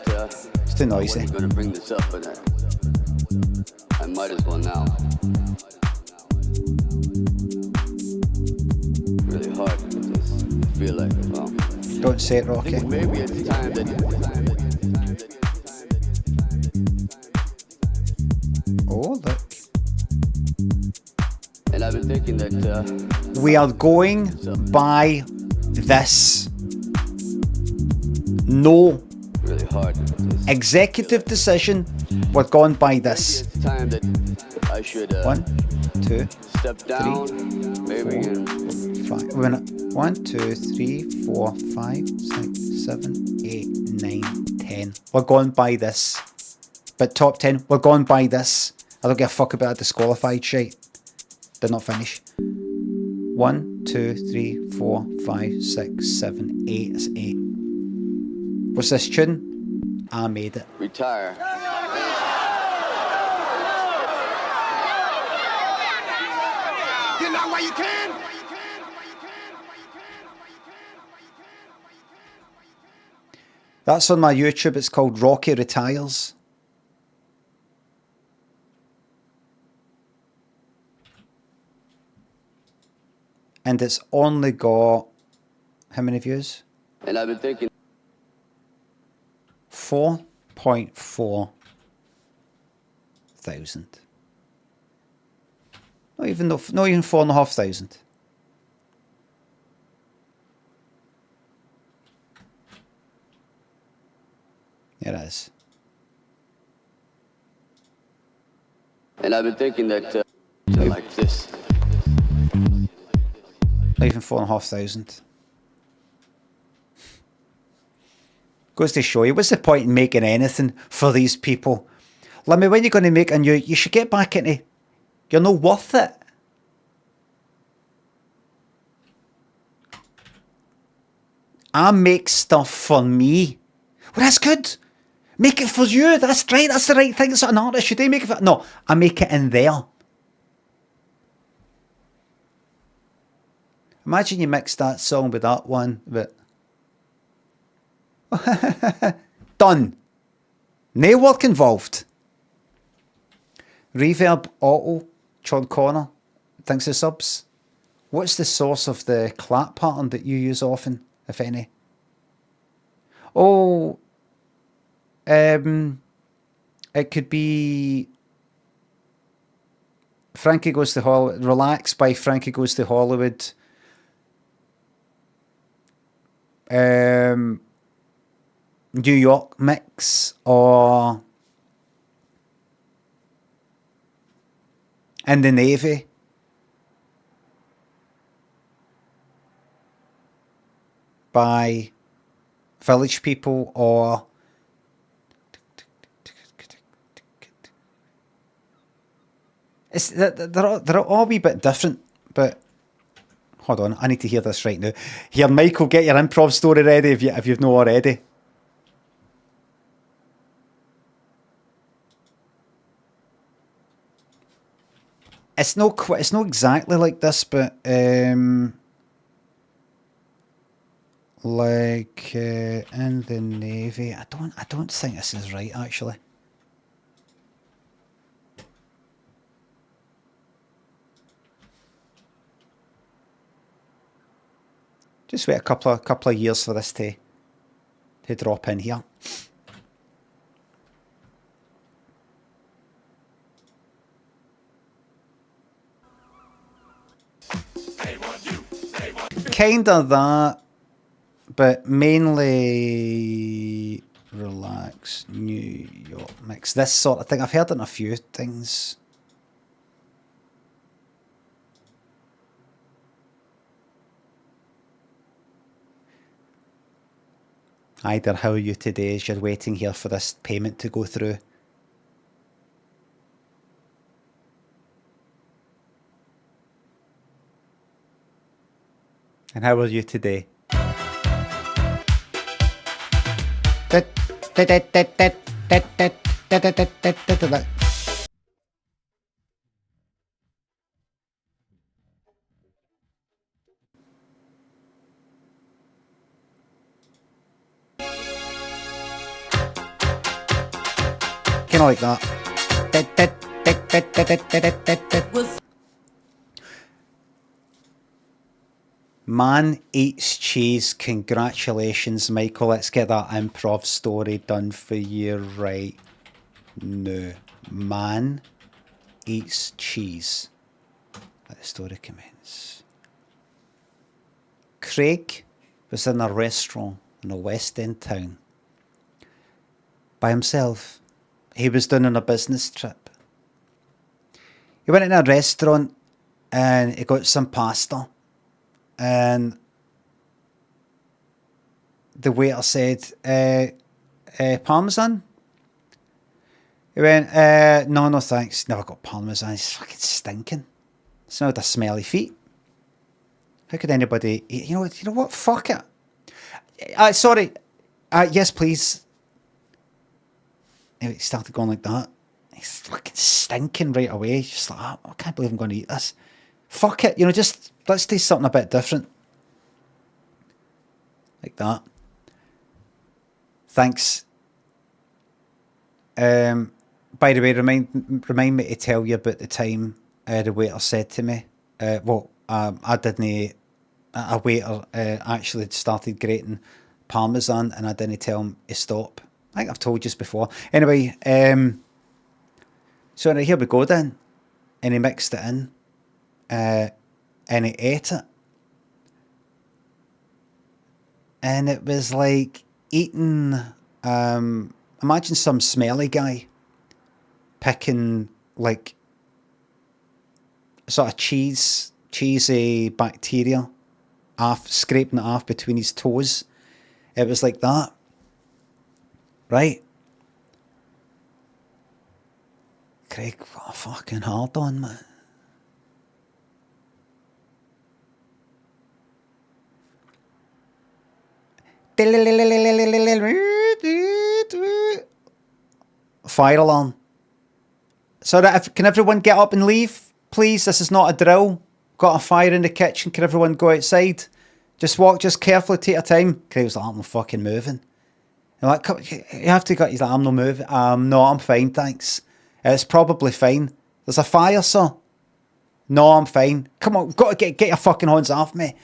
It's too I noisy. wasn't going to bring this up, but I might as well now. Really hard with this. I feel like, well, Don't say it, I Rocky. think maybe it's time that Oh, look. and I've been thinking that We are going by this. No really hard with this. executive decision. We're going by this. Maybe it's time that I should 1, 2, step down, maybe, and 5. Wait a minute. 1, 2, 3, 4, 5, 6, 7, 8, 9, 10. We're going by this. But top 10, we're going by this. I don't give a fuck about a disqualified shite. Did not finish. 1, 2, 3, 4, 5, 6, 7, 8. It's 8. What's this tune? I made it. retire. Get out while you can. That's on my YouTube. It's called Rocky Retires. And it's only got how many views? And I've been thinking 4.4 thousand. Not even 4,500. It is. And I've been thinking that like this. Not even 4,500. Goes to show you, what's the point in making anything for these people? Limmy, when you're going to make a new, you should get back into, you're not worth it. I make stuff for me. Well, that's good. Make it for you. That's right. That's the right thing. That's what an artist should do. Make it for, no, I make it in there. Imagine you mix that song with that one, but done. No work involved. Reverb Auto, Sean Connor, thanks for subs. What's the source of the clap pattern that you use often, if any? Oh, it could be Frankie Goes to Hollywood, Relax by Frankie Goes to Hollywood. New York mix, or In the Navy. By Village People, or they're all a wee bit different, but hold on, I need to hear this right now. Here, Michael, get your improv story ready if you've not already. It's not exactly like this, but like In the Navy. I don't think this is right, actually. Just wait a couple of years for this to drop in here. Kinda that, but mainly Relax, New York mix. This sort of thing. I've heard it in a few things. Hi there, how are you today as you're waiting here for this payment to go through? And how are you today? like that. Man eats cheese. Congratulations, Michael. Let's get that improv story done for you right now. Man eats cheese. Let the story commence. Craig was in a restaurant in a West End town by himself. He was doing a business trip. He went in a restaurant and he got some pasta, and the waiter said, Parmesan? He went, no thanks, never got Parmesan. It's fucking stinking. Smelled of smelly feet. How could anybody eat? You know what? Fuck it. Sorry. Yes, please. Anyway, it started going like that. He's fucking stinking right away. Just like, I can't believe I'm going to eat this. Fuck it. Just let's do something a bit different. Like that. Thanks. By the way, remind me to tell you about the time the waiter said to me, I didn't. A waiter actually started grating Parmesan, and I didn't tell him to stop. I think I've told you this before. Anyway, so here we go then. And he mixed it in, and he ate it. And it was like eating, imagine some smelly guy picking like sort of cheesy bacteria off, scraping it off between his toes. It was like that. Right? Craig, what a fucking hard on, man. Fire alarm. So that can everyone get up and leave, please? This is not a drill. Got a fire in the kitchen. Can everyone go outside? Just walk, just carefully, take your time. Craig was like, I'm not fucking moving. And like, you have to go. He's like, I'm not moving. No, I'm fine, thanks. It's probably fine. There's a fire, sir. No, I'm fine. Come on, got to get your fucking hands off me.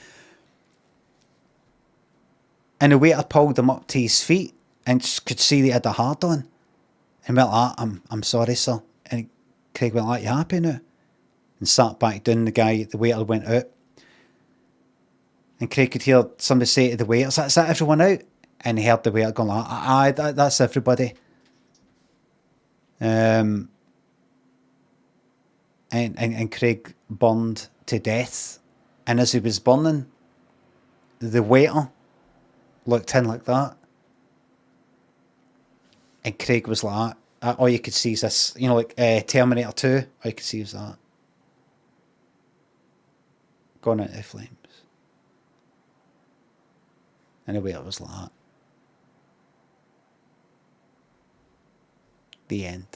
And the waiter pulled him up to his feet and could see that he had a hard on. And went like, I'm sorry, sir. And Craig went like, you happy now? And sat back down. The waiter went out. And Craig could hear somebody say to the waiter, is that everyone out? And he heard the waiter going like, aye, that's everybody. And Craig burned to death. And as he was burning, the waiter looked in like that. And Craig was like, all you could see is this, like Terminator 2, all you could see was that. Gone into the flames. And the waiter was like that. The end.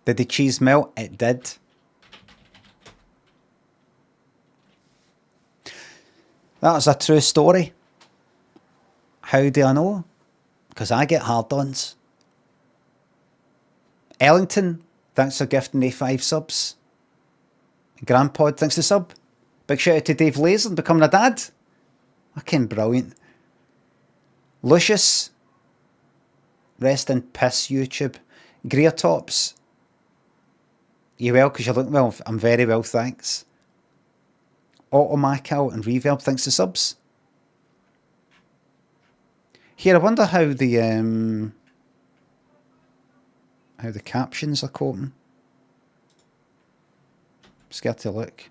Did the cheese melt? It did. That was a true story. How do I know? Because I get hard-ons. Ellington, thanks for gifting me 5 subs. Grandpod, thanks for the sub. Big shout out to Dave Laser becoming a dad. Fucking brilliant. Lucius, rest in piss, YouTube. Greer Tops, you well? Because you're looking well. I'm very well, thanks. Automacal and Reverb, thanks to subs. Here, I wonder how the captions are coping. Scared to look.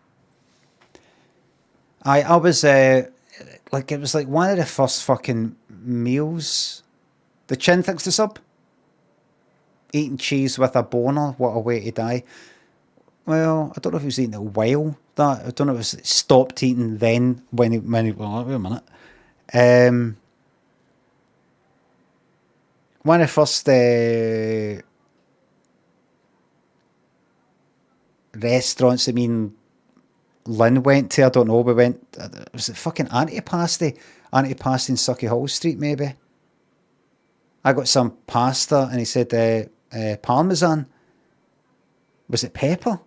I was it was like one of the first fucking meals. The Chin, thanks to sub. Eating cheese with a boner, what a way to die. Well, I don't know if he was eating it while that. I don't know if it was stopped eating then when he well, wait a minute. One of the first restaurants, Lynn went to, I don't know, was it fucking Antipasti? Antipasti in Sucky Hall Street, maybe? I got some pasta, and he said parmesan. Was it pepper?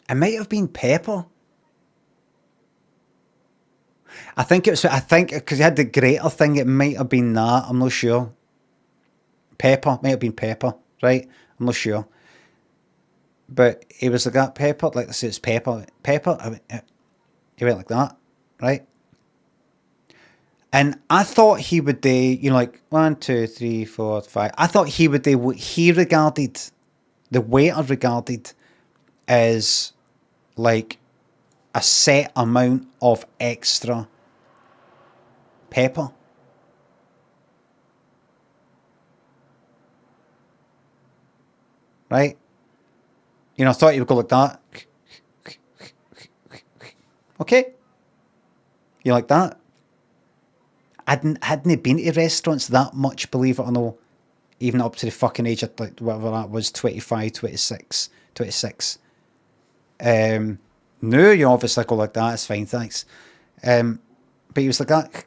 It might have been pepper. I think because he had the grater thing, it might have been that. I'm not sure. Pepper, might have been pepper, right? I'm not sure. But he was like that, pepper, like I said, it's pepper. Pepper, he went like that, right? And I thought he would do, like 1, 2, 3, 4, 5. I thought he would do what he regarded, the waiter regarded, as like a set amount of extra pepper. Right? I thought he would go like that. Okay? You like that? Hadn't been to restaurants that much, believe it or no, even up to the fucking age of like whatever that was, 25, 26, 26. No, you obviously go like that, it's fine, thanks. But he was like that.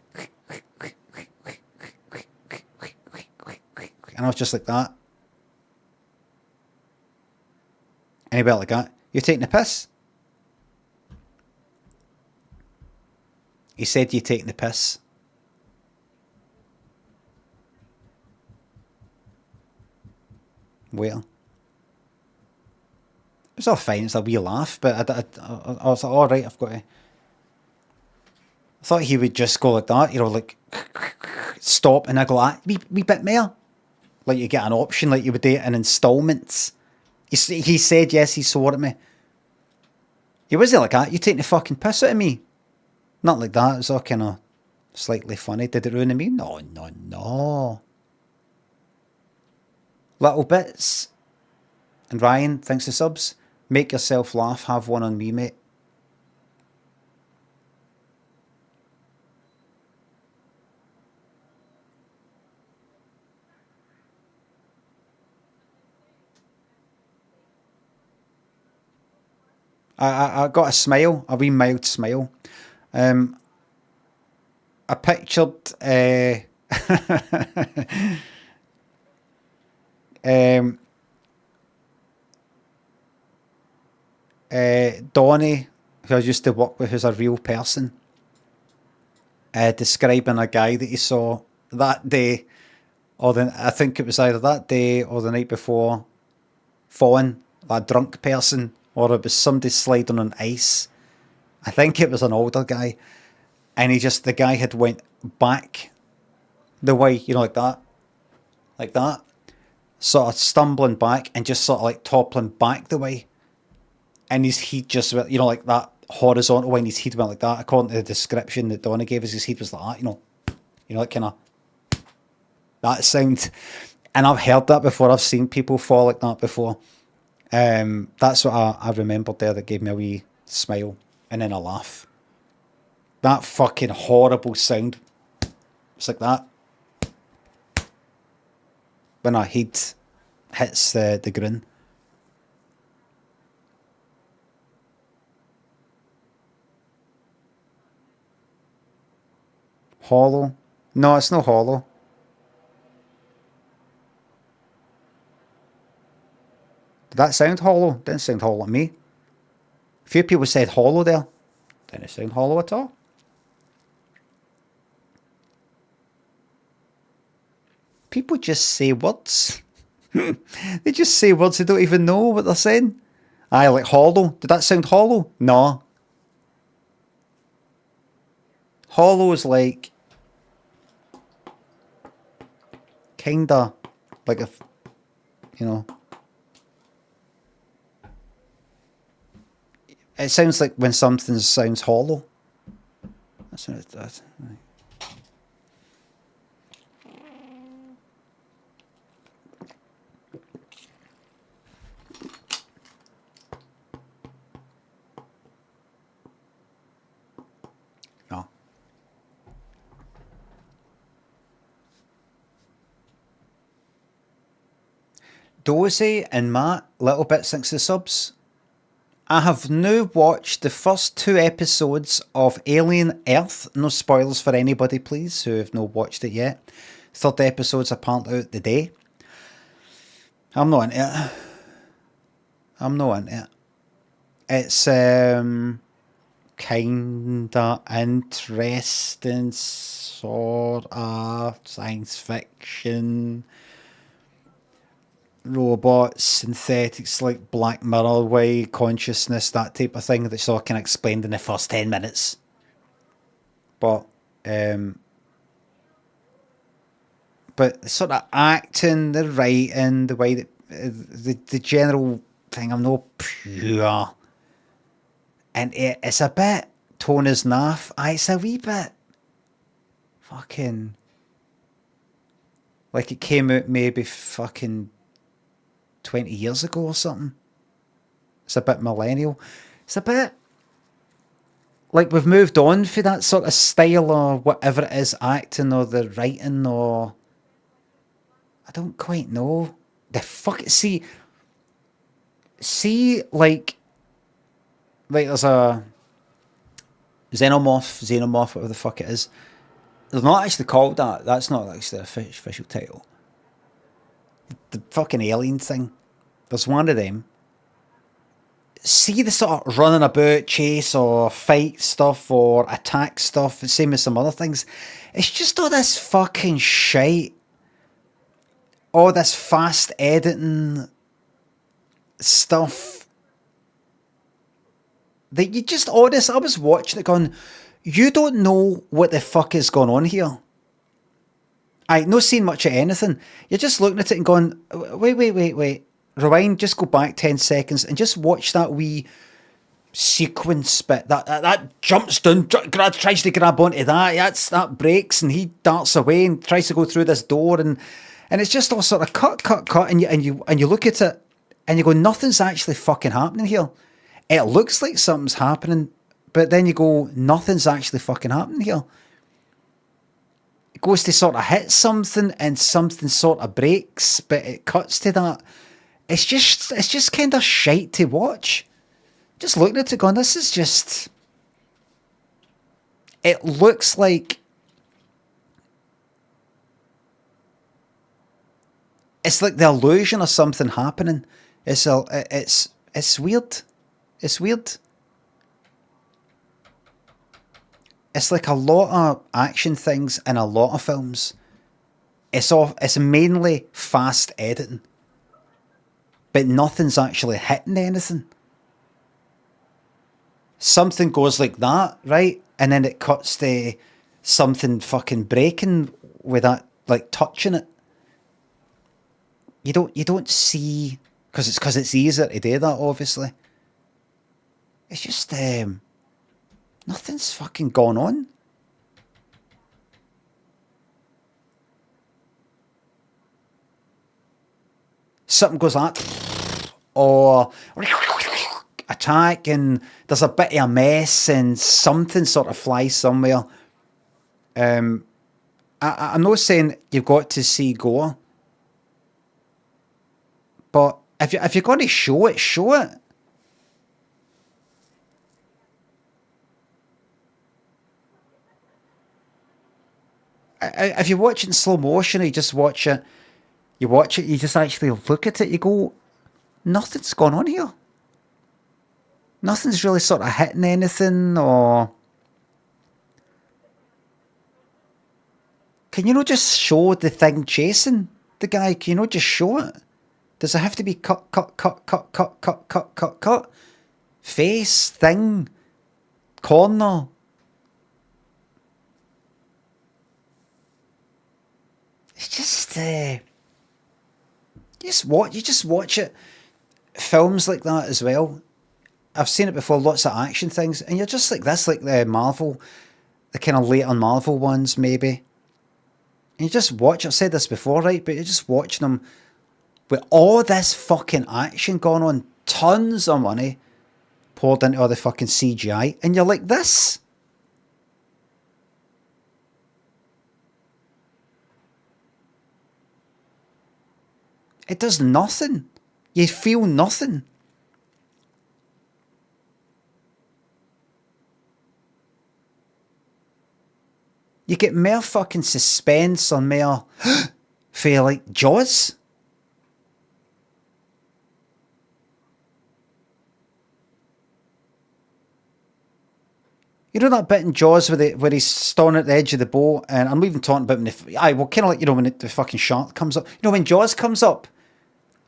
And I was just like that. And he went like that. You're taking the piss? He said you're taking the piss. Well, it's all fine. It's a wee laugh, but I was like, all right, I've got to. I thought he would just go like that, like stop, and I go, wee bit more. Like you get an option, like you would do it in installments. He said yes, he swore at me. He wasn't like that. You taking the fucking piss out of me? Not like that. It was all kind of slightly funny. Did it ruin me? No, no, no. Little bits. And Ryan, thanks for subs. Make yourself laugh. Have one on me, mate. I got a smile, a wee mild smile. I pictured Donnie, who I used to work with, who's a real person, describing a guy that he saw that day, I think it was either that day or the night before, falling, a drunk person, or it was somebody sliding on ice. I think it was an older guy, and the guy had went back the way, like that, sort of stumbling back and just sort of like toppling back the way, and his head just went, like that horizontal way, and his head went like that. According to the description that Donna gave us, his head was like that, like kind of that sound. And I've heard that before. I've seen people fall like that before. That's what I remembered there that gave me a wee smile and then a laugh. That fucking horrible sound. It's like that. When a head hits the ground. Hollow? No, it's not hollow. Did that sound hollow? Didn't sound hollow to me. A few people said hollow there. Didn't sound hollow at all. People just say words. They just say words they don't even know what they're saying. Aye, like hollow. Did that sound hollow? No. Hollow is like kinda like if it sounds like when something sounds hollow. That's what it does. No. Dozy and Matt, little bit, thanks to the subs. I have now watched the first 2 episodes of Alien Earth. No spoilers for anybody, please, who have not watched it yet. Third episode's apparently out today. I'm not into it. I'm not into it. It's kinda interesting, sort of science fiction. Robots, synthetics, like Black Mirror way, consciousness, that type of thing that's all kind of explained in the first 10 minutes. But the sort of acting, the writing, the way that the general thing, I'm not pure. And it's a bit tone is naff. It's a wee bit fucking like it came out maybe fucking 20 years ago or something. It's a bit millennial. It's a bit like we've moved on for that sort of style or whatever it is, acting or the writing or I don't quite know. The fuck see like there's a xenomorph, whatever the fuck it is. They're not actually called that. That's not actually the official title. The fucking alien thing. There's one of them. See the sort of running about, chase or fight stuff or attack stuff, same as some other things. It's just all this fucking shite. All this fast editing stuff. That you just, honest, I was watching it going, you don't know what the fuck is going on here. Not seeing much of anything. You're just looking at it and going, wait. Rewind, just go back 10 seconds and just watch that wee sequence bit. That jumps down, tries to grab onto that breaks and he darts away and tries to go through this door and it's just all sort of cut and you look at it and you go, nothing's actually fucking happening here. It looks like something's happening, but then you go, nothing's actually fucking happening here. It goes to sort of hit something and something sort of breaks, but it cuts to that. It's just kind of shite to watch. Just looking at it going, this is just... It looks like... It's like the illusion of something happening. It's weird. It's weird. It's like a lot of action things in a lot of films. It's mainly fast editing. But nothing's actually hitting anything. Something goes like that, right? And then it cuts to something fucking breaking with that, like touching it. You don't see, because it's easier to do that, obviously. It's just nothing's fucking gone on. Something goes like that, or attack, and there's a bit of a mess, and something sort of flies somewhere. I'm not saying you've got to see gore, but if you're going to show it, show it. If you watch it in slow motion, or you just watch it. You watch it, you just actually look at it, you go, nothing's gone on here. Nothing's really sort of hitting anything, or... Can you not just show the thing chasing the guy? Can you not just show it? Does it have to be cut? Face, thing, corner. It's just... You just watch it. Films like that as well. I've seen it before, lots of action things, and you're just like this, like the Marvel, the kind of later Marvel ones, maybe. And you just watch, I've said this before, right? But you're just watching them with all this fucking action going on, tons of money poured into all the fucking CGI, and you're like, this? It does nothing. You feel nothing. You get more fucking suspense or more feel like Jaws. You know that bit in Jaws where he's standing at the edge of the boat, and I'm not even talking about when kind of like, you know, when the fucking shark comes up. You know, when Jaws comes up,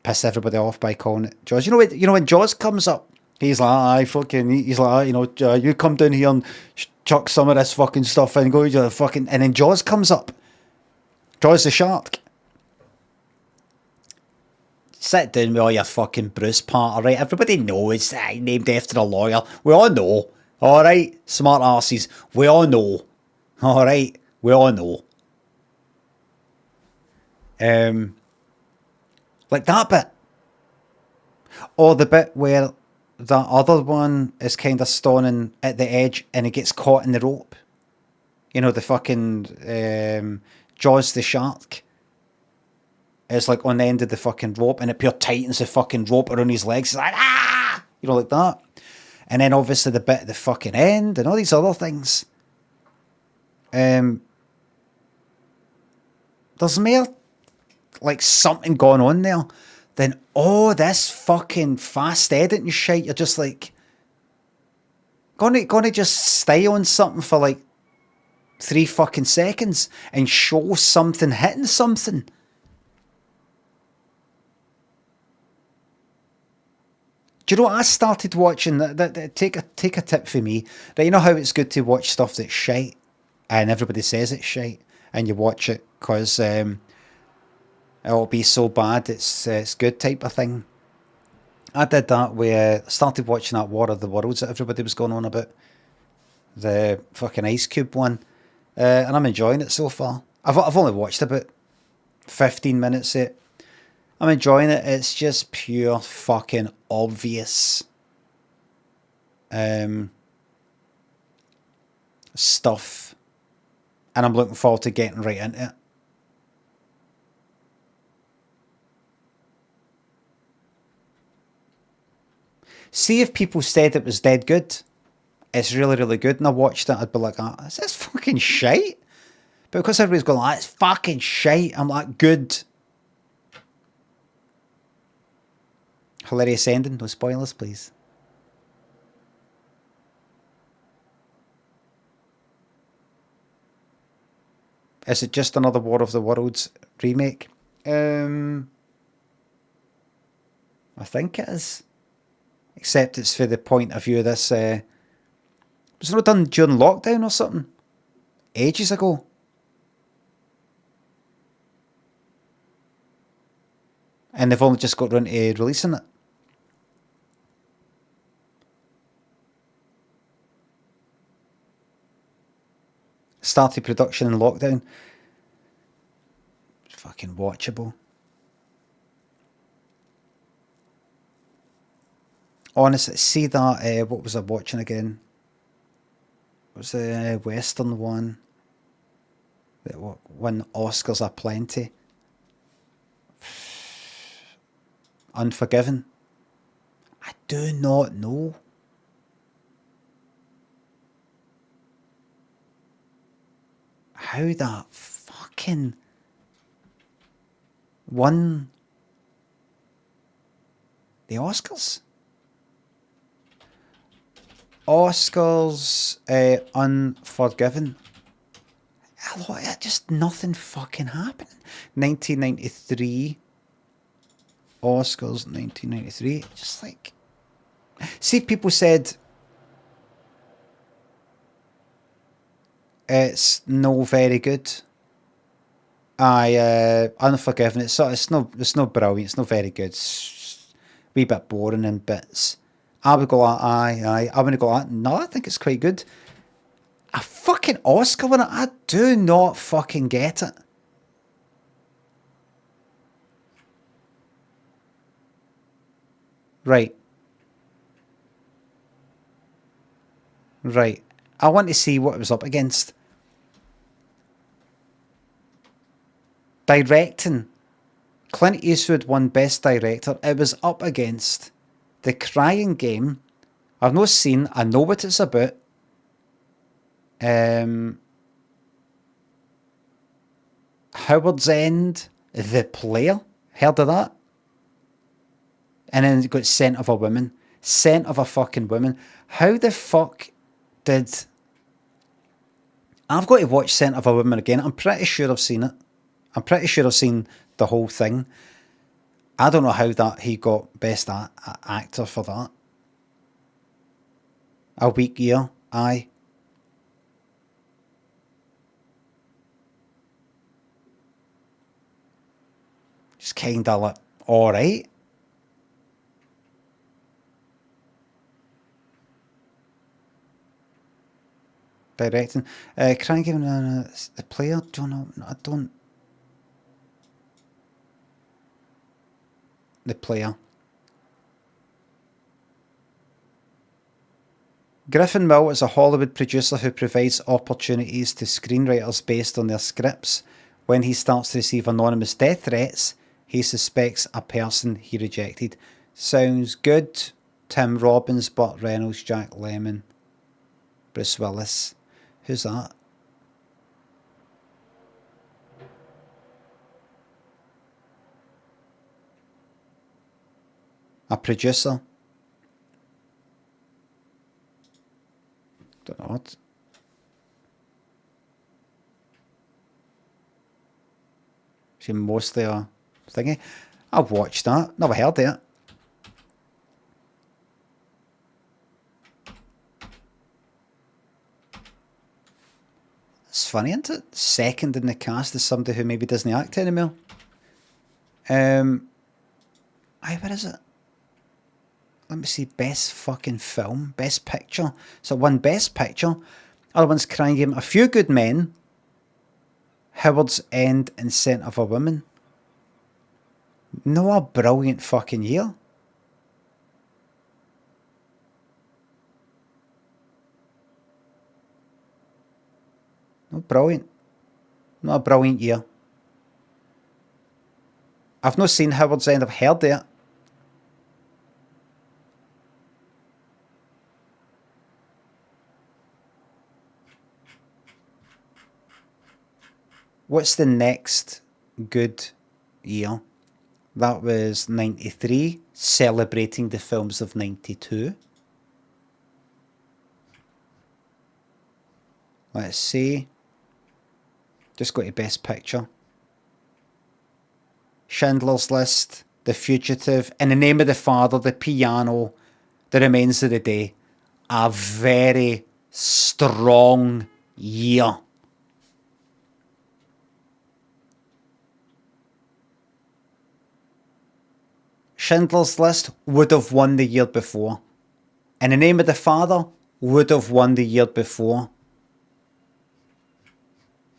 piss everybody off by calling it Jaws. You know when Jaws comes up, he's like, he's like, you know, you come down here and chuck some of this fucking stuff and go to the fucking, and then Jaws comes up. Jaws the shark. Sit down with all your fucking Bruce part, alright? Everybody knows it's named after a lawyer. We all know. Alright? Smart arses. We all know. Alright? We all know. Like that bit. Or the bit where that other one is kind of standing at the edge and he gets caught in the rope. You know, the fucking Jaws the shark. It's like on the end of the fucking rope and it pure tightens the fucking rope around his legs. It's like, ah! You know, like that. And then obviously the bit at the fucking end and all these other things. There's more like something going on there than this fucking fast editing shit. You're just like gonna just stay on something for like 3 fucking seconds and show something hitting something. Do you know what I started watching? Take a tip from me. Right, you know how it's good to watch stuff that's shite, and everybody says it's shite, and you watch it because it'll be so bad it's good type of thing. I did that where I started watching that War of the Worlds that everybody was going on about, the fucking Ice Cube one, and I'm enjoying it so far. I've only watched about 15 minutes of it. I'm enjoying it. It's just pure fucking obvious stuff. And I'm looking forward to getting right into it. See if people said it was dead good. It's really, really good. And I watched it, I'd be like, is this fucking shite? But because everybody's going, it's fucking shite, I'm like, good. Hilarious ending. No spoilers, please. Is it just another War of the Worlds remake? I think it is. Except it's for the point of view of this. Was it not done during lockdown or something? Ages ago. And they've only just got around to releasing it. Started production in lockdown. It's fucking watchable. Honestly, see that, what was I watching again? It was the Western one that won Oscars aplenty. Unforgiven. I do not know. How that fucking won the Oscars? Unforgiven. Just nothing fucking happened. 1993. Oscars 1993. Just like, see if people said it's no very good. Unforgiven. It's no brilliant. It's not very good. It's a wee bit boring in bits. I would go like, aye. I would go like, no, I think it's quite good. A fucking Oscar winner? I do not fucking get it. Right. I want to see what it was up against. Directing. Clint Eastwood won Best Director. It was up against The Crying Game. I've not seen. I know what it's about. Howard's End, The Player. Heard of that? And then it got Scent of a Woman. Scent of a fucking Woman. How the fuck did... I've got to watch Scent of a Woman again. I'm pretty sure I've seen it. I'm pretty sure I've seen the whole thing. I don't know how that he got Best Actor for that. A weak year, aye. Just kind of like, alright. Directing. Can I give him the player? Do you know? I don't. The player. Griffin Mill is a Hollywood producer who provides opportunities to screenwriters based on their scripts. When he starts to receive anonymous death threats, he suspects a person he rejected. Sounds good. Tim Robbins, Burt Reynolds, Jack Lemmon, Bruce Willis. Who's that? A producer? Don't know what. She mostly a thingy. I've watched that. Never heard of it. It's funny, isn't it? Second in the cast is somebody who maybe doesn't act anymore. Where is it? Let me see. Best fucking film. Best picture. So one best picture. Other ones Crying Game. A Few Good Men. Howard's End and Scent of a Woman. No, a brilliant fucking year. No, brilliant. Not a brilliant year. I've not seen Howard's End. I've heard it. What's the next good year? That was 93, celebrating the films of 92. Let's see. Just go to Best Picture. Schindler's List, The Fugitive, In the Name of the Father, The Piano, The Remains of the Day. A very strong year. Schindler's List would have won the year before. In the Name of the Father would have won the year before.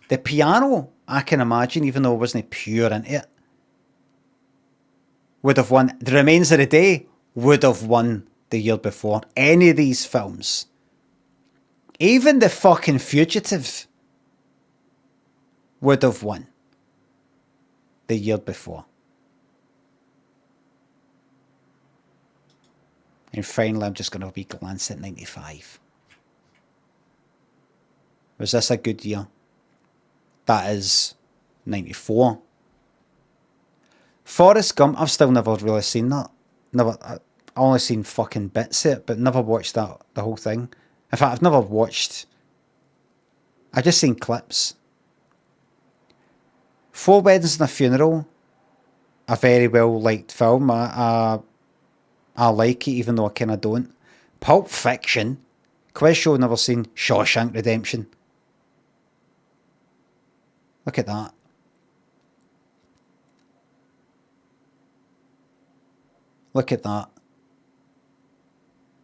The Piano, I can imagine, even though I wasn't pure into it, would have won. The Remains of the Day would have won the year before. Any of these films. Even The fucking Fugitive would have won the year before. And finally, I'm just going to be glance at 95. Was this a good year? That is 94. Forrest Gump, I've still never really seen that. I've only seen fucking bits of it, but never watched that, the whole thing. In fact, I've never watched... I've just seen clips. Four Weddings and a Funeral, a very well liked film. I like it, even though I kind of don't. Pulp Fiction, quiz show, never seen. Shawshank Redemption. Look at that. Look at that.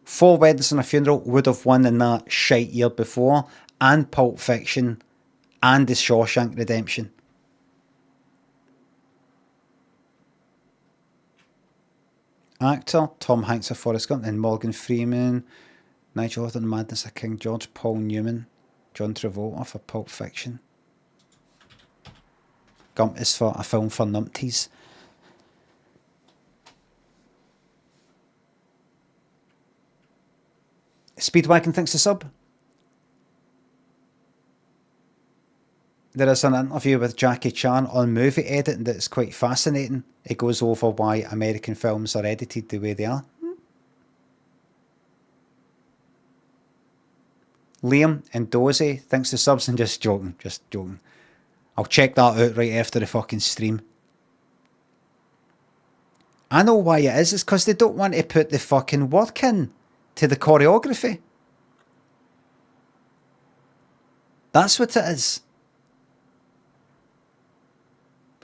Four Weddings and a Funeral would have won in that shite year before, and Pulp Fiction, and the Shawshank Redemption. Actor, Tom Hanks of Forrest Gump, then Morgan Freeman, Nigel Houghton, Madness of King George, Paul Newman, John Travolta for Pulp Fiction. Gump is for a film for numpties. Speedwagon thinks the sub. there is an interview with Jackie Chan on movie editing that's quite fascinating. It goes over why American films are edited the way they are. Liam and Dozy, thanks to subs, and just joking, just joking. I'll check that out right after the fucking stream. I know why it is. It's because they don't want to put the fucking work in to the choreography. That's what it is.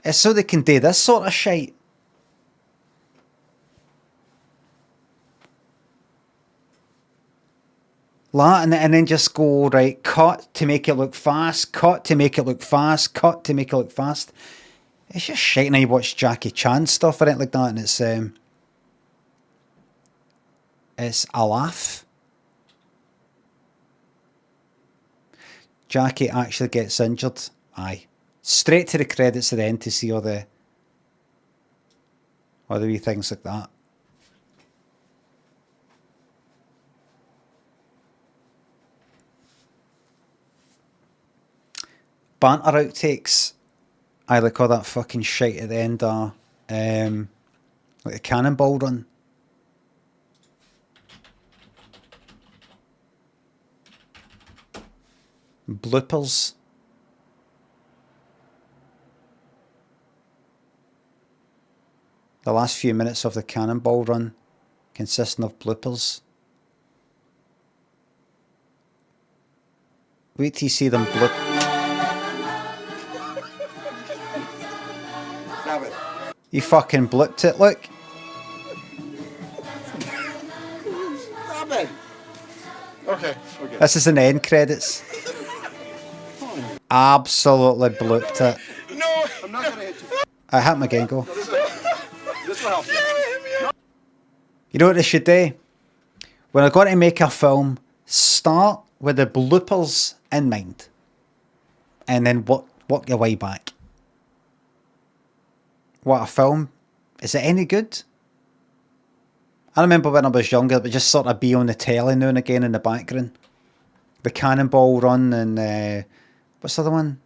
It's so they can do this sort of shite. And then just go, right, cut to make it look fast, cut to make it look fast, cut to make it look fast. It's just shite. Now you watch Jackie Chan stuff or anything like that, and it's a laugh. Jackie actually gets injured. Aye. Straight to the credits at the end to see all the wee things like that. Banter outtakes. I like all that fucking shit at the end are like the cannonball run. Bloopers. The last few minutes of the cannonball run consisting of bloopers. Wait till you see them bloop. You fucking blipped it, look. Stop it. Okay. This is an end credits. Absolutely blooped it. No, I'm not gonna hit you. I hit my Gengo. This will help. You know what they should do? When I got to make a film, start with the bloopers in mind. And then work your way back. What a film. Is it any good? I remember when I was younger, it would just sort of be on the telly now and again in the background. The Cannonball Run and what's the other one?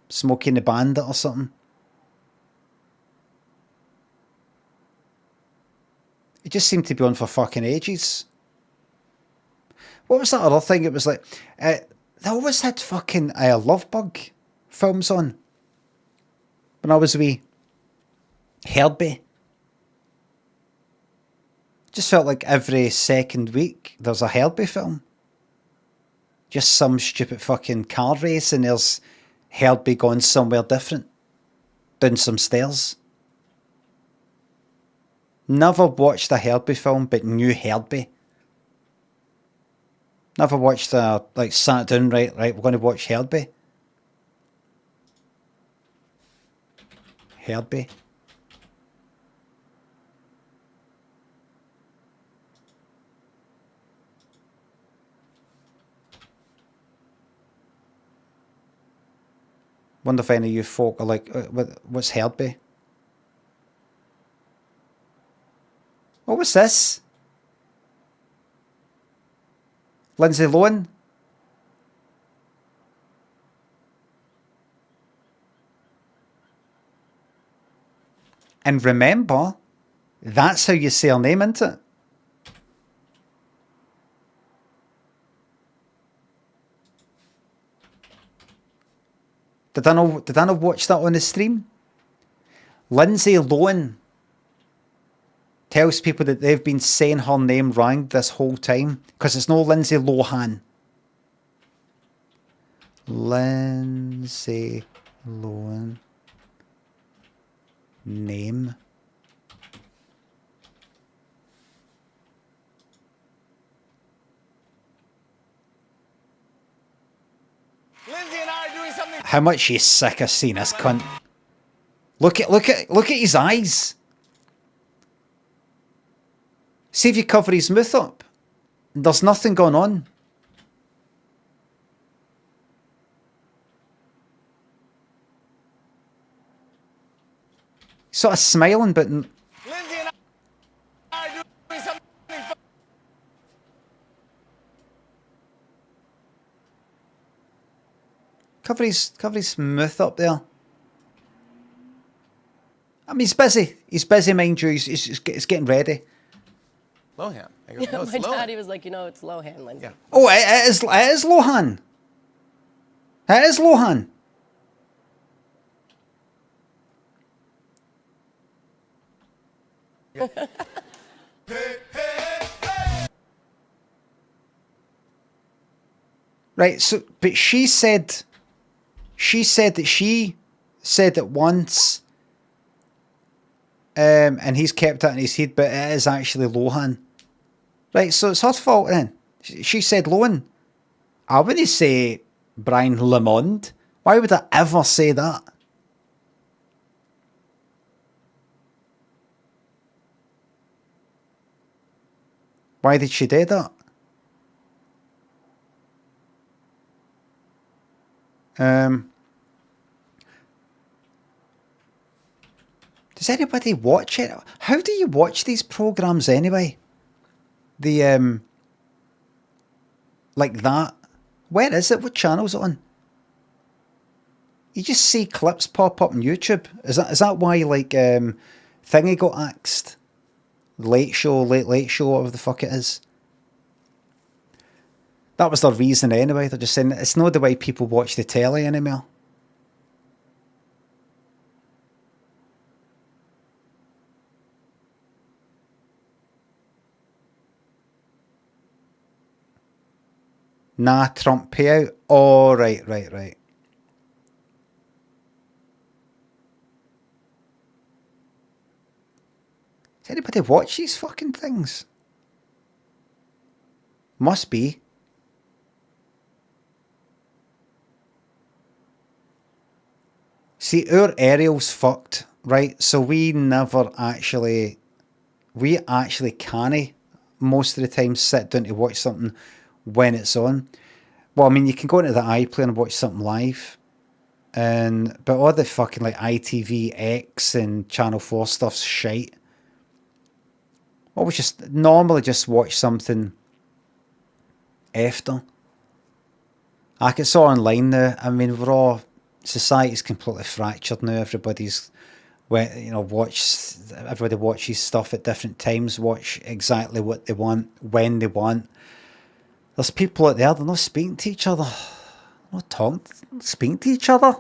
Smokey and the Bandit or something. It just seemed to be on for fucking ages. What was that other thing? It was like, they always had fucking Love Bug films on. When I was wee. Heardle. Just felt like every second week there's a Heardle film. Just some stupid fucking car race and there's Heardle going somewhere different. Down some stairs. Never watched a Heardle film but knew Heardle. Never watched sat down, right, we're going to watch Heardle. Heardle. Wonder if any of you folk are like, what's Heardle? What was this? Lindsay Lohan? And remember, that's how you say her name, isn't it? Did I not watch that on the stream? Lindsay Lohan tells people that they've been saying her name wrong this whole time because it's no Lindsay Lohan. Lindsay Lohan name. Lindsay and I are doing something. How much she's sick of seeing this cunt. Look at his eyes. See if you cover his mouth up. There's nothing going on. Sort of smiling, but Lindsay and I are doing something. Cover his mouth up there. I mean, he's busy. He's busy, mind you. He's getting ready. Lohan. I go, Yeah, no, it's my Lohan. daddy was like, it's Lohan, Lindsay. Yeah. Oh, it is Lohan. It is Lohan. Right, so, but she said that she said it once, and he's kept it in his head, but it is actually Lohan. Right, so it's her fault then. She said Lohan. I wouldn't say Brian Lamond. Why would I ever say that? Why did she do that? Does anybody watch it? How do you watch these programs anyway? The like that. Where is it? What channel's it on? You just see clips pop up on YouTube. Is that why like Thingy got axed? Late Show, Late Show, whatever the fuck it is. That was their reason anyway. They're just saying it's not the way people watch the telly anymore. Nah, Trump payout. Oh, right. Does anybody watch these fucking things? Must be. See, our aerial's fucked, right? So we actually can't most of the time sit down to watch something when it's on. Well, I mean, you can go into the iPlayer and watch something live, but all the fucking like ITVX and Channel 4 stuff's shite. Well, we just normally just watch something after. Like it's all online now. I mean, society's completely fractured now. Everybody watches stuff at different times, watch exactly what they want, when they want. There's people out there, they're not speaking to each other. Speaking to each other.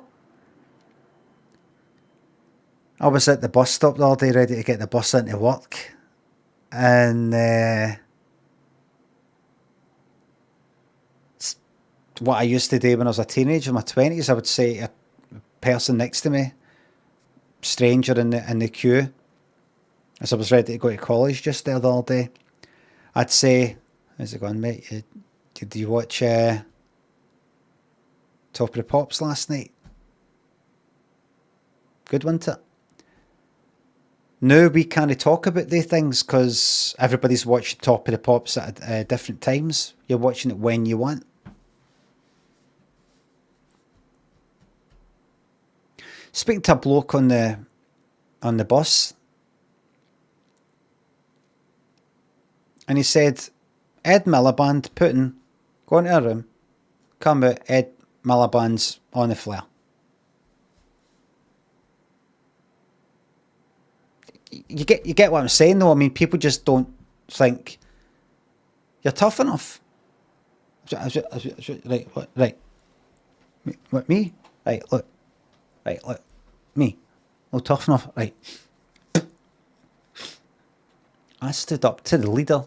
I was at the bus stop the other day ready to get the bus into work. And what I used to do when I was a teenager in my 20s, I would say a person next to me, stranger in the queue, as I was ready to go to college just the other day, I'd say, how's it going, mate? Did you watch Top of the Pops last night? Good, wasn't it? Now we can't talk about these things because everybody's watching Top of the Pops at different times. You're watching it when you want. Speaking to a bloke on the bus, and he said, Ed Miliband, Putin, go into a room, come out, Ed Miliband's on the flare. You get what I'm saying though. I mean, people just don't think you're tough enough. Right, what? Right. What, me? Right, look, me. Not tough enough. Right. I stood up to the leader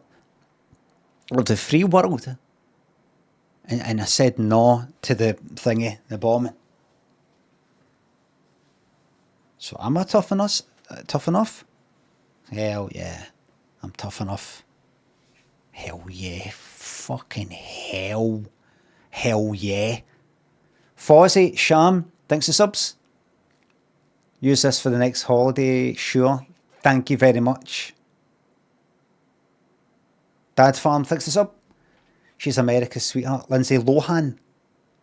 of the free world, and I said no to the thingy, the bombing. So am I tough enough? Hell yeah, I'm tough enough. Hell yeah, fucking hell yeah. Fozzie, Sham, thanks for subs. Use this for the next holiday, sure. Thank you very much. Dad Farm, thanks for sub. She's America's sweetheart. Lindsay Lohan,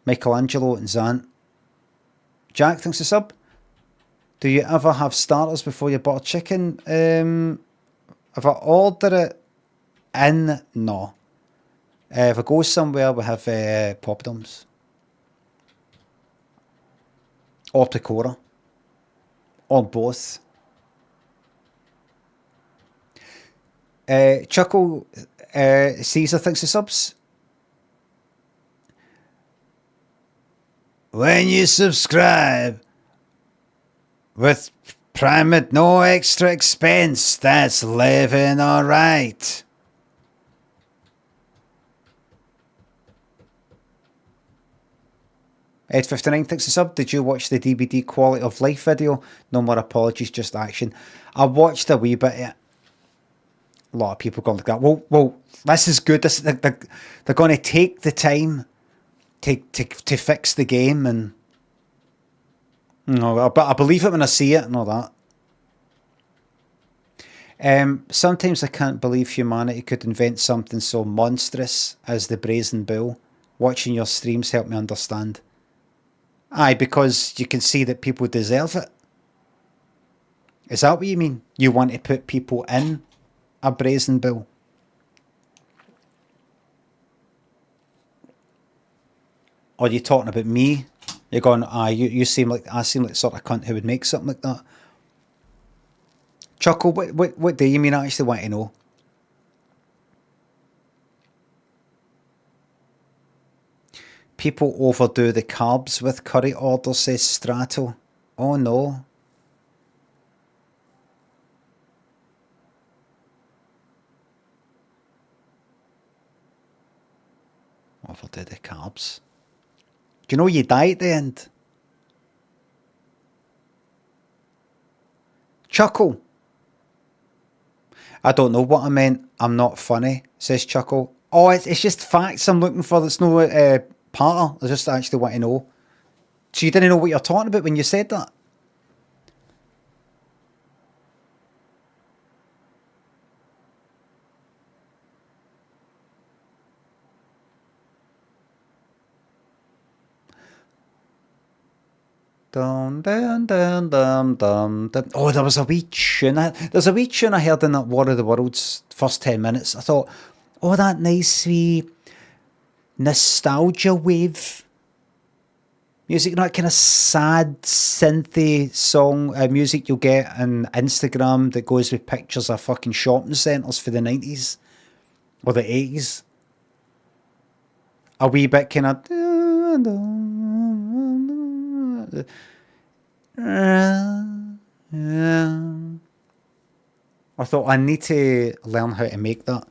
Michelangelo and Zant. Jack, thanks for sub. Do you ever have starters before you butter chicken? If I order it in, no. If I go somewhere, we have poppadoms. or Pecora, or both. Chuckle Caesar thinks the subs. When you subscribe with Prime at no extra expense, that's living alright. Ed59 thinks the sub. Did you watch the DVD quality of life video? No more apologies, just action. I watched a wee bit of it. A lot of people going like that. Well, this is good. They're going to take the time to fix the game, and but I believe it when I see it and all that. Sometimes I can't believe humanity could invent something so monstrous as the brazen bull. Watching your streams help me understand. Aye, because you can see that people deserve it. Is that what you mean? You want to put people in a brazen bull? Or are you talking about me? You're going, you seem like, I seem like the sort of cunt who would make something like that. Chuckle, what do you mean? I actually want to know. People overdo the carbs with curry orders, says Strato. Oh no. Overdo the carbs. Do you know you die at the end? Chuckle. I don't know what I meant. I'm not funny, says Chuckle. Oh, it's just facts I'm looking for. There's no patter. I just actually want to know. So you didn't know what you're talking about when you said that? Dum, dum, dum, dum, dum, dum. Oh, there was a wee tune. There's a wee tune I heard in that War of the Worlds first 10 minutes. I thought, oh, that nice wee nostalgia wave music, that kind of sad synthy song music you'll get on Instagram that goes with pictures of fucking shopping centres for the 90s or the 80s. A wee bit kind of... I thought I need to learn how to make that.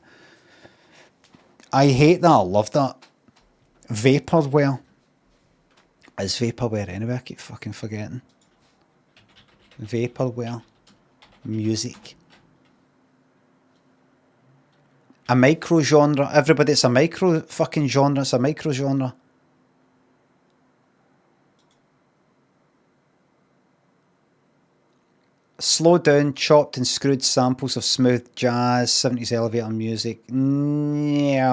I hate that. I love that. Vaporwave. Is Vaporwave anyway? I keep fucking forgetting. Vaporwave. Music. A micro genre. Everybody, it's a micro fucking genre. It's a micro genre. Slow down, chopped and screwed samples of smooth jazz, 70s elevator music. No.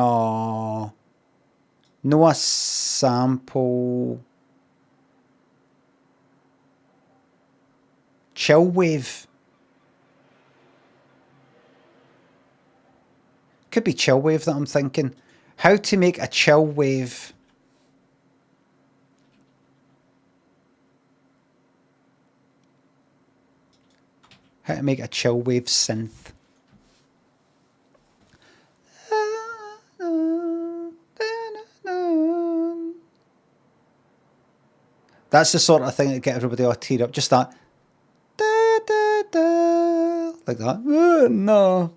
No a sample. Chill wave. Could be chill wave that I'm thinking. How to make a chill wave. How to make a chill wave synth. That's the sort of thing that get everybody all teared up. Just that. Like that. No.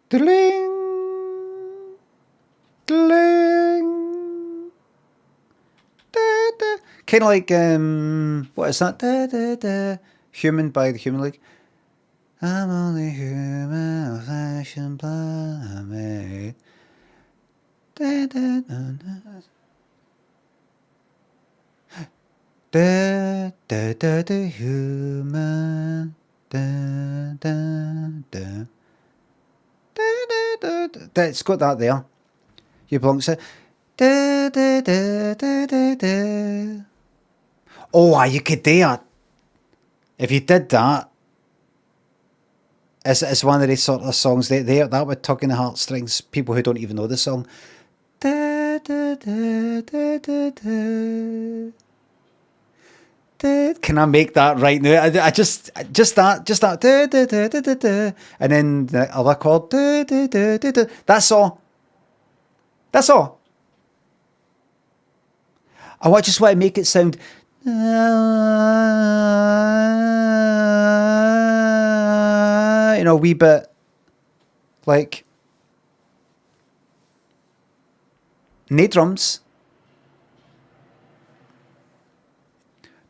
Dling, dling, kind of like what is that? Human by the Human League. I'm only human of flesh and blood. I'm made. Human. It's got that there. You belong to. Oh, you could do it. If you did that. It's one of these sort of songs that would tug in the heartstrings. People who don't even know the song. Da, da, da, da, da, da. Can I make that right now? I just that da, da, da, da, da, da. And then the other chord da, da, da, da, da. That's all. That's all. I just want to make it sound you know, a wee bit like no drums.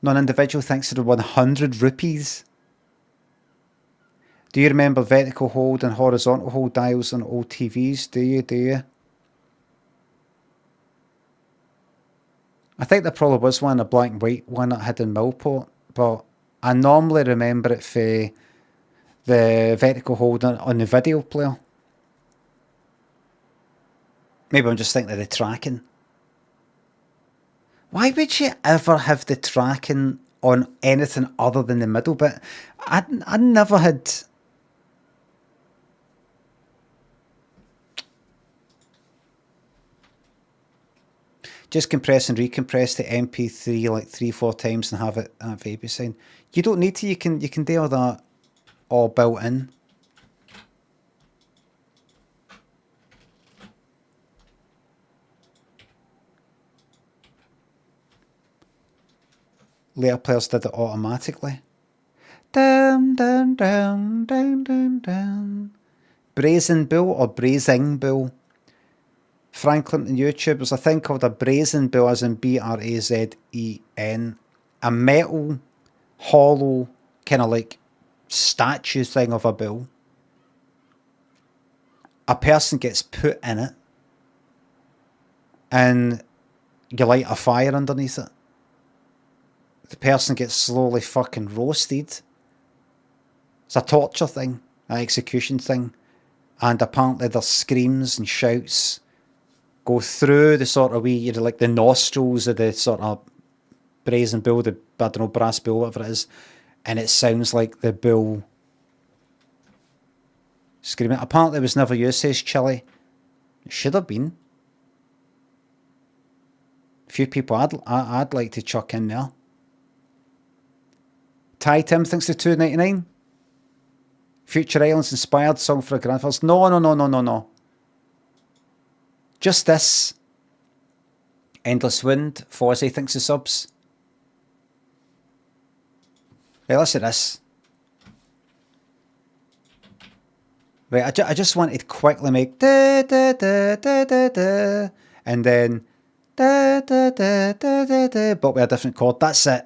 Non-individual thanks to the 100 rupees. Do you remember vertical hold and horizontal hold dials on old TVs? Do you? I think there probably was one, a black and white one that had in Millport, but I normally remember it for the vertical hold on the video player. Maybe I'm just thinking of the tracking. Why would you ever have the tracking on anything other than the middle bit? I never had... Just compress and recompress the MP3 like 3-4 times and have it at Vapor sign. You don't need to. You can do all that all built in. Later players did it automatically. Down, down, down, down, down, down. Brazen Bull or Brazing Bull? Franklin on YouTube, there's a thing called a brazen bull, as in B-R-A-Z-E-N. A metal, hollow, kind of like statue thing of a bull. A person gets put in it, and you light a fire underneath it. The person gets slowly fucking roasted. It's a torture thing, an execution thing. And apparently there's screams and shouts go through the sort of wee, you know, like the nostrils of the sort of brazen bull, the, I don't know, brass bull, whatever it is, and it sounds like the bull screaming. Apparently it was never used, says Chili. It should have been. A few people I'd like to chuck in there. Ty Tim thinks the $2.99. Future Islands inspired song for a grandfathers. No. Just this. Endless Wind. Fozzie thinks the subs. Right, listen to this. Right, I just wanted to quickly make da da da da da da, and then da da da da da da, but with a different chord. That's it.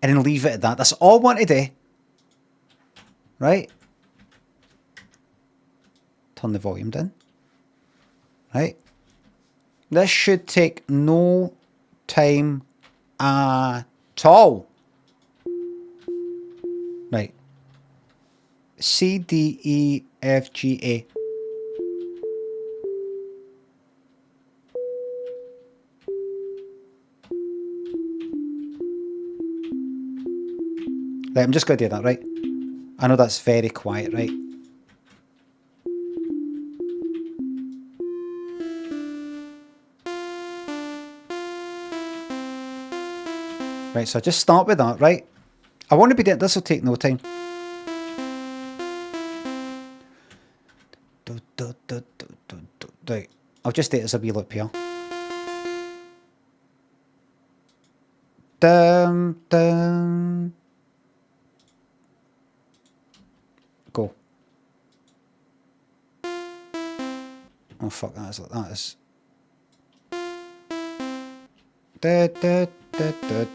And then leave it at that. That's all I want to do. Right? Turn the volume down. Right? This should take no time at all. Right. C, D, E, F, G, A. Right, I'm just going to do that, right? I know that's very quiet, right? Right, so I just start with that, right? I want to be doing this, will take no time. Right, I'll just do it as a wee loop here. Down. Go. Oh fuck, that is. Da da da da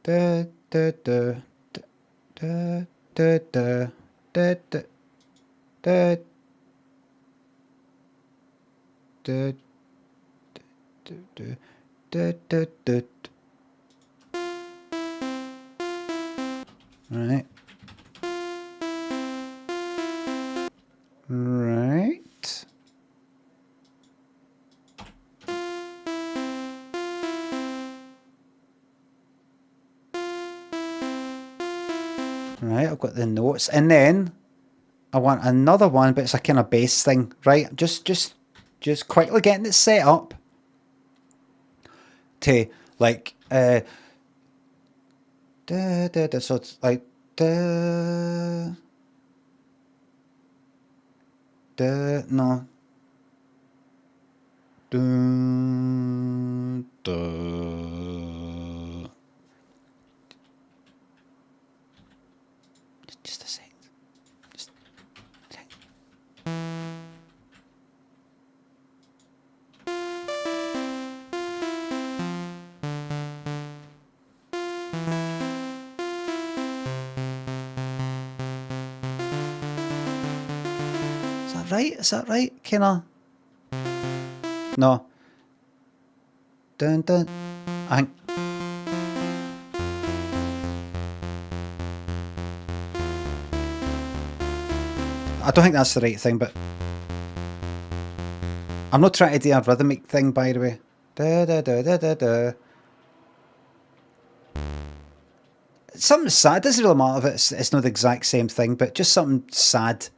da da da da da da da da da da. Right. Right. Right, I've got the notes. And then I want another one, but it's a kind of bass thing, right? Just quickly getting it set up to like so it's like no. Just a second. Just a second. Is that right? Is that right? Kinda. No. Dun dun. I think. I don't think that's the right thing, but I'm not trying to do a rhythmic thing, by the way. Da da da da da da. Something sad. Doesn't really matter if it's not the exact same thing, but just something sad.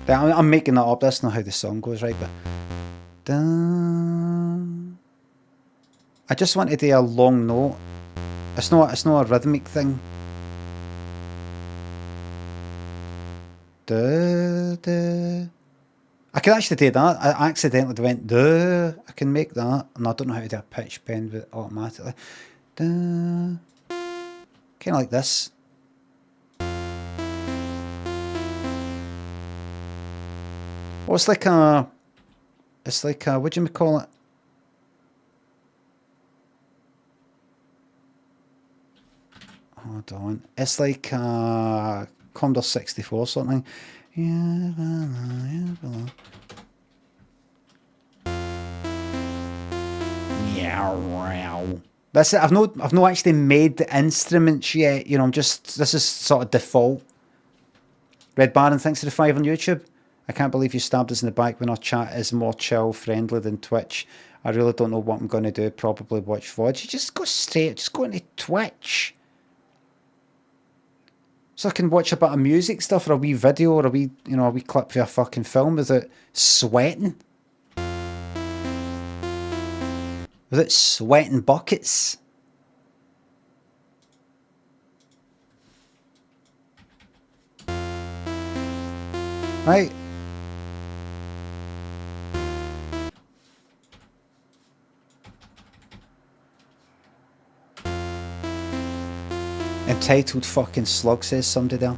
I'm making that up. That's not how the song goes, right? But I just want to do a long note. It's not a rhythmic thing. I can actually do that. I accidentally went I can make that, and I don't know how to do a pitch bend with it automatically. Kind of like this. Well, it's like a, what do you call it? Hold on. It's like a Commodore 64 something. That's it. I've not actually made the instruments yet. You know, this is sort of default. Red Baron, thanks for the 5 on YouTube. I can't believe you stabbed us in the back when our chat is more chill friendly than Twitch. I really don't know what I'm going to do. Probably watch VODs. You just go straight, just go into Twitch. So I can watch a bit of music stuff or a wee video or a wee clip for a fucking film without sweating. Without sweating buckets. Right. Entitled fucking slug, says somebody there.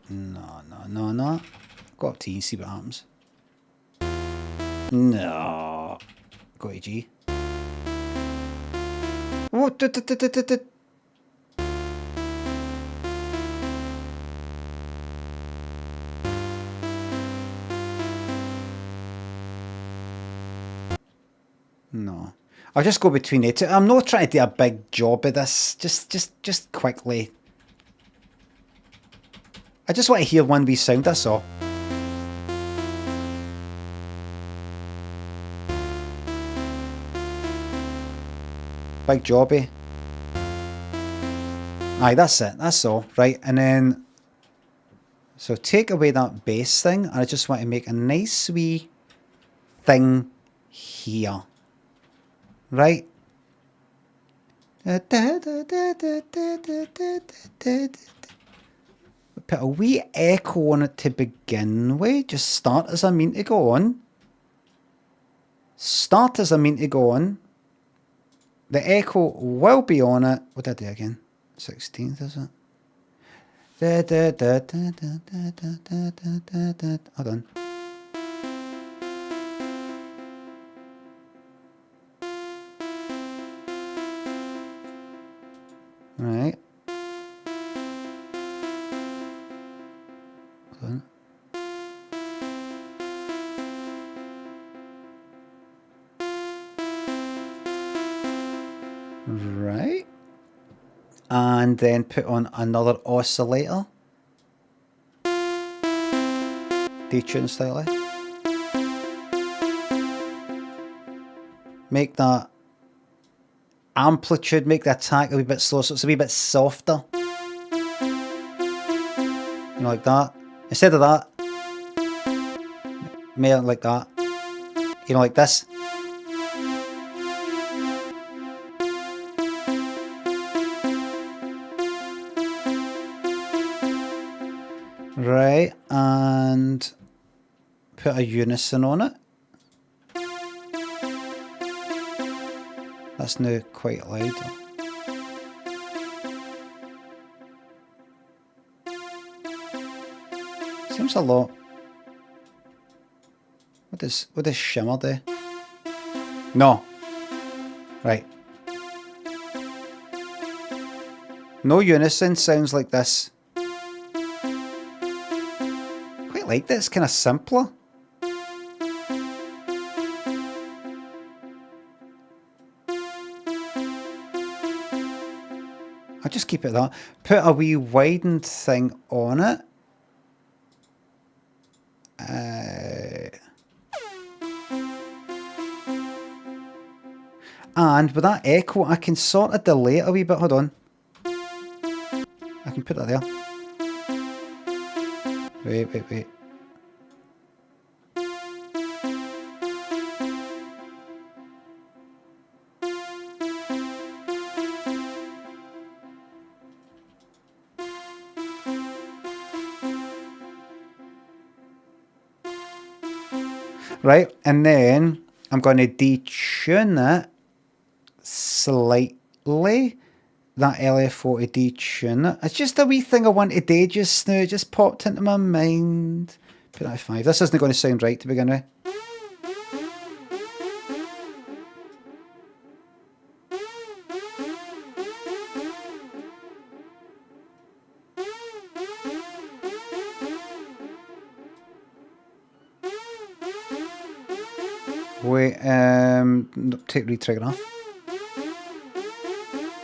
No. Go up to E and see what happens. No. Go to G. What? No. I'll just go between it. I'm not trying to do a big job of this. Just quickly. I just want to hear one wee sound, that's all. Big jobby. Aye, that's it. That's all. Right, and then... So take away that bass thing, and I just want to make a nice wee thing here. Right? Put a wee echo on it to begin with. Just start as I mean to go on. Start as I mean to go on. The echo will be on it. What did I do again? 16th, is it? Hold on. Right. Hold on. Right. And then put on another oscillator. Detune slightly. Make that amplitude, make the attack a wee bit slower, so it's a wee bit softer. You know, like that. Instead of that, make it like that. You know, like this. Right, and put a unison on it. That's now quite loud. Seems a lot. What does shimmer do? No. Right. No unison sounds like this. Quite like that. It's kind of simpler. I'll just keep it that. Put a wee widened thing on it. And with that echo, I can sort of delay it a wee bit. Hold on. I can put that there. Wait. Right, and then I'm going to detune it slightly. That LFO to detune it. It's just a wee thing I wanted to do just now. It just popped into my mind. Put that at 5. This isn't going to sound right to begin with. Wait, take retrigger off.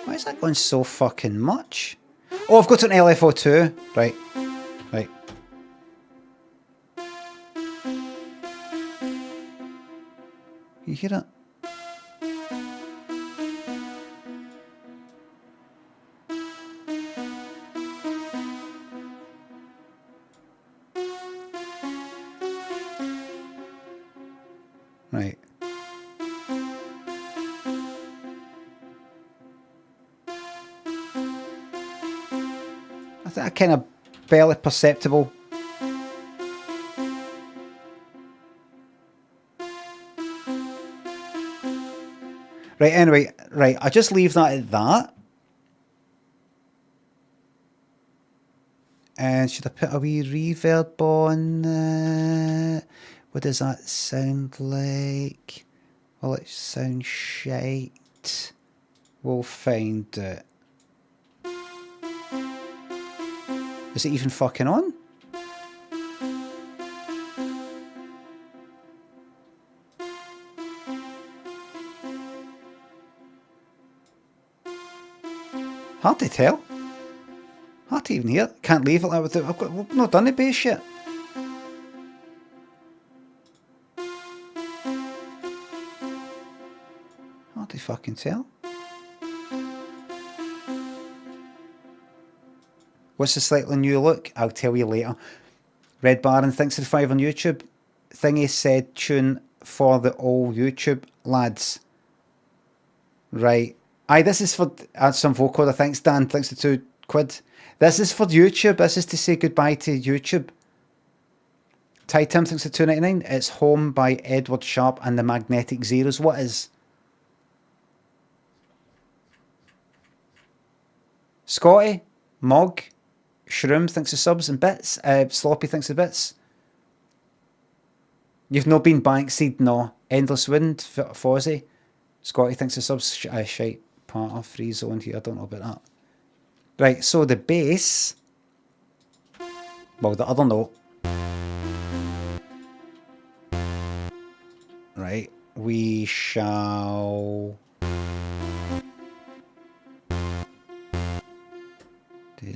Why is that going so fucking much? Oh, I've got an LFO too. Right. You hear it? Right. I think I kind of barely perceptible. Right, anyway, right, I just leave that at that. And should I put a wee reverb on it? What does that sound like? Will it sound shite? We'll find it. Is it even fucking on? Hard to tell. Hard to even hear. Can't leave it like with it. I've not done the bass yet. Hard to fucking tell. What's the slightly new look? I'll tell you later. Red Baron, thanks for the 5 on YouTube. Thingy said tune for the old YouTube lads. Right. Aye, this is for some vocoder. Thanks, Dan. Thanks for £2. This is for YouTube. This is to say goodbye to YouTube. Ty Tim, thanks for $2.99. It's Home by Edward Sharp and the Magnetic Zeros. What is? Scotty, Mog, Shroom, thanks for subs and bits. Sloppy, thanks for bits. You've not been Bankseed, no. Endless Wind, Fozzie. Scotty, thanks for subs. Shite. Part of free zone here. I don't know about that. Right, so the bass. Well, the other note. Right, we shall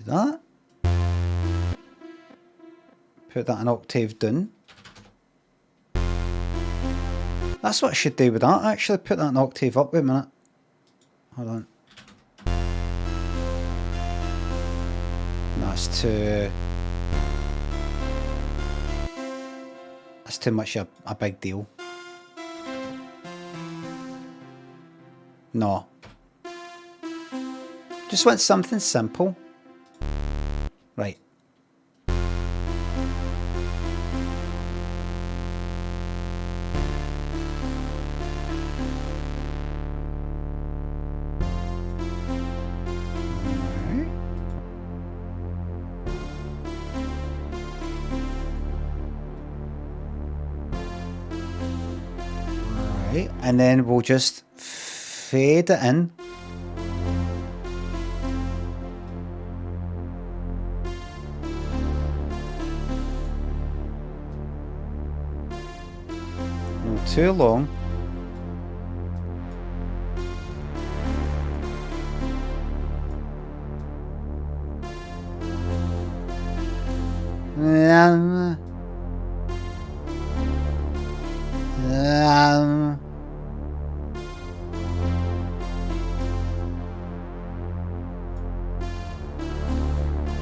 that. Put that an octave down. That's what I should do with that, actually. Put that an octave up. Wait a minute. Hold on. That's too... That's too much a big deal. No. Just want something simple. Right. Right. And then we'll just fade it in. Not too long.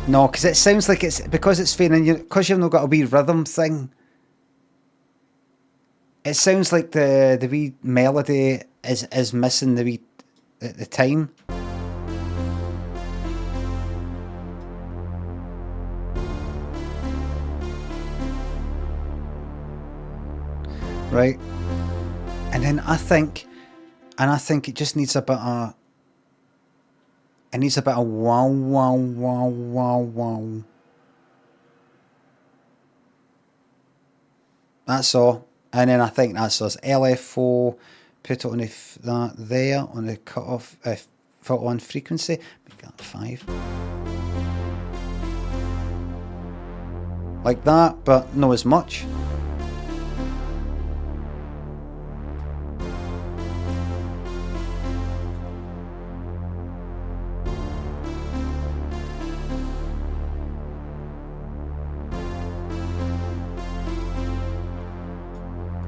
No, because it sounds like it's because it's fading. Because you've not got a wee rhythm thing. It sounds like the wee melody is missing the wee the time. Right. And then I think it just needs a bit of... It needs a bit of wow, wow, wow, wow, wow. That's all. And then I think that's us. LFO, put it on that there, on the cut-off, filter on frequency. Make that 5. Like that, but not as much.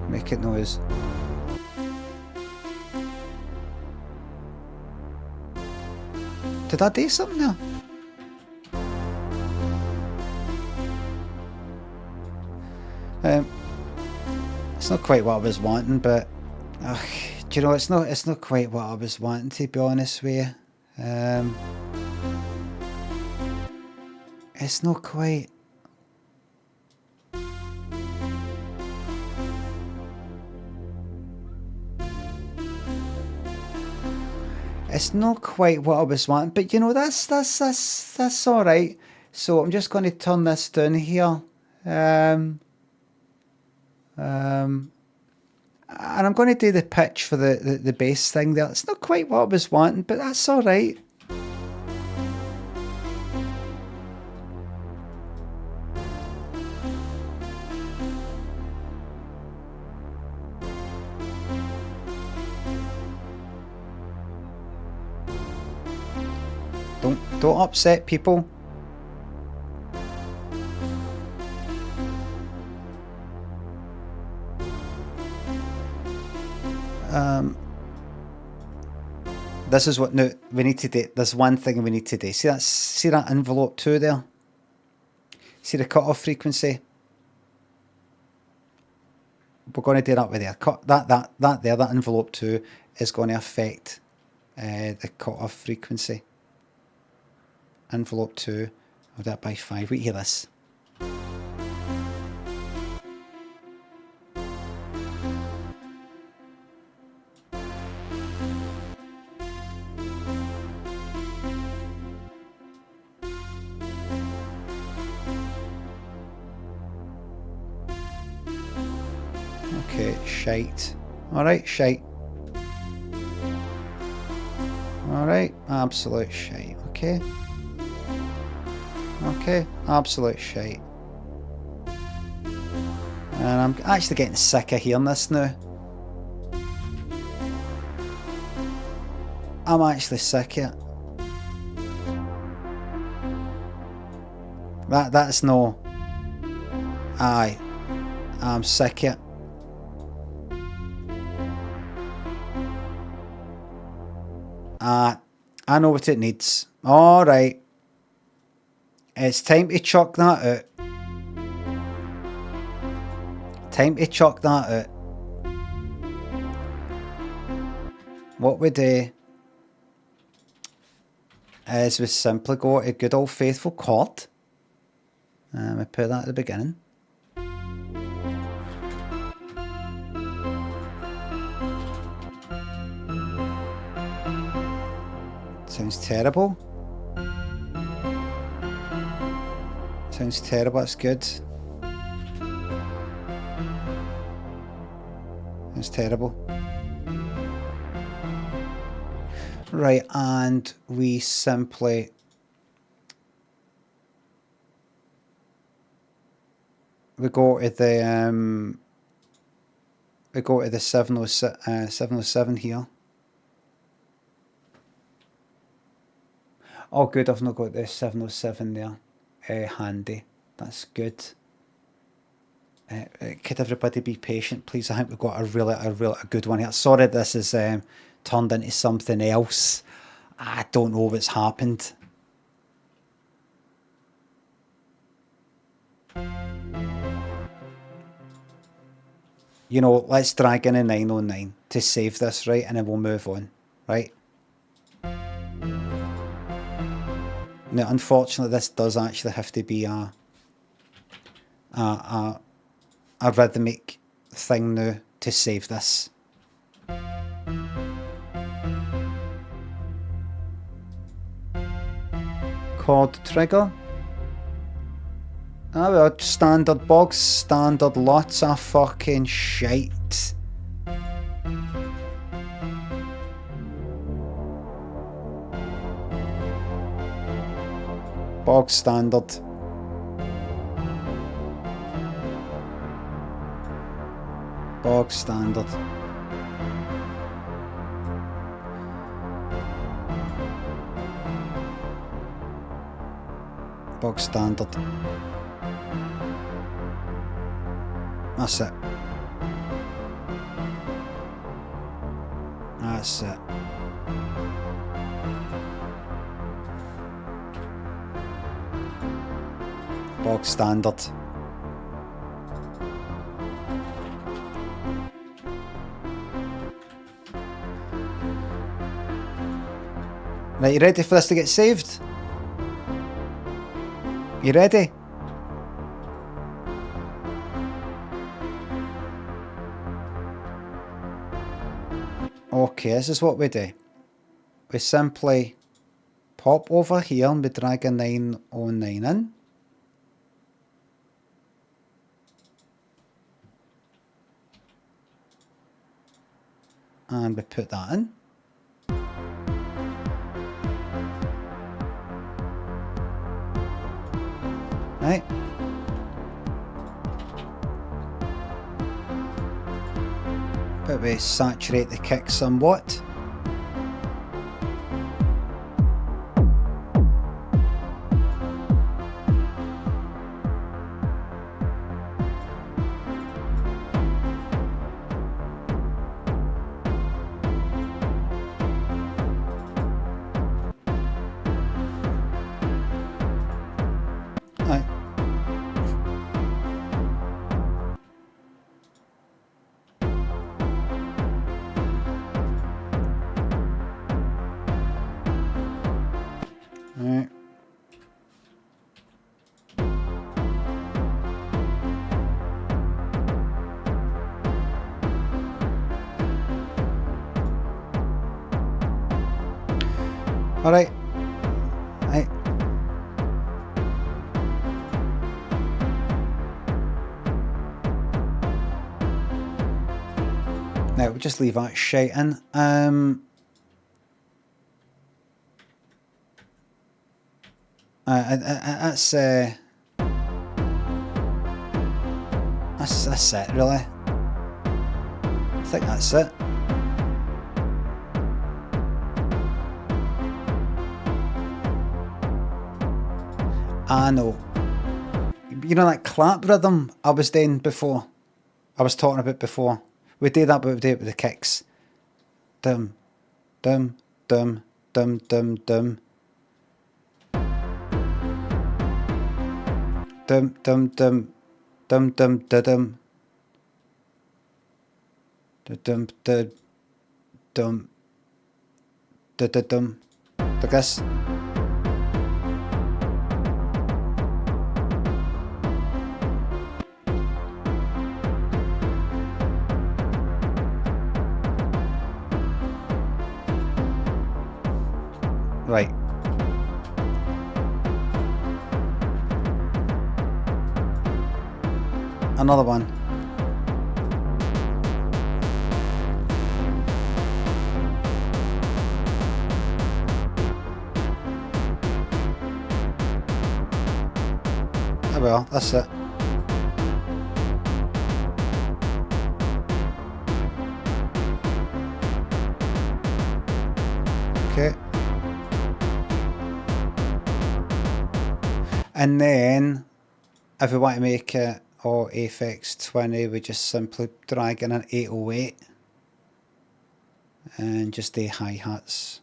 Make it noise. Did I do something there? It's not quite what I was wanting, but do you know, it's not quite what I was wanting, to be honest with you. It's not quite. It's not quite what I was wanting, but you know, that's all right. So I'm just going to turn this down here, and I'm going to do the pitch for the bass thing there. It's not quite what I was wanting, but that's all right. Don't upset people. This is what now we need to do. There's one thing we need to do. See that envelope 2 there? See the cutoff frequency? We're going to do that with there. That envelope 2 is going to affect the cutoff frequency. Envelope 2, I'll do that by 5. Wait, hear this. Okay, shite. Alright, shite. Alright, absolute shite, okay. Okay, absolute shite. And I'm actually getting sick of hearing this now. I'm actually sick of it. That's no. Aye. I'm sick of it. I know what it needs. Alright. It's time to chuck that out. Time to chuck that out. What we do is we simply go to good old faithful chord. We put that at the beginning. Sounds terrible. Sounds terrible, that's good. Sounds terrible. Right, and we simply we go to the 707 here. Oh good, I've not got the 707 there handy. That's good. Could everybody be patient, please? I think we've got a really good one here. Sorry, this is turned into something else. I don't know what's happened. You know, let's drag in a 909 to save this, right? And then we'll move on, right? Now, unfortunately, this does actually have to be a rhythmic thing now to save this. Chord trigger. Oh well, standard box, standard, lots of fucking shite. Bog standard. Bog standard. Bog standard. That's it. That's it. Bog standard. Right, you ready for this to get saved? You ready? Okay, this is what we do. We simply pop over here and we drag a 909 in. And we put that in. Right. But we saturate the kick somewhat. Alright. Right. Now we'll just leave that shite in. That's it, really. I think that's it. I know. you know that clap rhythm I was doing before? I was talking about before. We do that, but we do it with the kicks. Dum, dum, dum, dum, dum, dum. Dum, dum, dum, dum, dum, da, dum. Da, dum, da, dum, da, da, dum. Like this. Right. Another one. Oh well, that's it. Okay. And then, if we want to make it all Aphex 20, we just simply drag in an 808 and just do hi-hats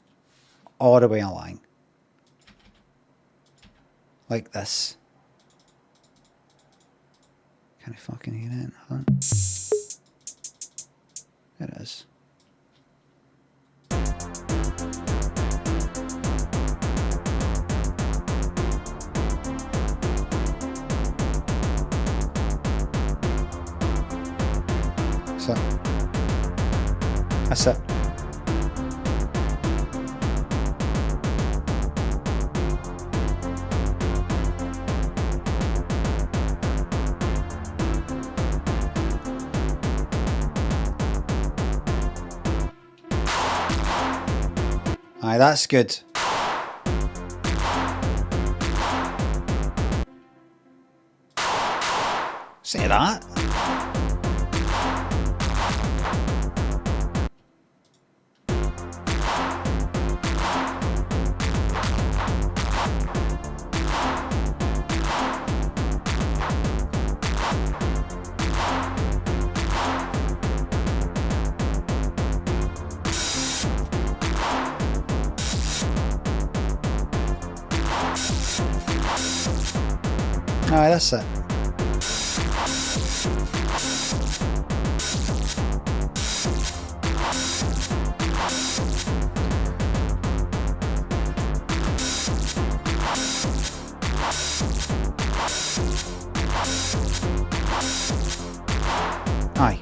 all the way along. Like this. Can I fucking hear it? Hold on. There it is. So, that's it. Aye, that's good. Say that. Aye, that's it. Aye.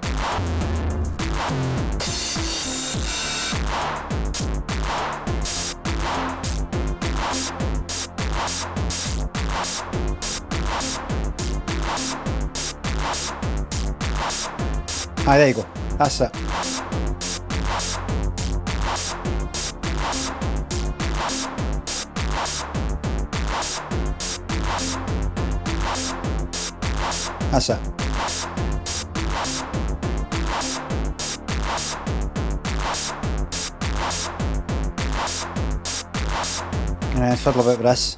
Aye, there you go. That's it. That's it. And then fiddle a bit with this.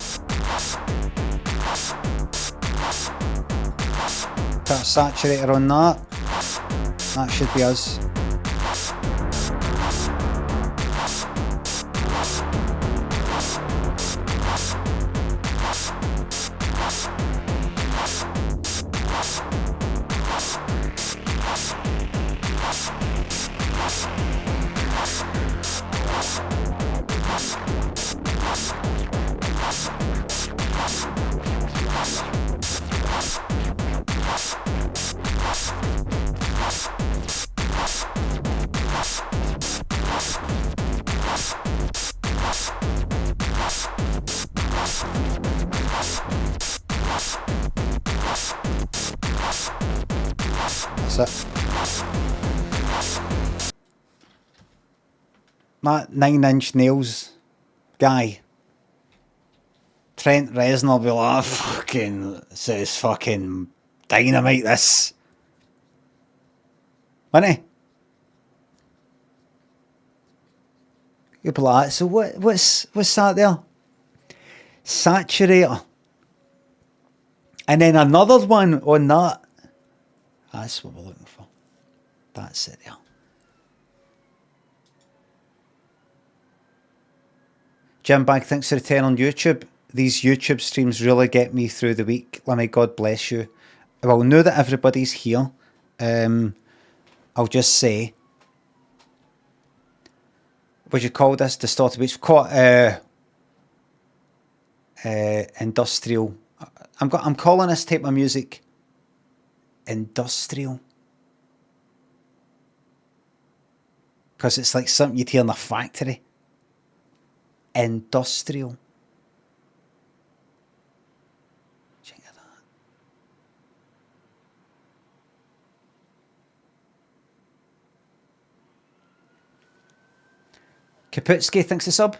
Put a saturator on that. That should be us. That's it. That 9-inch nails guy, Trent Reznor, will be like, fucking, says fucking dynamite this. Wouldn't he? You'd be like, so what's that there? Saturator. And then another one on that. That's what we're looking for. That's it there. Jim Bag, thanks for the 10 on YouTube. These YouTube streams really get me through the week. Lemmy, God bless you. Well, now that everybody's here, I'll just say, would you call this distorted beats? Call it industrial. I'm calling this type of music industrial. Because it's like something you'd hear in a factory. Industrial. Check that. Kaputski thinks the sub.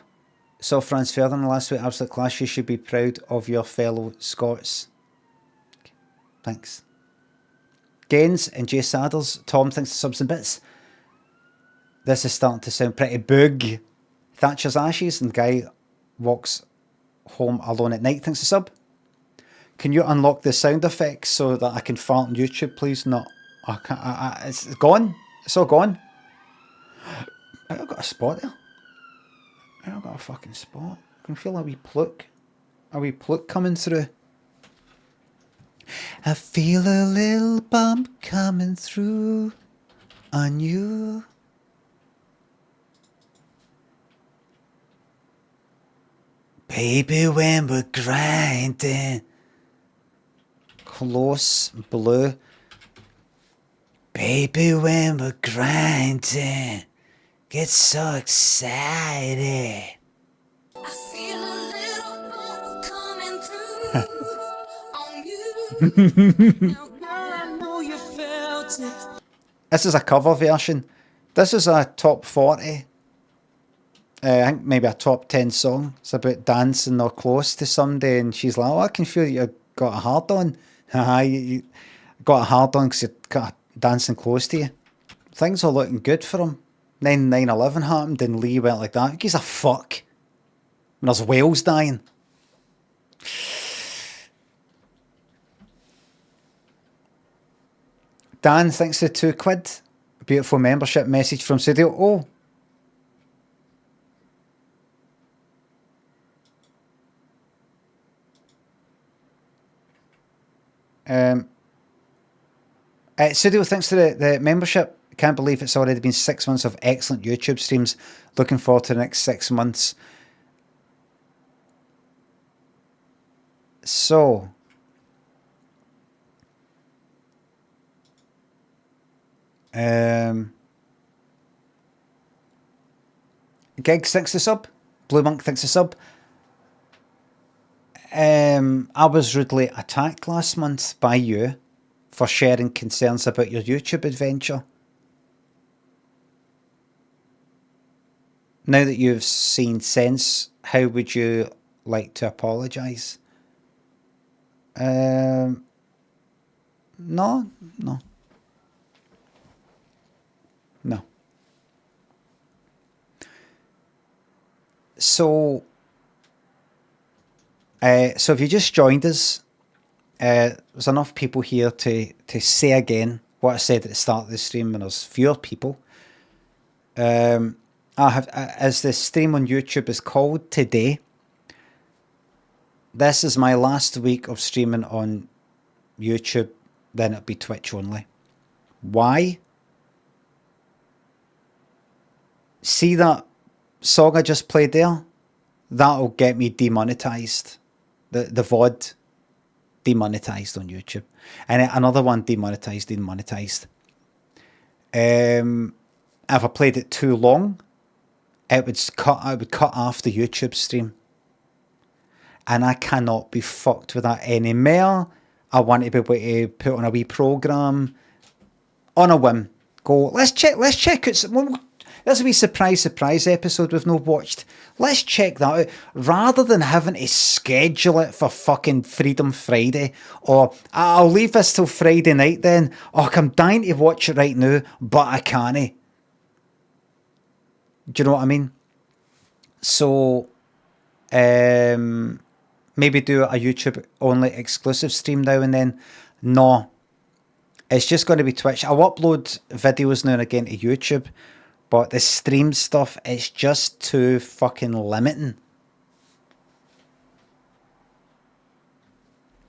Saw Franz Ferdinand last week. Absolute class. You should be proud of your fellow Scots. Thanks. Gaines and Jay Saddles. Tom thinks the subs and bits. This is starting to sound pretty boog. Thatcher's Ashes and Guy walks home alone at night thinks the sub. Can you unlock the sound effects so that I can fart on YouTube, please? No, I can't. It's gone. It's all gone. I've got a spot there. I've got a fucking spot. I can feel a wee pluck coming through. I feel a little bump coming through on you. Baby, when we're grinding. Close blue. Baby, when we're grinding. Get so excited. I feel a little bump coming through on you. Now, girl, I know you felt it. This is a cover version. This is a top 40. I think maybe a top 10 song. It's about dancing or close to somebody, and she's like, oh, I can feel you got a hard on. You got a hard on because you got dancing close to you. Things are looking good for him. Then 9/11 happened and Lee went like that. Who gives a fuck? And there's whales dying. Dan thinks the £2. Beautiful membership message from Studio. Oh. Studio, thanks to the membership. Can't believe it's already been 6 months of excellent YouTube streams. Looking forward to the next 6 months. So, Gig thinks the sub. Blue Monk thinks the sub. I was rudely attacked last month by you for sharing concerns about your YouTube adventure. Now that you've seen sense, how would you like to apologise? No. So if you just joined us, there's enough people here to say again what I said at the start of the stream, and there's fewer people. As the stream on YouTube is called today, this is my last week of streaming on YouTube, then it'll be Twitch only. Why? See that song I just played there? That'll get me demonetized. The VOD demonetized on YouTube. And another one demonetized. If I played it too long, I would cut off the YouTube stream. And I cannot be fucked with that anymore. I want to be able to put on a wee programme on a whim. Go, let's check out some. There's a wee surprise episode we've not watched. Let's check that out. Rather than having to schedule it for fucking Freedom Friday, or I'll leave this till Friday night then, or I'm dying to watch it right now, but I can't. Do you know what I mean? So, maybe do a YouTube only exclusive stream now and then. No, it's just going to be Twitch. I'll upload videos now and again to YouTube, but the stream stuff is just too fucking limiting.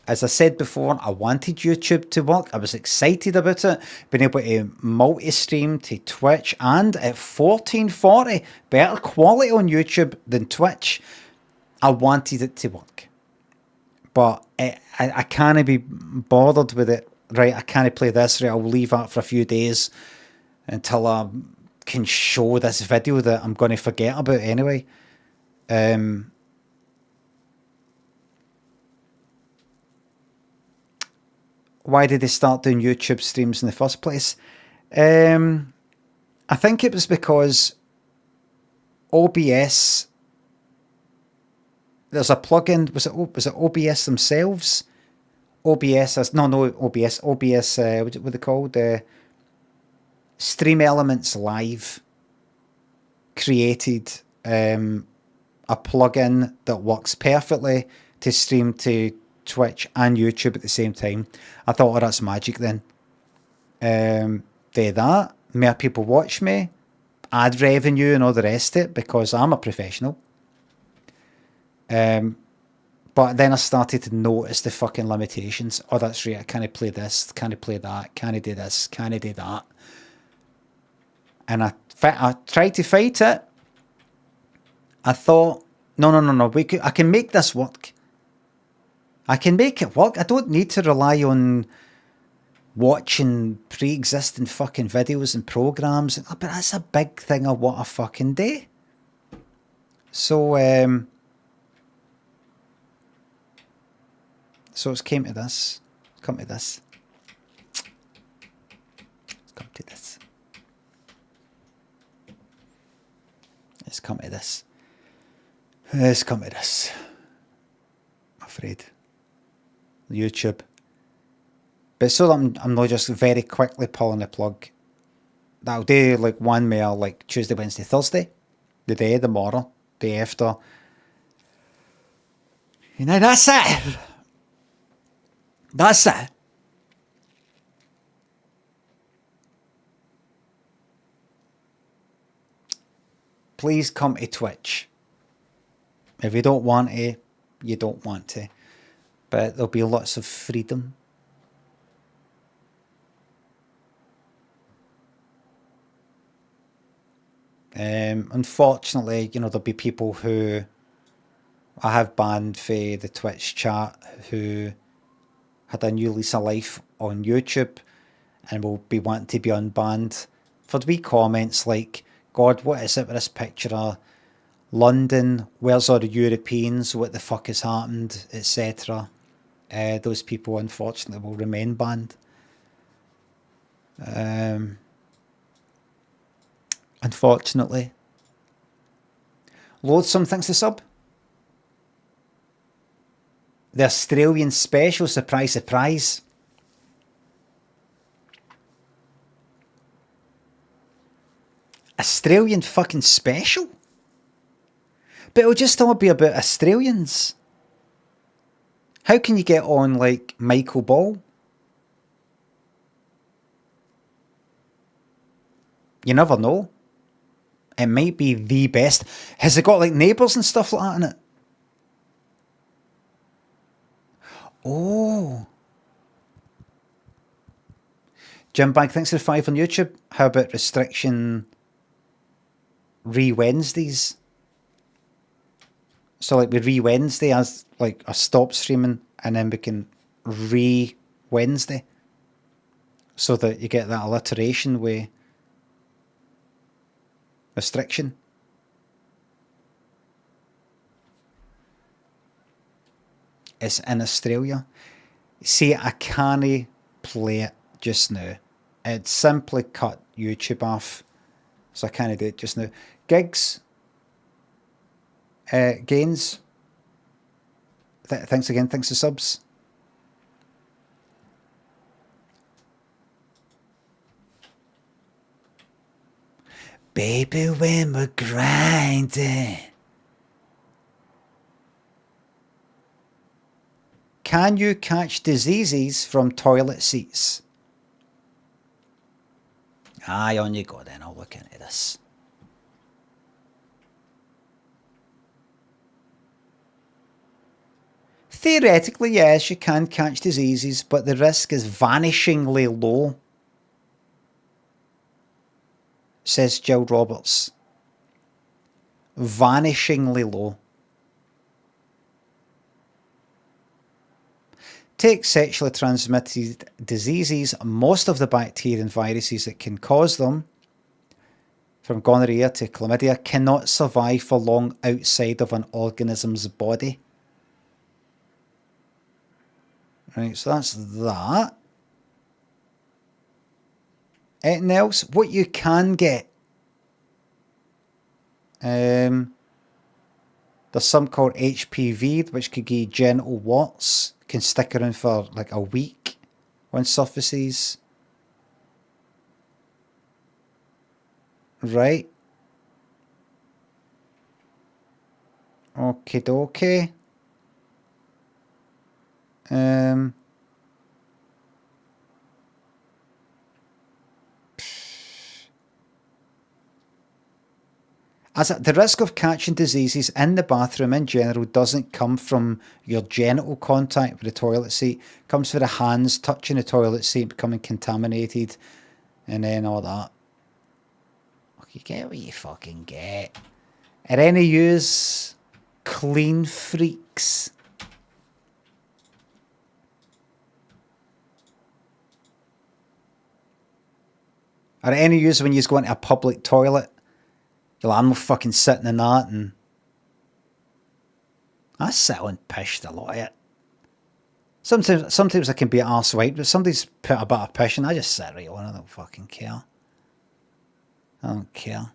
As I said before, I wanted YouTube to work. I was excited about it. Being able to multi-stream to Twitch and at 1440, better quality on YouTube than Twitch. I wanted it to work. But I can't be bothered with it. Right, I can't play this. Right, I'll leave that for a few days until I can show this video that I'm going to forget about anyway. Why did they start doing YouTube streams in the first place? I think it was because OBS, there's a plugin, was it OBS themselves? OBS, OBS, what are they called? Stream Elements Live created a plugin that works perfectly to stream to Twitch and YouTube at the same time. I thought, oh, that's magic then. Do that, more people watch me, ad revenue and all the rest of it, because I'm a professional. But then I started to notice the fucking limitations. Oh, that's right, I can't play this, can't play that, can't do this, can't do that. And I tried to fight it. I thought, no, I can make this work. I can make it work. I don't need to rely on watching pre-existing fucking videos and programs. But that's a big thing of what I fucking do. So it's came to this. Come to this. Come to this. Let's come to this. Let's come to this. I'm afraid. YouTube. But so that I'm not just very quickly pulling the plug. That'll do like one more like Tuesday, Wednesday, Thursday. The day, tomorrow, day after. You know, that's it. That's it. Please come to Twitch. If you don't want to, you don't want to. But there'll be lots of freedom. Unfortunately, you know, there'll be people who I have banned for the Twitch chat who had a new lease of life on YouTube and will be wanting to be unbanned for wee comments like, God, what is it with this picture of London? Where's all the Europeans? What the fuck has happened? Etc. Those people, unfortunately, will remain banned. Unfortunately. Loathsome thanks to sub. The Australian special, surprise, surprise. Australian fucking special? But it'll just all be about Australians. How can you get on like Michael Ball? You never know. It might be the best. Has it got like neighbours and stuff like that in it? Oh. Jim Bag, thanks for the 5 on YouTube. How about restriction Wednesdays? So like we Wednesday as like a stop streaming and then we can Wednesday. So that you get that alliteration with restriction. It's in Australia. See, I can't play it just now. It simply cut YouTube off. So I can't do it just now. Gigs. Gains. Thanks again. Thanks for subs. Baby, when we're grinding. can you catch diseases from toilet seats? Aye, on you go then. I'll look into this. Theoretically, yes, you can catch diseases, but the risk is vanishingly low, says Jill Roberts. Vanishingly low. Take sexually transmitted diseases. Most of the bacteria and viruses that can cause them, from gonorrhea to chlamydia, cannot survive for long outside of an organism's body. Right, so that's that. Anything else? What you can get. There's some called HPV, which could give you genital warts. Can stick around for like a week on surfaces. Right. Okie dokie. The risk of catching diseases in the bathroom in general doesn't come from your genital contact with the toilet seat. It comes from the hands touching the toilet seat, becoming contaminated, and then all that. You get what you fucking get. Are any yous clean freaks? Are any yous when you go into a public toilet? I'm not fucking sitting in that, and I sit on pished a lot of it. Sometimes I can be arse white, but somebody's put a bit of pish and I just sit right on. I don't fucking care. I don't care.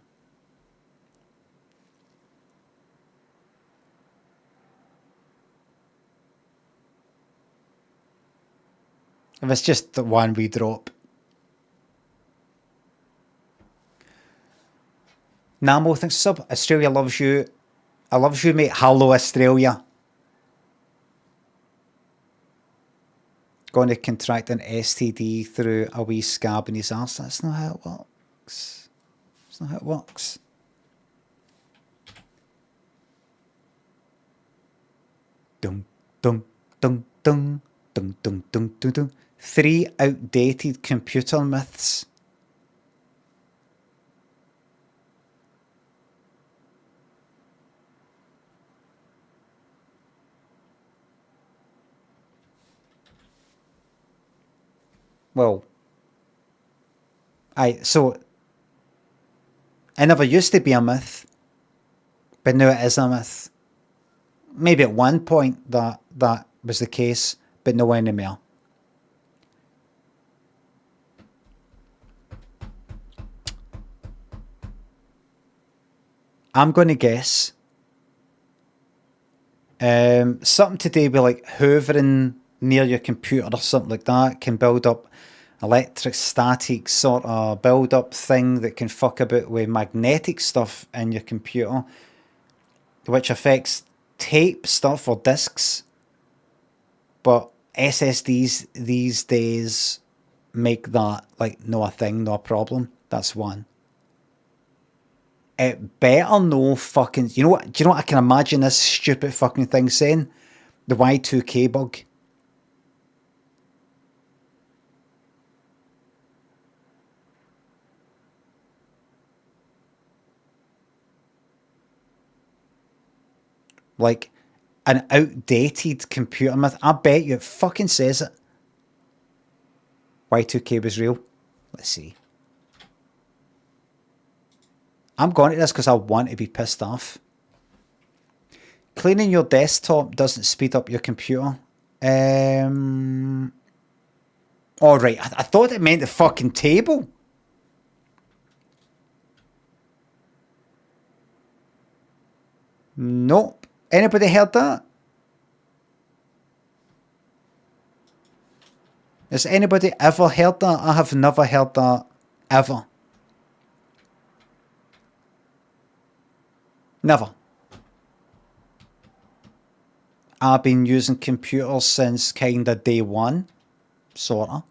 If it's just the one we drop. Namo thinks sub. Australia loves you. I loves you, mate. Hello, Australia. Going to contract an STD through a wee scab in his arse. That's not how it works. That's not how it works. Dum dum dum dum dum dum dum dum dum. 3 outdated computer myths. Well, so it never used to be a myth, but now it is a myth. Maybe at one point that was the case, but no anymore. I'm going to guess something to do with like hoovering near your computer or something like that can build up electrostatic sort of build up thing that can fuck about with magnetic stuff in your computer, which affects tape stuff or discs. But SSDs these days make that like no a thing, no a problem. That's one. It better no fucking. Do you know what I can imagine this stupid fucking thing saying? The Y2K bug. Like an outdated computer myth. I bet you it fucking says it. Y2K was real. Let's see. I'm going to this because I want to be pissed off. Cleaning your desktop doesn't speed up your computer. Alright, I thought it meant the fucking table. Nope. Anybody heard that? Has anybody ever heard that? I have never heard that. Ever. Never. I've been using computers since kind of day one, sorta.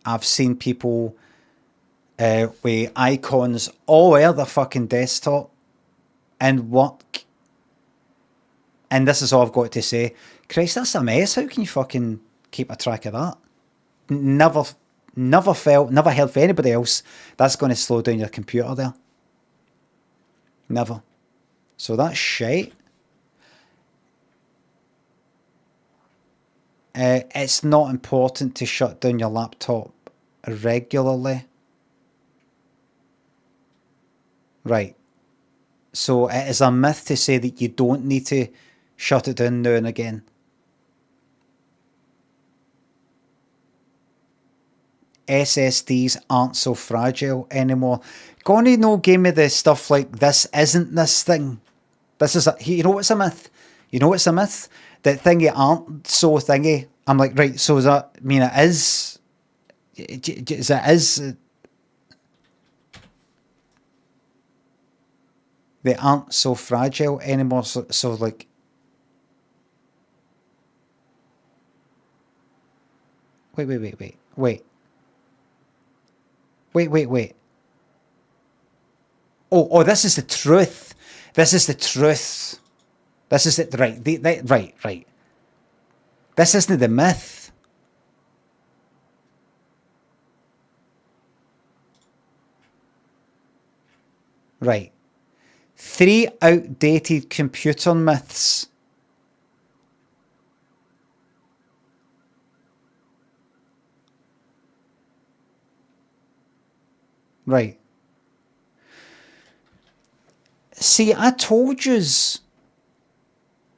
I've seen people with icons all over their fucking desktop and work. And this is all I've got to say. Christ, that's a mess. How can you fucking keep a track of that? Never heard for anybody else that's going to slow down your computer there. Never. So that's shite. It's not important to shut down your laptop regularly. Right. So it is a myth to say that you don't need to shut it down now and again. SSDs aren't so fragile anymore. Gonna no give me the stuff like this isn't this thing. This is you know what's a myth? You know what's a myth? That thingy aren't so thingy. I'm like, right, so does that mean it is? They aren't so fragile anymore. So like, wait. Oh, this is the truth. This is the truth. This is it. Right. This isn't the myth. Right. 3 outdated computer myths. Right. See, I told yous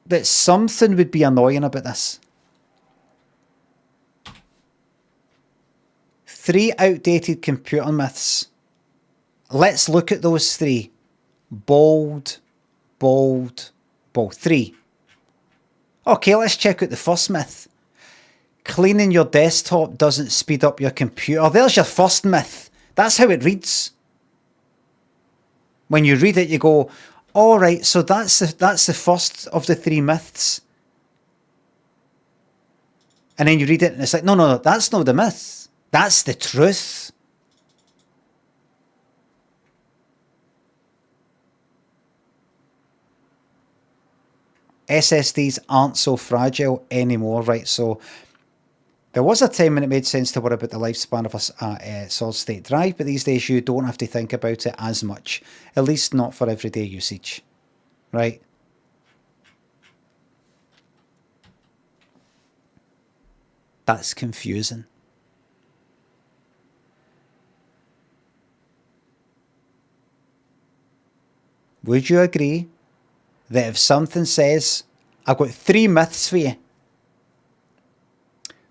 that something would be annoying about this. 3 outdated computer myths. Let's look at those 3. Bold. 3. Okay, let's check out the first myth. Cleaning your desktop doesn't speed up your computer. There's your first myth. That's how it reads. When you read it, you go, all right, so that's the first of the 3 myths. And then you read it and it's like, no, that's not the myth. That's the truth. SSDs aren't so fragile anymore, right? So there was a time when it made sense to worry about the lifespan of a solid-state drive, but these days you don't have to think about it as much, at least not for everyday usage, right? That's confusing. Would you agree that if something says, I've got 3 myths for you.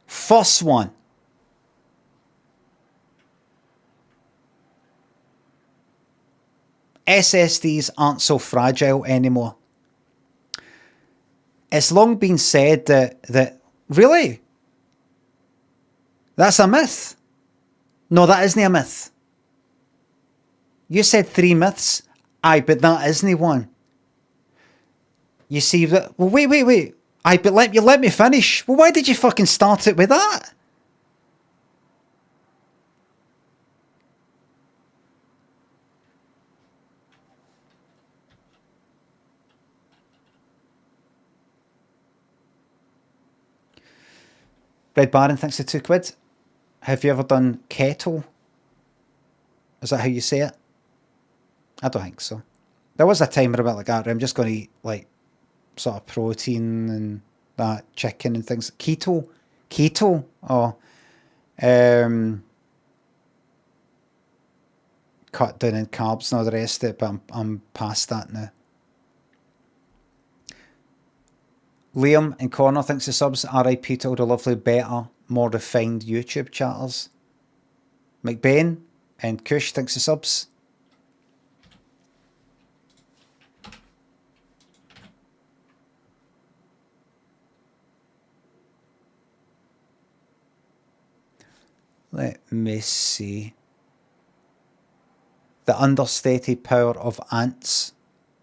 First one. SSDs aren't so fragile anymore. It's long been said that really? That's a myth. No, that isn't a myth. You said 3 myths. Aye, but that isn't one. You see, well, wait. Aye, but let me finish. Well, why did you fucking start it with that? Red Baron, thanks for £2. Have you ever done kettle? Is that how you say it? I don't think so. There was a time where I went like that, where I'm just going to eat like sort of protein and that chicken and things. Keto, or cut down in carbs and all the rest of it. But I'm past that now. Liam and Connor thinks the subs. RIP to all the lovely, better, more refined YouTube chatters. McBain and Kush thinks the subs. Let me see. The understated power of ants.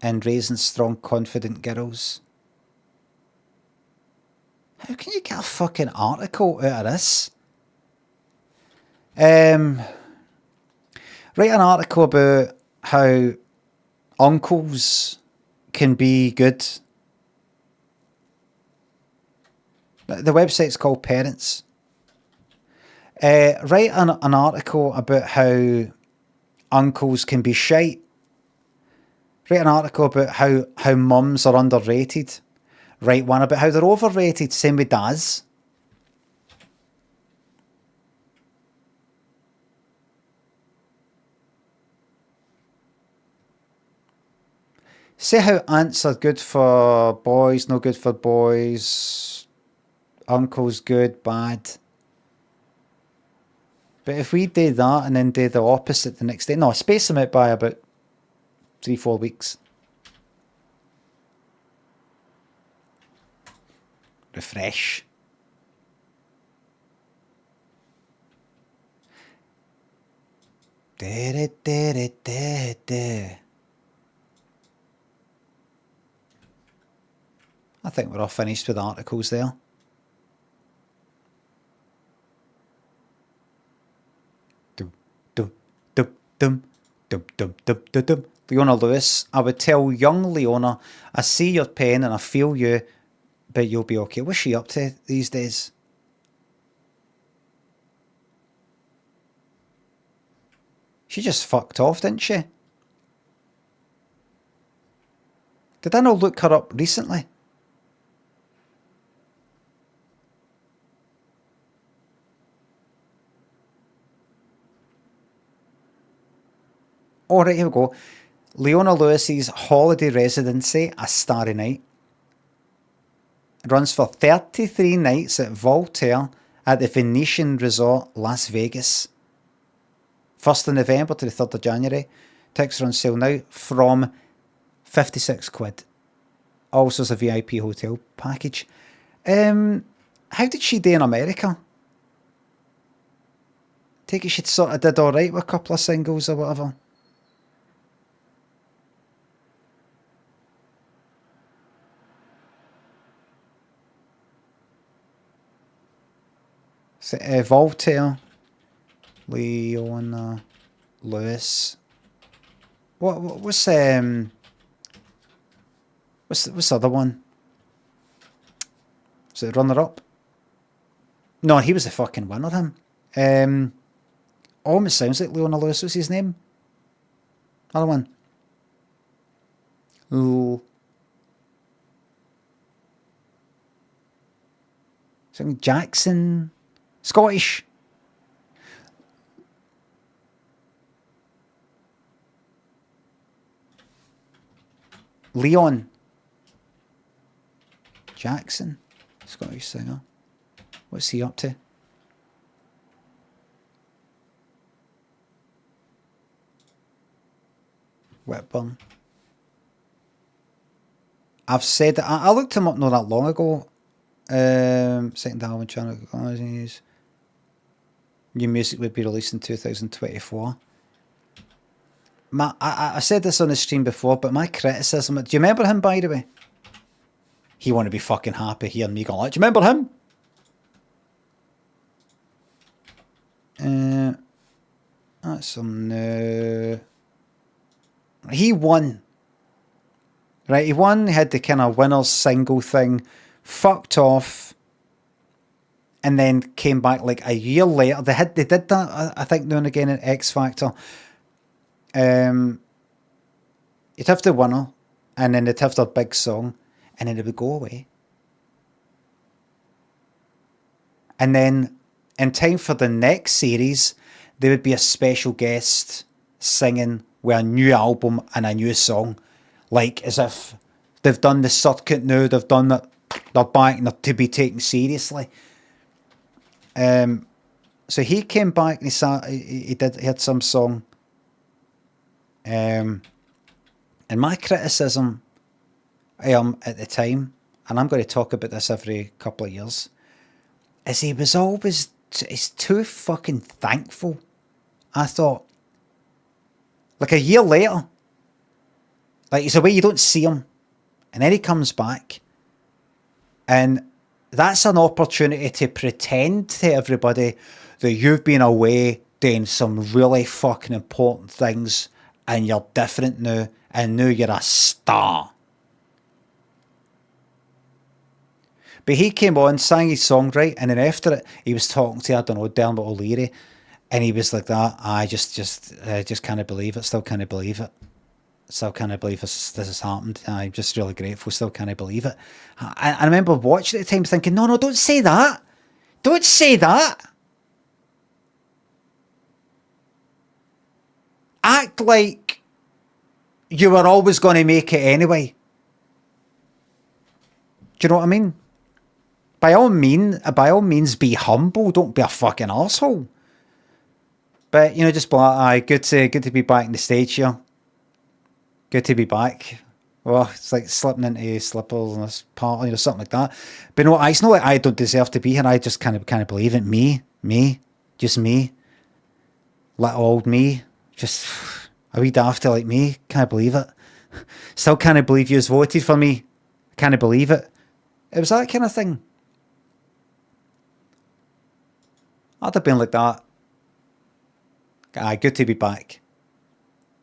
and raising strong, confident girls. How can you get a fucking article out of this? Write an article about how uncles can be good. The website's called Parents. Write an article about how uncles can be shite. Write an article about how mums are underrated. Write one about how they're overrated. Same with dads. Say how aunts are good for boys, no good for boys. Uncles good, bad. But if we do that and then do the opposite the next day, no, space them out by about 3-4 weeks. Refresh. I think we're all finished with articles there. Leona Lewis, I would tell young Leona, I see your pain and I feel you, but you'll be okay. What's she up to these days? She just fucked off, didn't she? Did I not look her up recently? All right, here we go. Leona Lewis's holiday residency, A Starry Night. It runs for 33 nights at Voltaire at the Venetian Resort, Las Vegas. 1st of November to the 3rd of January. Tickets are on sale now from 56 quid. Also, it's a VIP hotel package. How did she do in America? Take it she sort of did alright with a couple of singles or whatever. So, Voltaire, Leona Lewis. What's the other one? Was it runner up? No, he was the fucking winner. Him. Almost sounds like Leona Lewis. What's his name? Other one. Something Jackson. Scottish. Leon Jackson, Scottish singer. What's he up to? Whitburn. I've said that I looked him up not that long ago. Second album channel. New music would be released in 2024. I said this on the stream before, but my criticism... Do you remember him, by the way? He want to be fucking happy hearing me going like, do you remember him? That's some new... He won. Right, he won. He had the kind of winner's single thing. Fucked off. And then came back like a year later. They did that, I think, now and again in X Factor. You'd have the winner, and then they'd have their big song, and then it would go away. And then, in time for the next series, there would be a special guest singing with a new album and a new song. Like, as if they've done the circuit now, they've done it, they're back and they're to be taken seriously. So he came back and he had some song. And my criticism at the time, and I'm going to talk about this every couple of years, is he was always too fucking thankful. I thought, like a year later, Like, he's away, you don't see him. And then he comes back. And that's an opportunity to pretend to everybody that you've been away doing some really fucking important things and you're different now, and now you're a star. But he came on, sang his song, right, and then after it, he was talking to, I don't know, Dermot O'Leary, and he was like that, I just can't believe it, still can't believe it. Still can't believe this has happened. I'm just really grateful, still can't believe it. I remember watching it at the time thinking, no, don't say that. Don't say that. Act like you were always going to make it anyway. Do you know what I mean? By all means, be humble. Don't be a fucking arsehole. But, you know, just be like, aye, good to be back in the stage here. Good to be back. Well, it's like slipping into slippers and this party or something like that. But no, it's not like I don't deserve to be here. I just kind of believe it. Just me. Little old me. Just a wee dafty like me. Can't believe it. Still can't believe you voted for me. Can't believe it. It was that kind of thing. I'd have been like that. Aye, good to be back.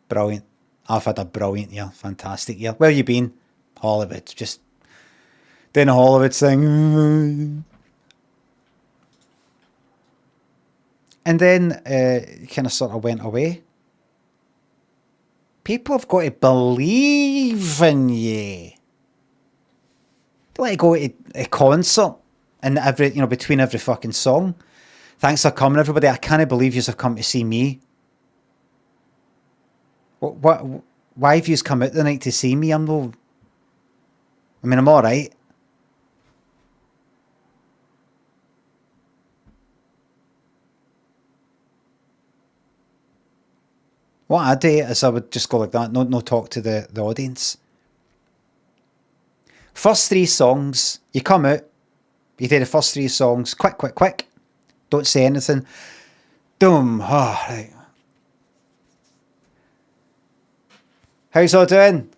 Brilliant. I've had a brilliant year. Fantastic year. Where you been? Hollywood. Just doing a Hollywood thing. And then kind of sort of went away. People have got to believe in you. They let you go to a concert and between every fucking song. Thanks for coming, everybody. I can't believe you have come to see me. Why have you come out tonight to see me? I'm alright. What I do is I would just go like that, no talk to the audience. First 3 songs, you come out, you do the first 3 songs, quick. Don't say anything. Boom. Oh, right. How's all doing?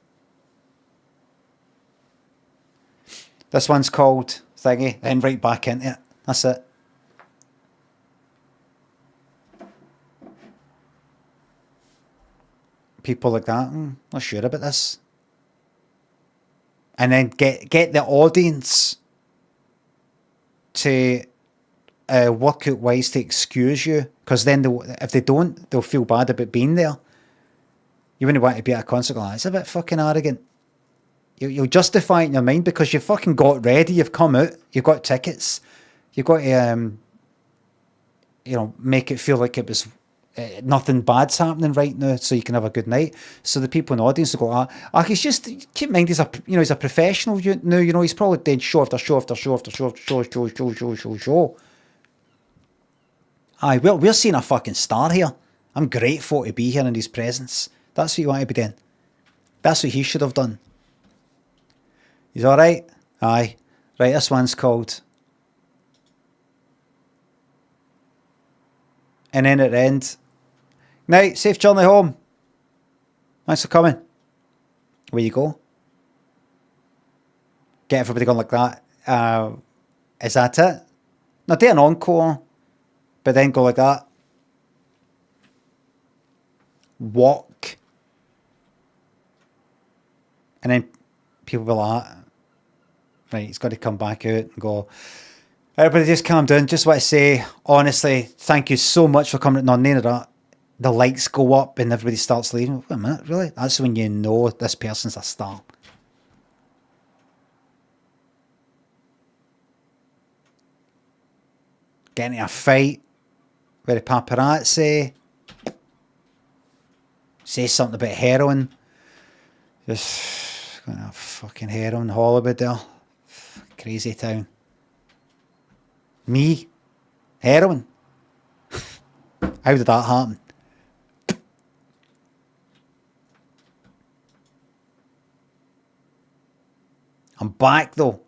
This one's called thingy, then right back into it. That's it. People like that, not sure about this. And then get the audience to work out ways to excuse you, because then if they don't, they'll feel bad about being there. You wouldn't want to be at a concert going, it's a bit fucking arrogant. You'll justify it in your mind because you fucking got ready, you've come out, you've got tickets, you've got to make it feel like it was nothing bad's happening right now, so you can have a good night. So the people in the audience will go, he's just, keep in mind, he's a professional now, he's probably doing show after show after show after show after show. Aye, we're seeing a fucking star here. I'm grateful to be here in his presence. That's what you want to be doing. That's what he should have done. He's alright? Aye. Right, this one's called. And then at the end, night, safe journey home. Thanks for coming. Where you go? Get everybody going like that. Is that it? No, do an encore, but then go like that. Walk. And then people will be like, right, he's got to come back out and go, everybody just calm down. Just want to say, honestly, thank you so much for coming. No, none of that. The lights go up and everybody starts leaving. Wait a minute, really? That's when you know this person's a star. Get into a fight with a paparazzi. Say something about heroin. Just going to fucking heroin, Hollywood there. Crazy town. Me? Heroin? How did that happen? I'm back though.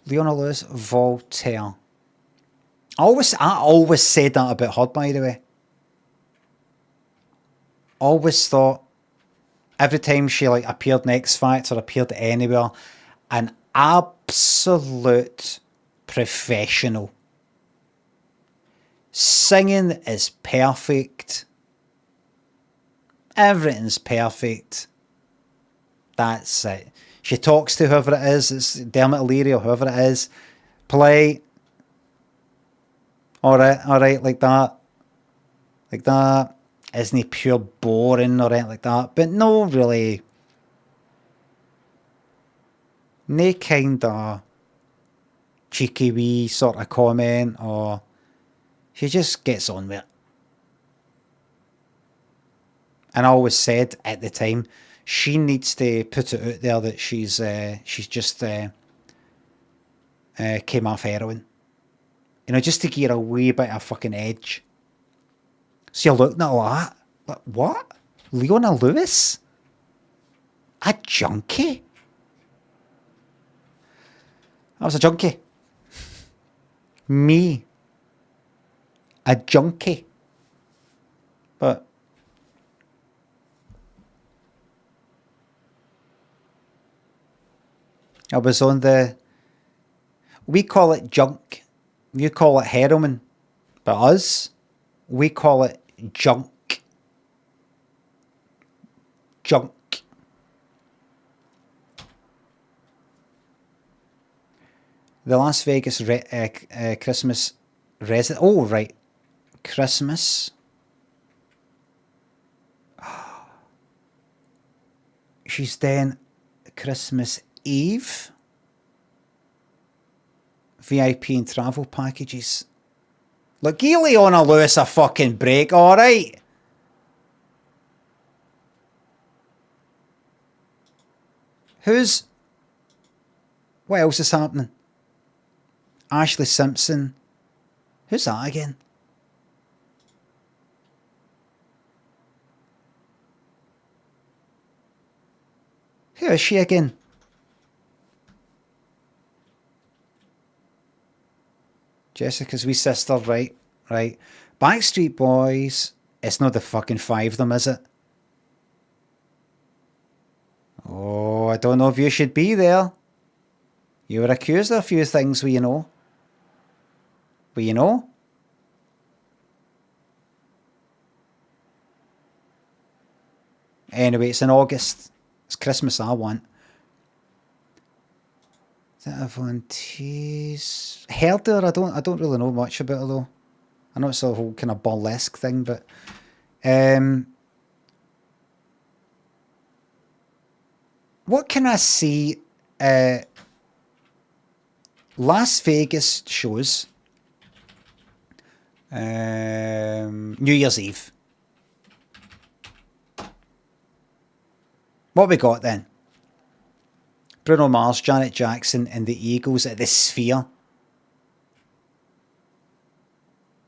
Leona Lewis, Voltaire. I always said that about her, by the way. always thought every time she like appeared in X Factor or appeared anywhere, an absolute professional. Singing is perfect. Everything's perfect. That's it. She talks to whoever it is. It's Dermot O'Leary or whoever it is. Polite. All right, like that. Like that. Isn't he pure boring or anything like that? But no, really. No kind of cheeky wee sort of comment, or she just gets on with it. And I always said at the time, she needs to put it out there that she's just came off heroin. You know, just to give her a wee bit of fucking edge. So you're looking at all that. Like, what? Leona Lewis? A junkie? I was a junkie. Me. A junkie. But I was on the... We call it junk. You call it heroin. But us, we call it junk. Junk. The Las Vegas Christmas resident. Oh, right. Christmas. She's then Christmas Eve. VIP and travel packages. Look, give Leona Lewis a fucking break, alright? What else is happening? Ashley Simpson. Who's that again? Who is she again? Jessica's wee sister, right. Backstreet Boys. It's not the fucking five of them, is it? Oh, I don't know if you should be there. You were accused of a few things, you know. But you know. Anyway, it's in August. It's Christmas I want. Heardle, I don't really know much about her though. I know it's a whole kind of burlesque thing, but what can I see? Las Vegas shows. New Year's Eve. What we got then? Bruno Mars, Janet Jackson, and the Eagles at the Sphere.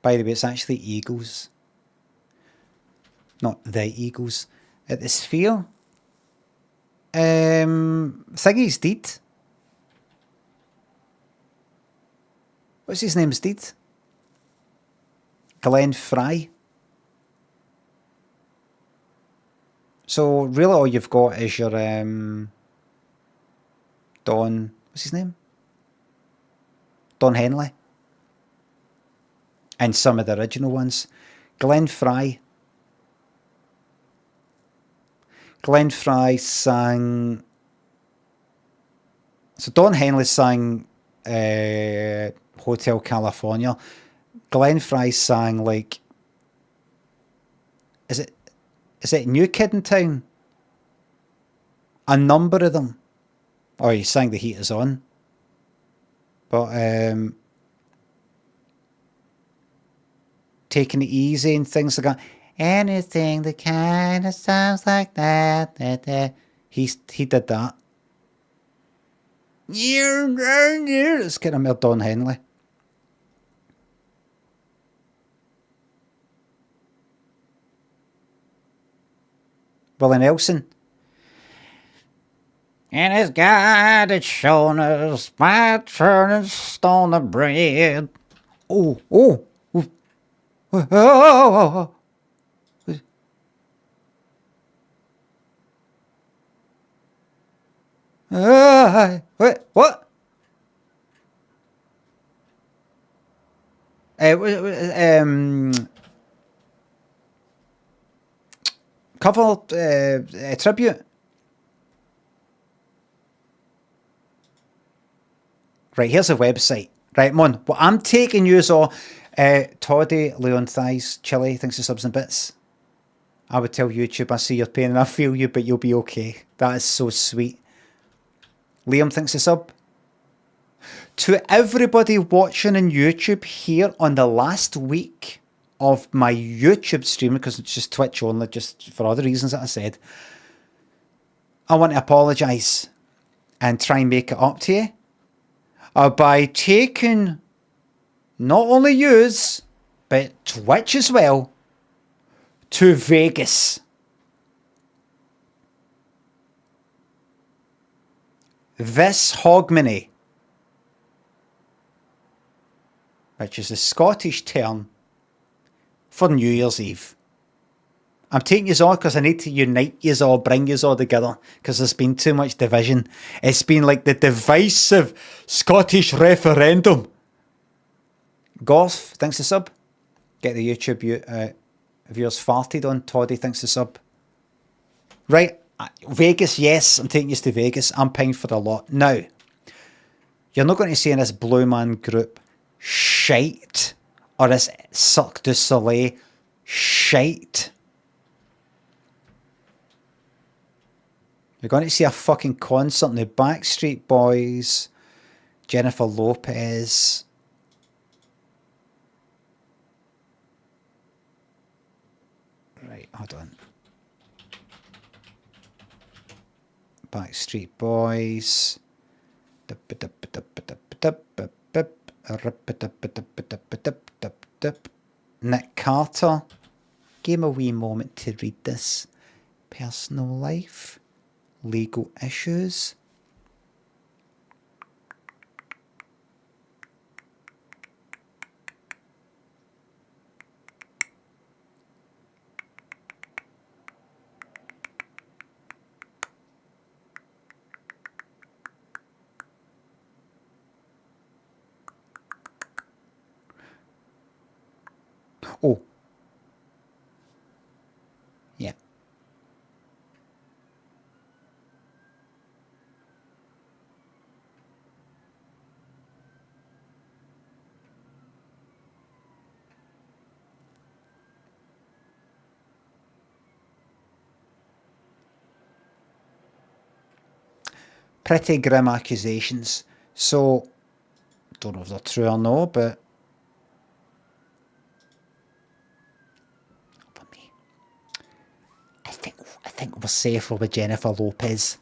By the way, it's actually Eagles. Not the Eagles. At the Sphere. Thingy's dead. What's his name's dead? Glenn Fry. So really all you've got is your Don, what's his name? Don Henley. And some of the original ones. Glenn Fry. Glenn Fry sang... So Don Henley sang Hotel California. Glenn Fry sang like... Is it New Kid in Town? A number of them. Oh, he sang The Heat Is On. But Taking It Easy and things like that. Anything that kind of sounds like that. He did that. It's kind of more Don Henley. Willie Nelson. And his God had shown us by turning stone to bread. Oh. Wait, what? Cover tribute. Right, here's a website. Right, come on. Well, I'm taking you all. Toddy, Leon Thighs, Chili, thanks for subs and bits. I would tell YouTube, I see your pain and I feel you, but you'll be okay. That is so sweet. Liam thinks a sub. To everybody watching on YouTube here on the last week of my YouTube stream, because it's just Twitch only, just for other reasons that I said, I want to apologise and try and make it up to you by taking not only yous, but Twitch as well, to Vegas. This Hogmanay, which is the Scottish term for New Year's Eve. I'm taking yous all because I need to unite yous all, bring yous all together, because there's been too much division. It's been like the divisive Scottish referendum. Gorth, thanks to sub. Get the YouTube viewers farted on. Toddy, thanks to sub. Right, Vegas, yes, I'm taking yous to Vegas. I'm paying for the lot. Now, you're not going to see in this Blue Man Group shite, or this Cirque du Soleil shite. You're going to see a fucking concert in the Backstreet Boys, Jennifer Lopez. Right, hold on. Backstreet Boys. Nick Carter. Give me a wee moment to read this. Personal life. Legal issues. Oh. Yeah. Pretty grim accusations. So, don't know if they're true or no, but I think we're safer with Jennifer Lopez.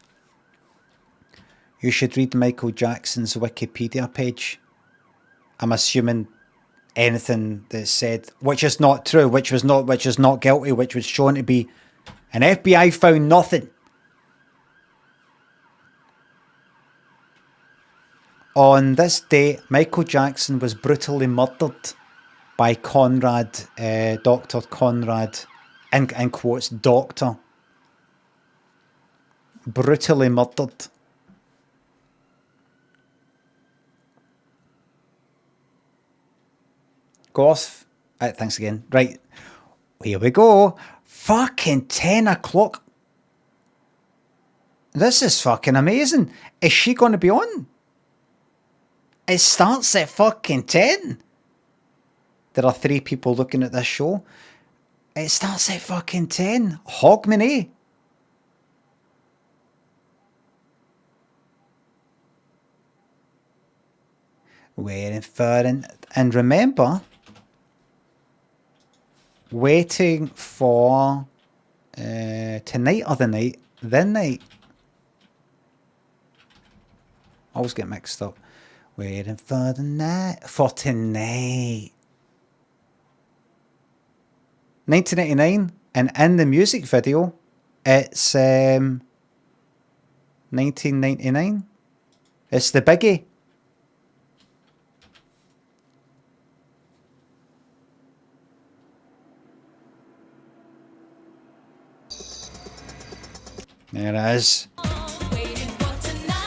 You should read Michael Jackson's Wikipedia page. I'm assuming anything that's said, which is not true, which is not guilty, which was shown to be, and FBI found nothing. On this day, Michael Jackson was brutally murdered by Conrad, Dr. Conrad, in quotes, doctor. Brutally murdered. Goth, thanks again. Right, here we go. Fucking 10 o'clock. This is fucking amazing. Is she going to be on? It starts at fucking 10. There are 3 people looking at this show. It starts at fucking 10. Hogmanay. Waiting for and remember, waiting for tonight or the night. I always get mixed up. Waiting for the night. For tonight. 1999, and in the music video, it's 1999. It's the biggie. There it is. Waiting for tonight.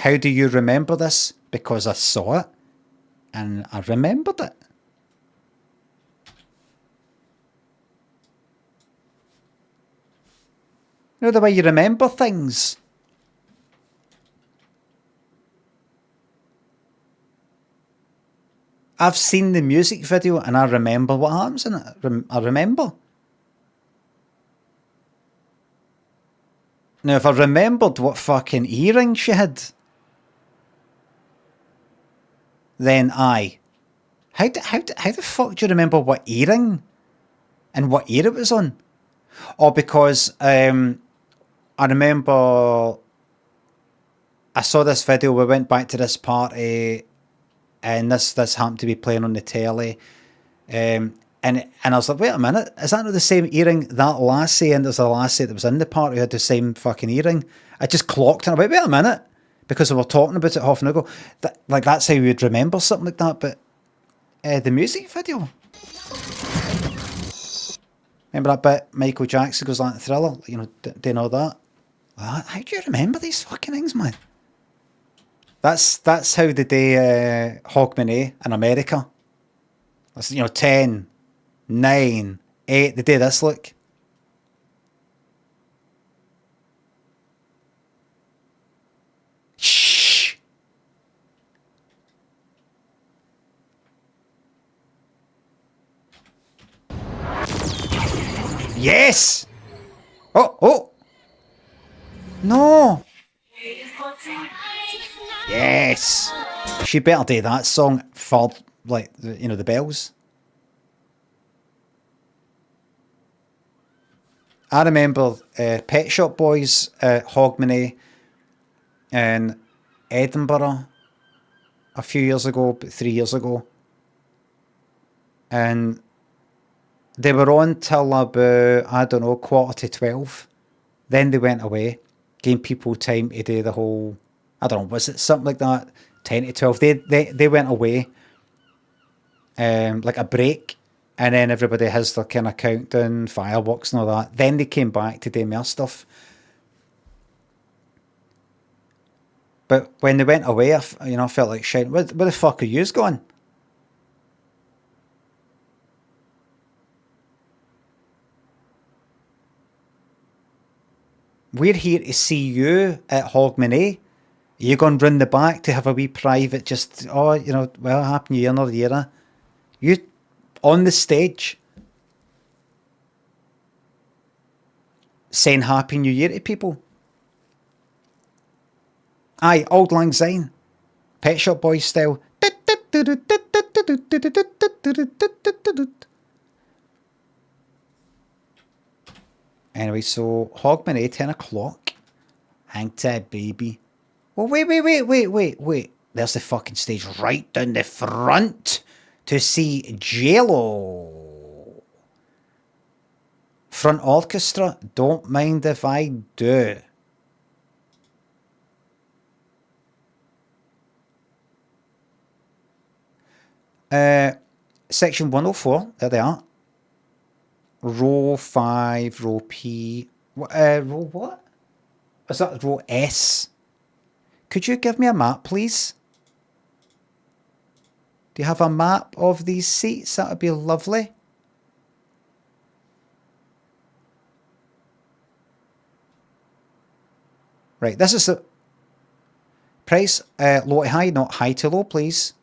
How do you remember this? Because I saw it and I remembered it. You know the way you remember things. I've seen the music video and I remember what happens in it. I remember. Now, if I remembered what fucking earring she had, then aye. How the fuck do you remember what earring and what ear it was on? Or because I remember I saw this video, we went back to this party and this happened to be playing on the telly. And I was like, wait a minute, is that not the same earring that lassie, and there's a lassie that was in the party who had the same fucking earring? I just clocked and I went, wait a minute, because we were talking about it half an hour ago. That's how you would remember something like that. But the music video, remember that bit, Michael Jackson goes like Thriller, you know, doing all that? How do you remember these fucking things, man? That's how they do Hogmanay in America. That's, you know, 10, 9, 8, they do this, look. Shh. Yes! Oh! No! Yes! She better do that song for, like, you know, the bells. I remember Pet Shop Boys at Hogmanay in Edinburgh a few years ago, about 3 years ago. And they were on till about, I don't know, 11:45. Then they went away, gave people time to do the whole, I don't know, was it something like that? 10 to 12. They went away, like a break. And then everybody has their kind of countdown, fireworks and all that. Then they came back to do more stuff. But when they went away, I felt like shouting, where the fuck are yous going? We're here to see you at Hogmanay. Are you going to run the back to have a wee private, just, well, Happy New Year, another year. You on the stage saying Happy New Year to people. Aye, Auld Lang Syne, Pet Shop Boys style. Anyway, so Hogmanay, 10 o'clock. Hang tight, baby. Well, wait. There's the fucking stage right down the front to see J-Lo. Front orchestra, don't mind if I do. Section 104, there they are. Row 5, row P. Row what? Is that row S? Could you give me a map, please? Do you have a map of these seats? That would be lovely. Right, this is the price, low to high, not high to low, please.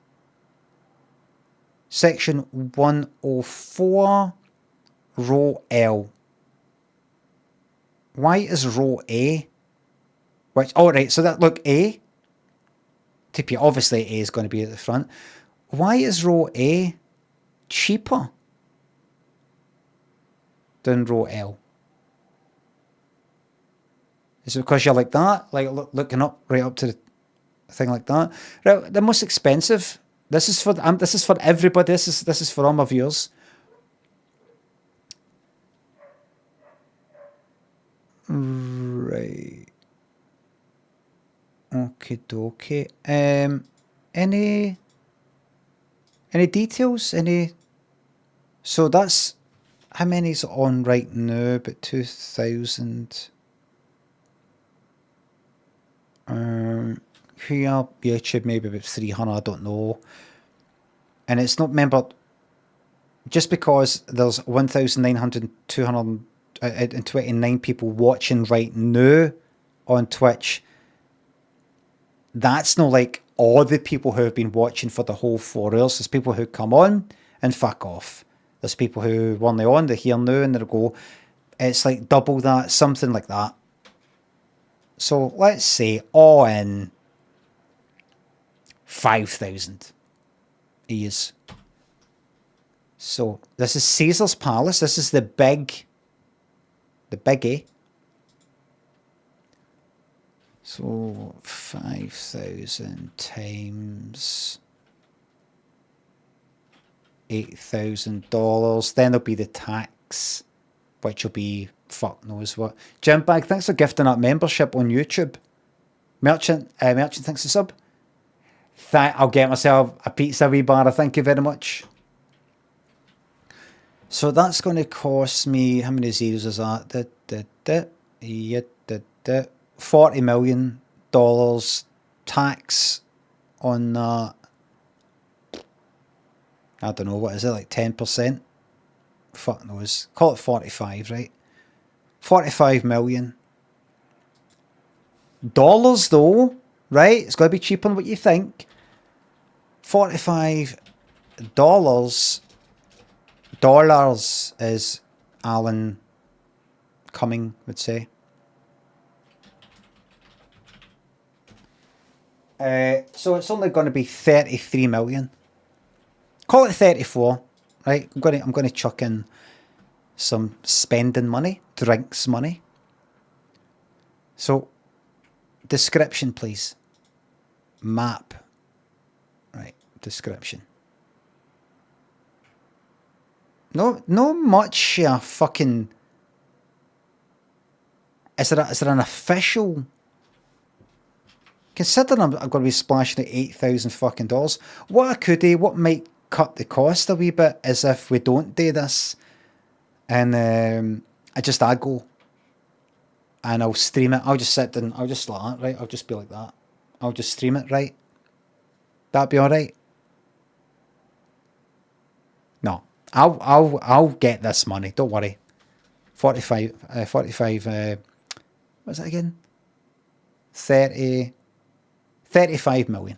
Section 104, row L. Why is row A? Which, oh, right, so that, look, A. TP, obviously A is going to be at the front. Why is row A cheaper than row L? Is it because you're like that? Like looking up, right up to the thing like that? Right, the most expensive. This is for everybody. This is for all my viewers. Right. Okie dokie. Any details? So that's how many's on right now? About 2,000. here, YouTube maybe about 300, I don't know. And it's not, remember, just because there's 1,929 people watching right now on Twitch, that's not like all the people who have been watching for the whole 4 hours. There's people who come on and fuck off. There's people who weren't on, they're here now and they'll go. It's like double that, something like that. So let's say all in 5,000 ears. So this is Caesar's Palace. This is the biggie. So 5,000 times $8,000. Then there'll be the tax, which will be fuck knows what. Jim Bag, thanks for gifting that membership on YouTube. Merchant, thanks for sub. I'll get myself a pizza wee bar. Thank you very much. So that's going to cost me, how many zeros is that? $40 million tax on that. I don't know, what is it, like 10%? Fuck knows. Call it 45, right? 45 million. Dollars though, right? It's got to be cheaper than what you think. $45 dollars is Alan Cumming would say. So it's only going to be 33 million. Call it 34, right? I'm going to chuck in some spending money, drinks money. So, description, please. Map. Right, description. No much fucking. Is there an official? Considering I'm going to be splashing at $8,000 fucking dollars, what I could do, what might cut the cost a wee bit, is if we don't do this, and I go, and I'll stream it. I'll just sit down. I'll just like that, right? I'll just be like that. I'll just stream it, right? That'd be all right. No, I'll get this money. Don't worry. 45. What's that again? 35 million.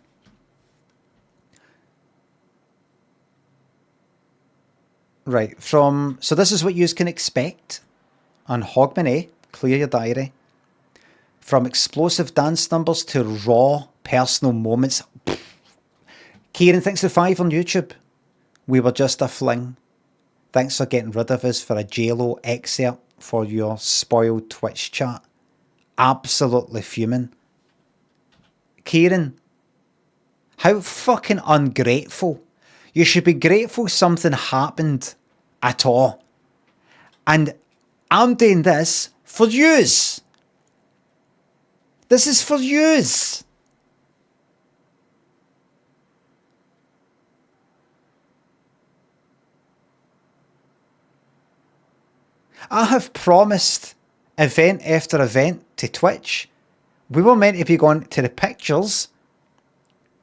Right, so this is what you can expect on Hogmanay. Clear your diary. From explosive dance numbers to raw personal moments. Kieran, thanks for 5 on YouTube. We were just a fling. Thanks for getting rid of us for a JLo excerpt for your spoiled Twitch chat. Absolutely fuming. Kieran, how fucking ungrateful. You should be grateful something happened at all. And I'm doing this for yous. This is for yous. I have promised event after event to Twitch. We were meant to be going to the pictures.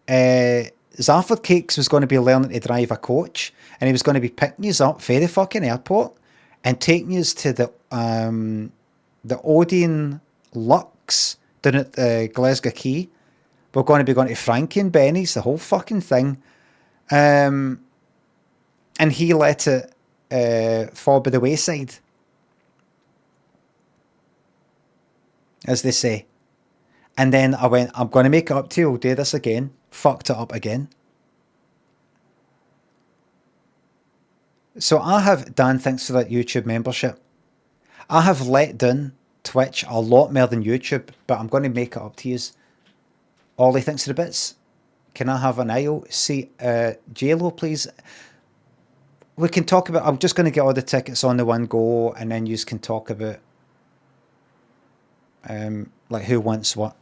Zafford Cakes was going to be learning to drive a coach, and he was going to be picking you up for the fucking airport and taking you to the Odeon Lux down at the Glasgow Quay. We're going to be going to Frankie and Benny's, the whole fucking thing. And he let it fall by the wayside, as they say. And then I went, I'm going to make it up to you. I'll do this again. Fucked it up again. So I have, Dan, thanks for that YouTube membership. I have let down Twitch a lot more than YouTube, but I'm going to make it up to you. Ollie, thanks for the bits. Can I have an IOC JLo, please? We can talk about, I'm just going to get all the tickets on the one go, and then you can talk about like who wants what.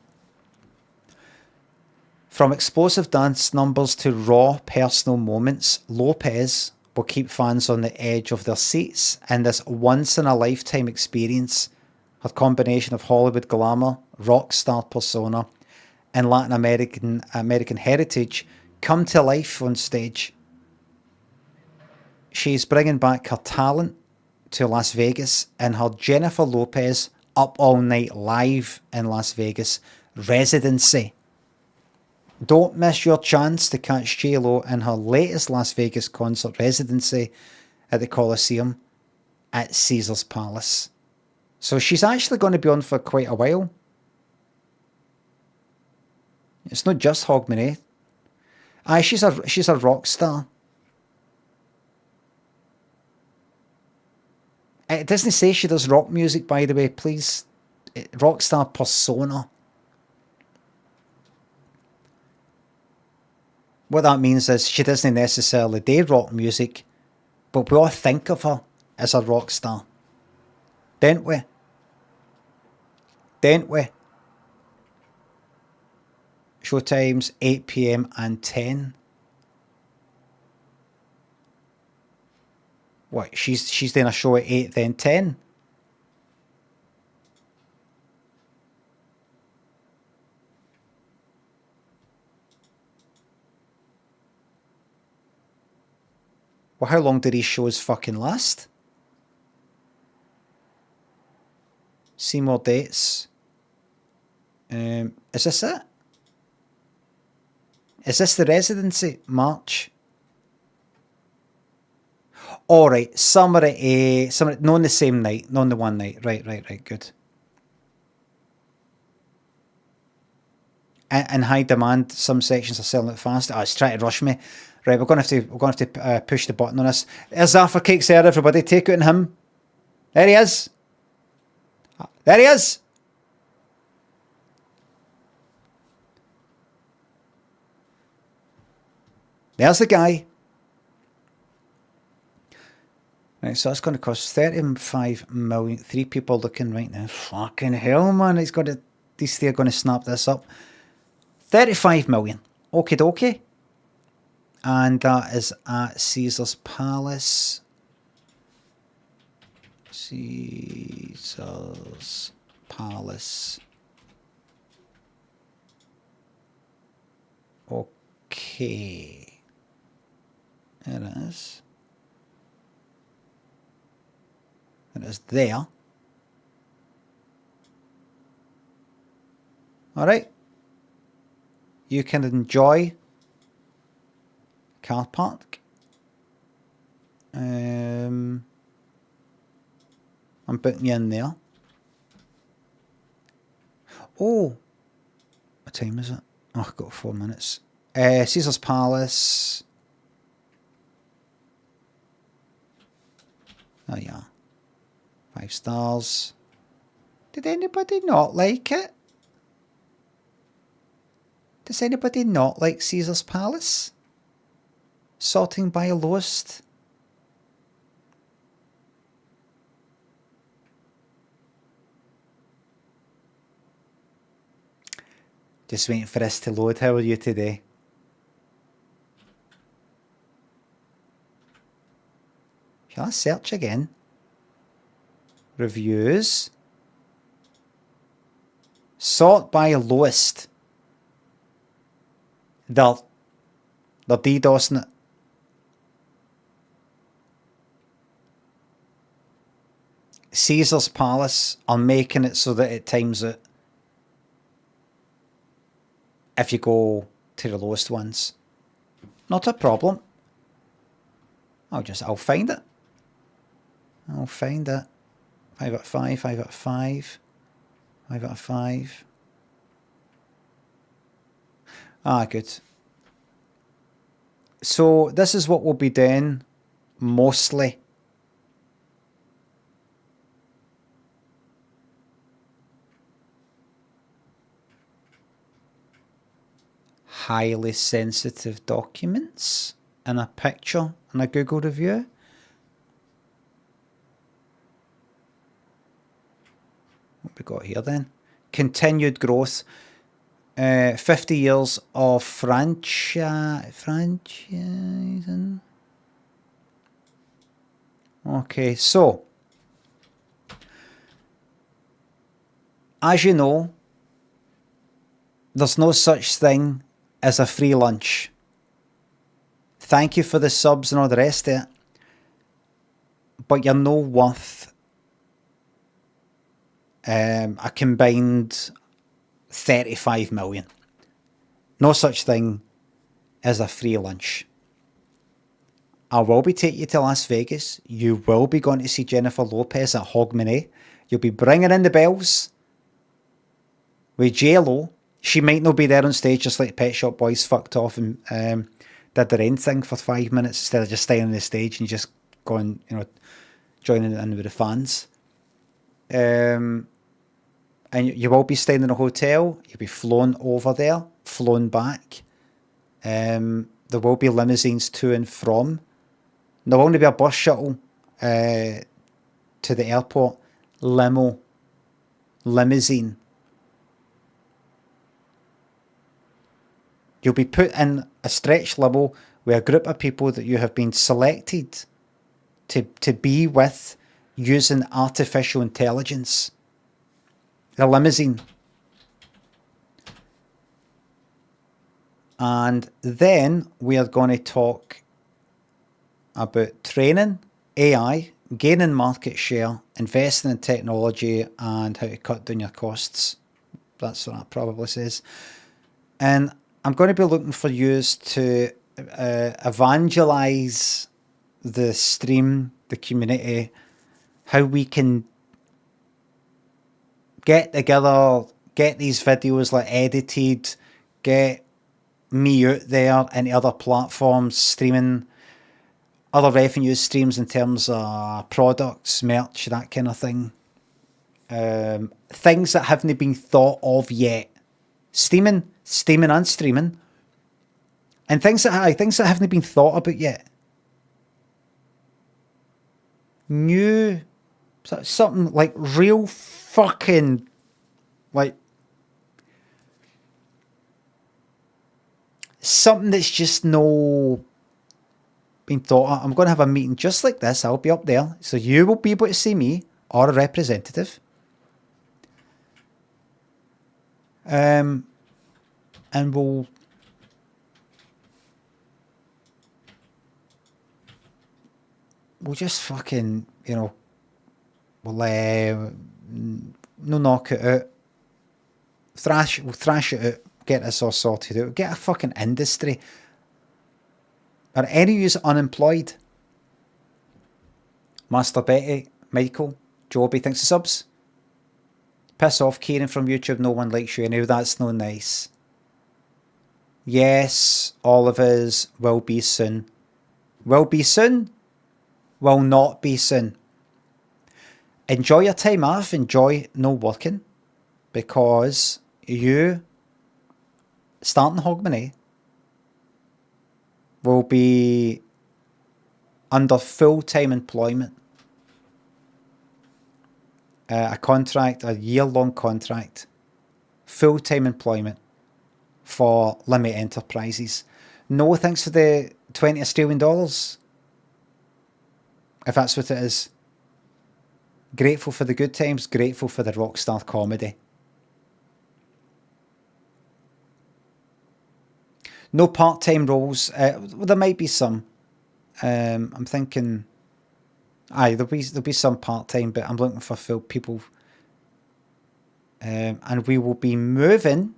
From explosive dance numbers to raw personal moments, Lopez will keep fans on the edge of their seats in this once-in-a-lifetime experience. Her combination of Hollywood glamour, rock star persona, and Latin American heritage come to life on stage. She's bringing back her talent to Las Vegas in her Jennifer Lopez Up All Night Live in Las Vegas residency. Don't miss your chance to catch J-Lo in her latest Las Vegas concert residency at the Coliseum at Caesar's Palace. So she's actually going to be on for quite a while. It's not just Hogmanay. Aye, she's a rock star. It doesn't say she does rock music, by the way, please. Rock star persona. What that means is she doesn't necessarily do rock music, but we all think of her as a rock star. Don't we? Don't we? Showtimes 8 PM and 10. What, she's doing a show at 8 then 10? Well, how long do these shows fucking last? See more dates. Is this it? Is this the residency? March. All right, summer at A, summer, not on the same night, not on the one night. Right, good. In high demand, some sections are selling it fast. Oh, it's trying to rush me. Right, we're gonna have to push the button on this. There's Zaffer Cakes there, everybody. Take it on him. There he is. There he is. There's the guy. Right, so that's going to cost 35 million. 3 people looking right now. Fucking hell, man. These three are going to snap this up. 35 million. Okie dokie. And that is at Caesar's Palace. Caesar's Palace. Okay. There it is. It is there. All right. You can enjoy car park. I'm putting you in there. Oh, what time is it? Oh, I've got 4 minutes. Caesar's Palace. Oh yeah. 5 stars. Did anybody not like it? Does anybody not like Caesar's Palace? Sorting by lowest. Just waiting for this to load. How are you today? Shall I search again? Reviews. Sort by lowest. They're DDoSing it. Caesar's Palace are making it so that it times it if you go to the lowest ones. Not a problem. I'll find it. I'll find it. 5 out of 5, 5 out of 5. 5 out of 5. Ah, good. So this is what we'll be doing mostly. Highly sensitive documents and a picture and a Google review. What we got here then? Continued growth. 50 years of franchising. Okay, so as you know, there's no such thing as a free lunch. Thank you for the subs and all the rest of it. But you're no worth a combined 35 million. No such thing as a free lunch. I will be taking you to Las Vegas. You will be going to see Jennifer Lopez at Hogmanay. You'll be bringing in the bells with J-Lo. She might not be there on stage, just like Pet Shop Boys fucked off and did their own thing for 5 minutes instead of just staying on the stage and just going, joining in with the fans. And you will be staying in a hotel. You'll be flown over there, flown back. There will be limousines to and from. There will only be a bus shuttle to the airport. Limousine. You'll be put in a stretch limo with a group of people that you have been selected to be with using artificial intelligence. A limousine. And then we are going to talk about training, AI, gaining market share, investing in technology, and how to cut down your costs. That's what that probably says. And I'm going to be looking for you to evangelize the stream, the community, how we can get together, get these videos like edited, get me out there into other platforms, streaming other revenue streams in terms of products, merch, that kind of thing. Things that haven't been thought of yet. Steaming and streaming. And things that haven't been thought about yet. New, something like real fucking, like, something that's just no been thought of. I'm going to have a meeting just like this. I'll be up there. So you will be able to see me or a representative. And we'll just fucking, we'll no knock it out. We'll thrash it out. Get this all sorted out. Get a fucking industry. Are any of you unemployed? Master Betty, Michael, Joby, thanks for subs. Piss off, Kieran from YouTube. No one likes you anyway. That's no nice. Yes, all of us will be soon. Will be soon. Will not be soon. Enjoy your time off. Enjoy no working. Because you, starting Hogmanay, will be under full-time employment. A contract, a year-long contract, full-time employment for Limmy Enterprises. No thanks for the 20 Australian dollars, if that's what it is. Grateful for the good times, grateful for the rockstar comedy. No part-time roles. Well, there might be some. I'm thinking, there'll be some part-time, but I'm looking for full people. And we will be moving.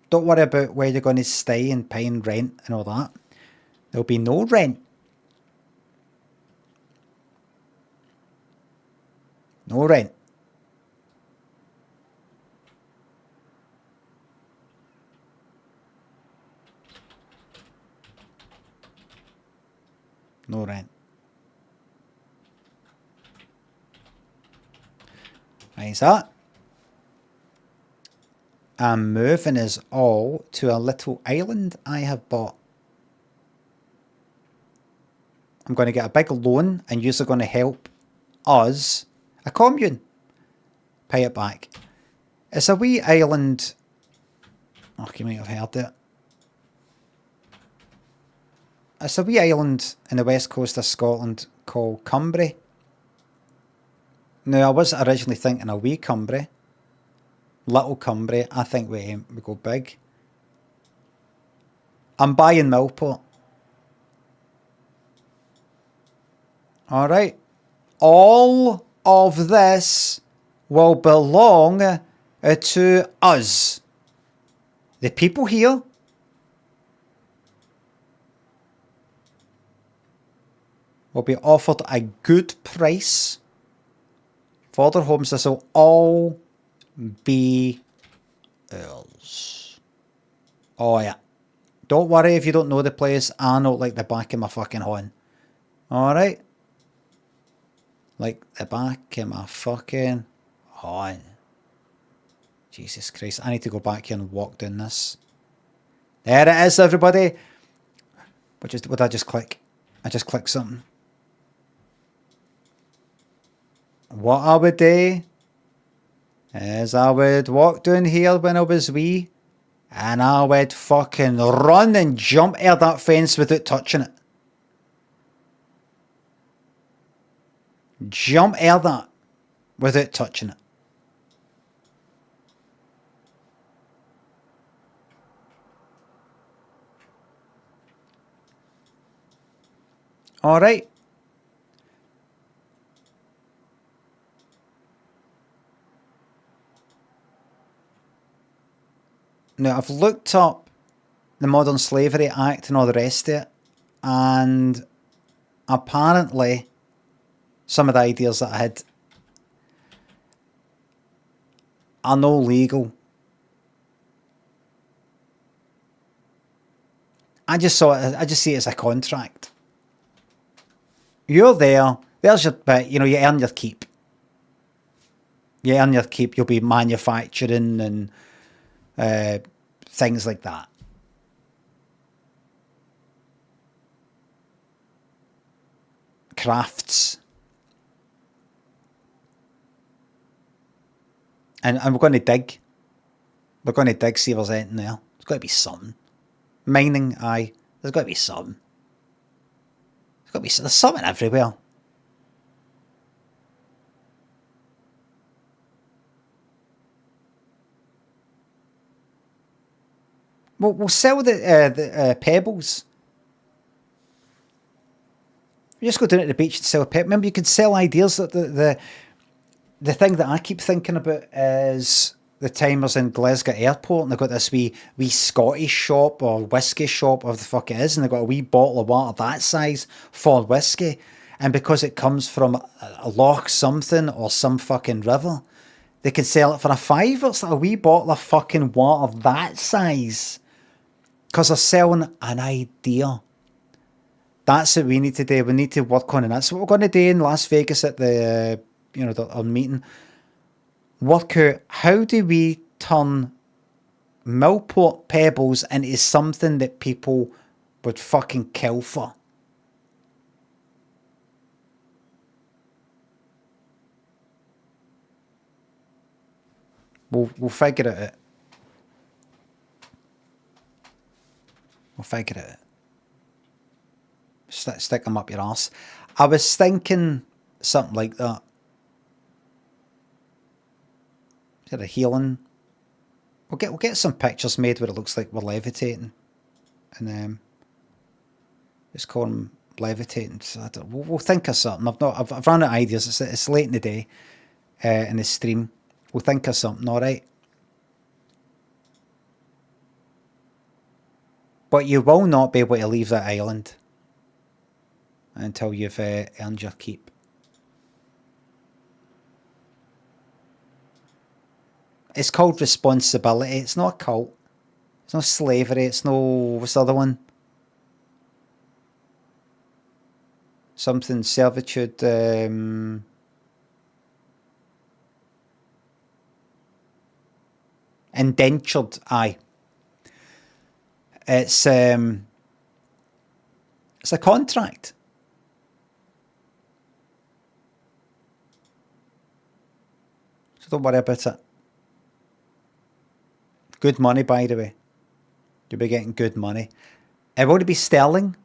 Don't worry about where you're going to stay and paying rent and all that. There'll be no rent. No rent. No rent. Nice that. I'm moving us all to a little island I have bought. I'm going to get a big loan and you're going to help us, a commune, pay it back. It's a wee island. Oh, you might have heard it. It's a wee island in the west coast of Scotland called Cumbria. Now, I was originally thinking a wee Cumbria, Little Cumbria. I think we go big. I'm buying Millport. Alright. All of this will belong to us. The people here will be offered a good price for their homes. This will all be ours. Oh yeah. Don't worry if you don't know the place. I know like the back of my fucking hand. Alright? Like the back of my fucking hand. Jesus Christ. I need to go back here and walk down this. There it is, everybody. What did I just click? I just clicked something. What I would do is I would walk down here when I was wee, and I would fucking run and jump over that fence without touching it. Jump over that without touching it. Alright. Now, I've looked up the Modern Slavery Act and all the rest of it, and apparently some of the ideas that I had are no legal. I just see it as a contract. You're there, there's your bit, you earn your keep. You earn your keep, you'll be manufacturing and things like that. Crafts. And we're going to dig. We're going to dig, see if there's anything there. There's got to be something. Mining, aye. There's got to be something. There's something everywhere. We'll sell the pebbles. You just go down to the beach and sell a pebble. Remember, you can sell ideas. That the thing that I keep thinking about is the timers in Glasgow Airport, and they've got this wee Scottish shop or whiskey shop, or the fuck it is, and they've got a wee bottle of water that size for whiskey, and because it comes from a loch something or some fucking river, they can sell it for a fiver. It's like a wee bottle of fucking water that size, because they're selling an idea. That's what we need to do. We need to work on it. That's what we're going to do in Las Vegas at the our meeting. Work out, how do we turn Millport pebbles into something that people would fucking kill for? We'll figure it out. We'll figure it out. Stick them up your arse. I was thinking something like that. Is it a healing? We'll get some pictures made where it looks like we're levitating, and just call them levitating. So we'll think of something. I've run out of ideas. It's late in the day, in the stream. We'll think of something. All right. But you will not be able to leave that island until you've earned your keep. It's called responsibility. It's not a cult. It's not slavery. It's no... What's the other one? Something servitude. Indentured. Aye. It's a contract. So don't worry about it. Good money, by the way. You'll be getting good money. It won't be sterling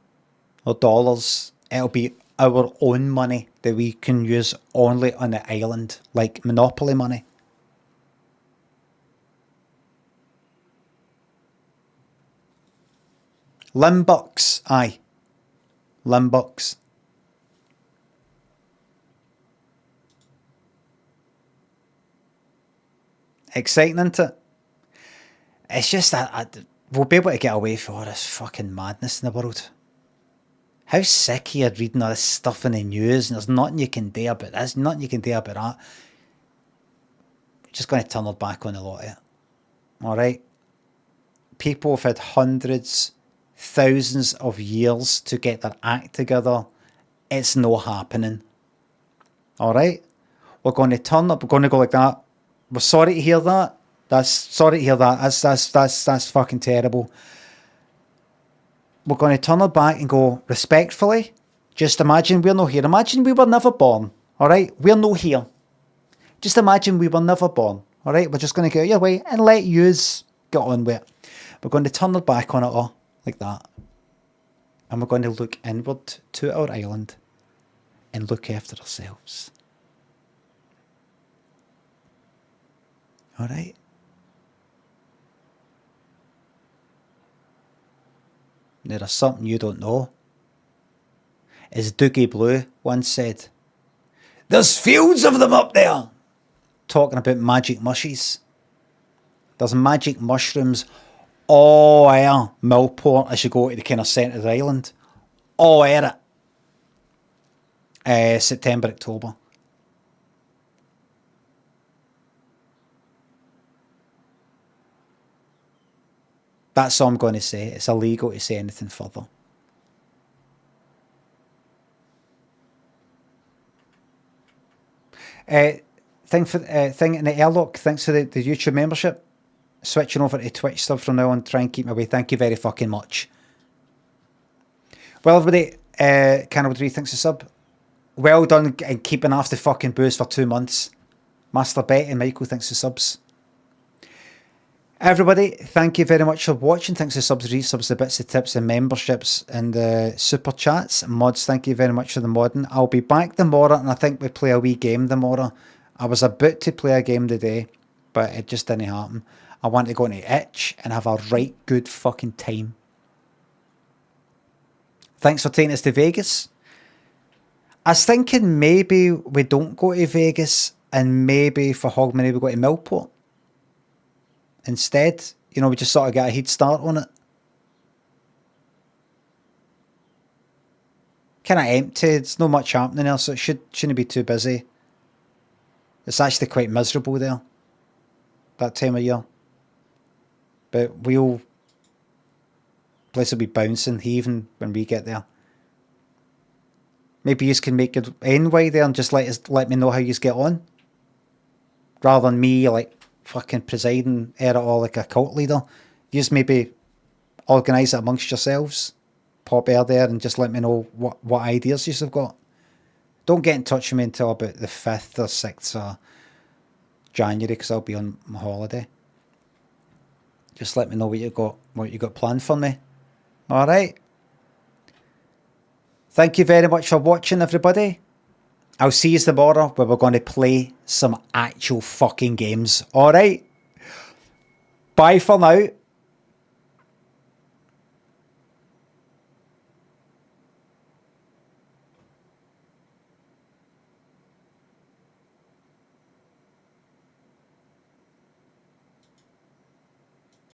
or dollars. It'll be our own money that we can use only on the island, like Monopoly money. Limbucks, aye. Limbucks. Exciting, isn't it? It's just that we'll be able to get away from all this fucking madness in the world. How sick are you reading all this stuff in the news and there's nothing you can do about this, nothing you can do about that. We're just going to turn our back on a lot of it. Alright? People have had hundreds, thousands of years to get their act together. It's not happening. Alright? We're going to turn up, we're going to go like that. We're sorry to hear that. Sorry to hear that. That's fucking terrible. We're going to turn our back and go respectfully. Just imagine we're not here. Imagine we were never born. Alright? We're not here. Just imagine we were never born. Alright? We're just going to get out your way and let yous get on with it. We're going to turn our back on it all like that. And we're going to look inward to our island and look after ourselves. Alright? There is something you don't know. As Doogie Blue once said, there's fields of them up there! Talking about magic mushies. There's magic mushrooms all over Millport as you go to the kind of centre of the island. All over it. September, October. That's all I'm going to say. It's illegal to say anything further. Thing in the airlock, thanks for the YouTube membership. Switching over to Twitch stuff from now on, try and keep me away. Thank you very fucking much. Well, everybody, Cannibal 3, thanks for sub. Well done and keeping off the fucking booze for 2 months. Master Bet and Michael, thanks for subs. Everybody, thank you very much for watching. Thanks for subs, resubs, the bits, the tips, the memberships, and the super chats. Mods, thank you very much for the modding. I'll be back tomorrow, and I think we play a wee game tomorrow. I was about to play a game today, but it just didn't happen. I want to go into Itch and have a right good fucking time. Thanks for taking us to Vegas. I was thinking maybe we don't go to Vegas, and maybe for Hogmanay we go to Millport. Instead, you know, we just sort of get a head start on it. Kind of empty. There's not much happening there, so it shouldn't be too busy. It's actually quite miserable there, that time of year. But place will be bouncing, heaving when we get there. Maybe you can make it anyway there and just let me know how you get on. Rather than me, like, fucking presiding at it all like a cult leader. You just maybe organise it amongst yourselves. Pop air there and just let me know what ideas you've got. Don't get in touch with me until about the 5th or 6th of January because I'll be on my holiday. Just let me know what you got planned for me. Alright. Thank you very much for watching, everybody. I'll see you tomorrow where we're going to play some actual fucking games. Alright? Bye for now.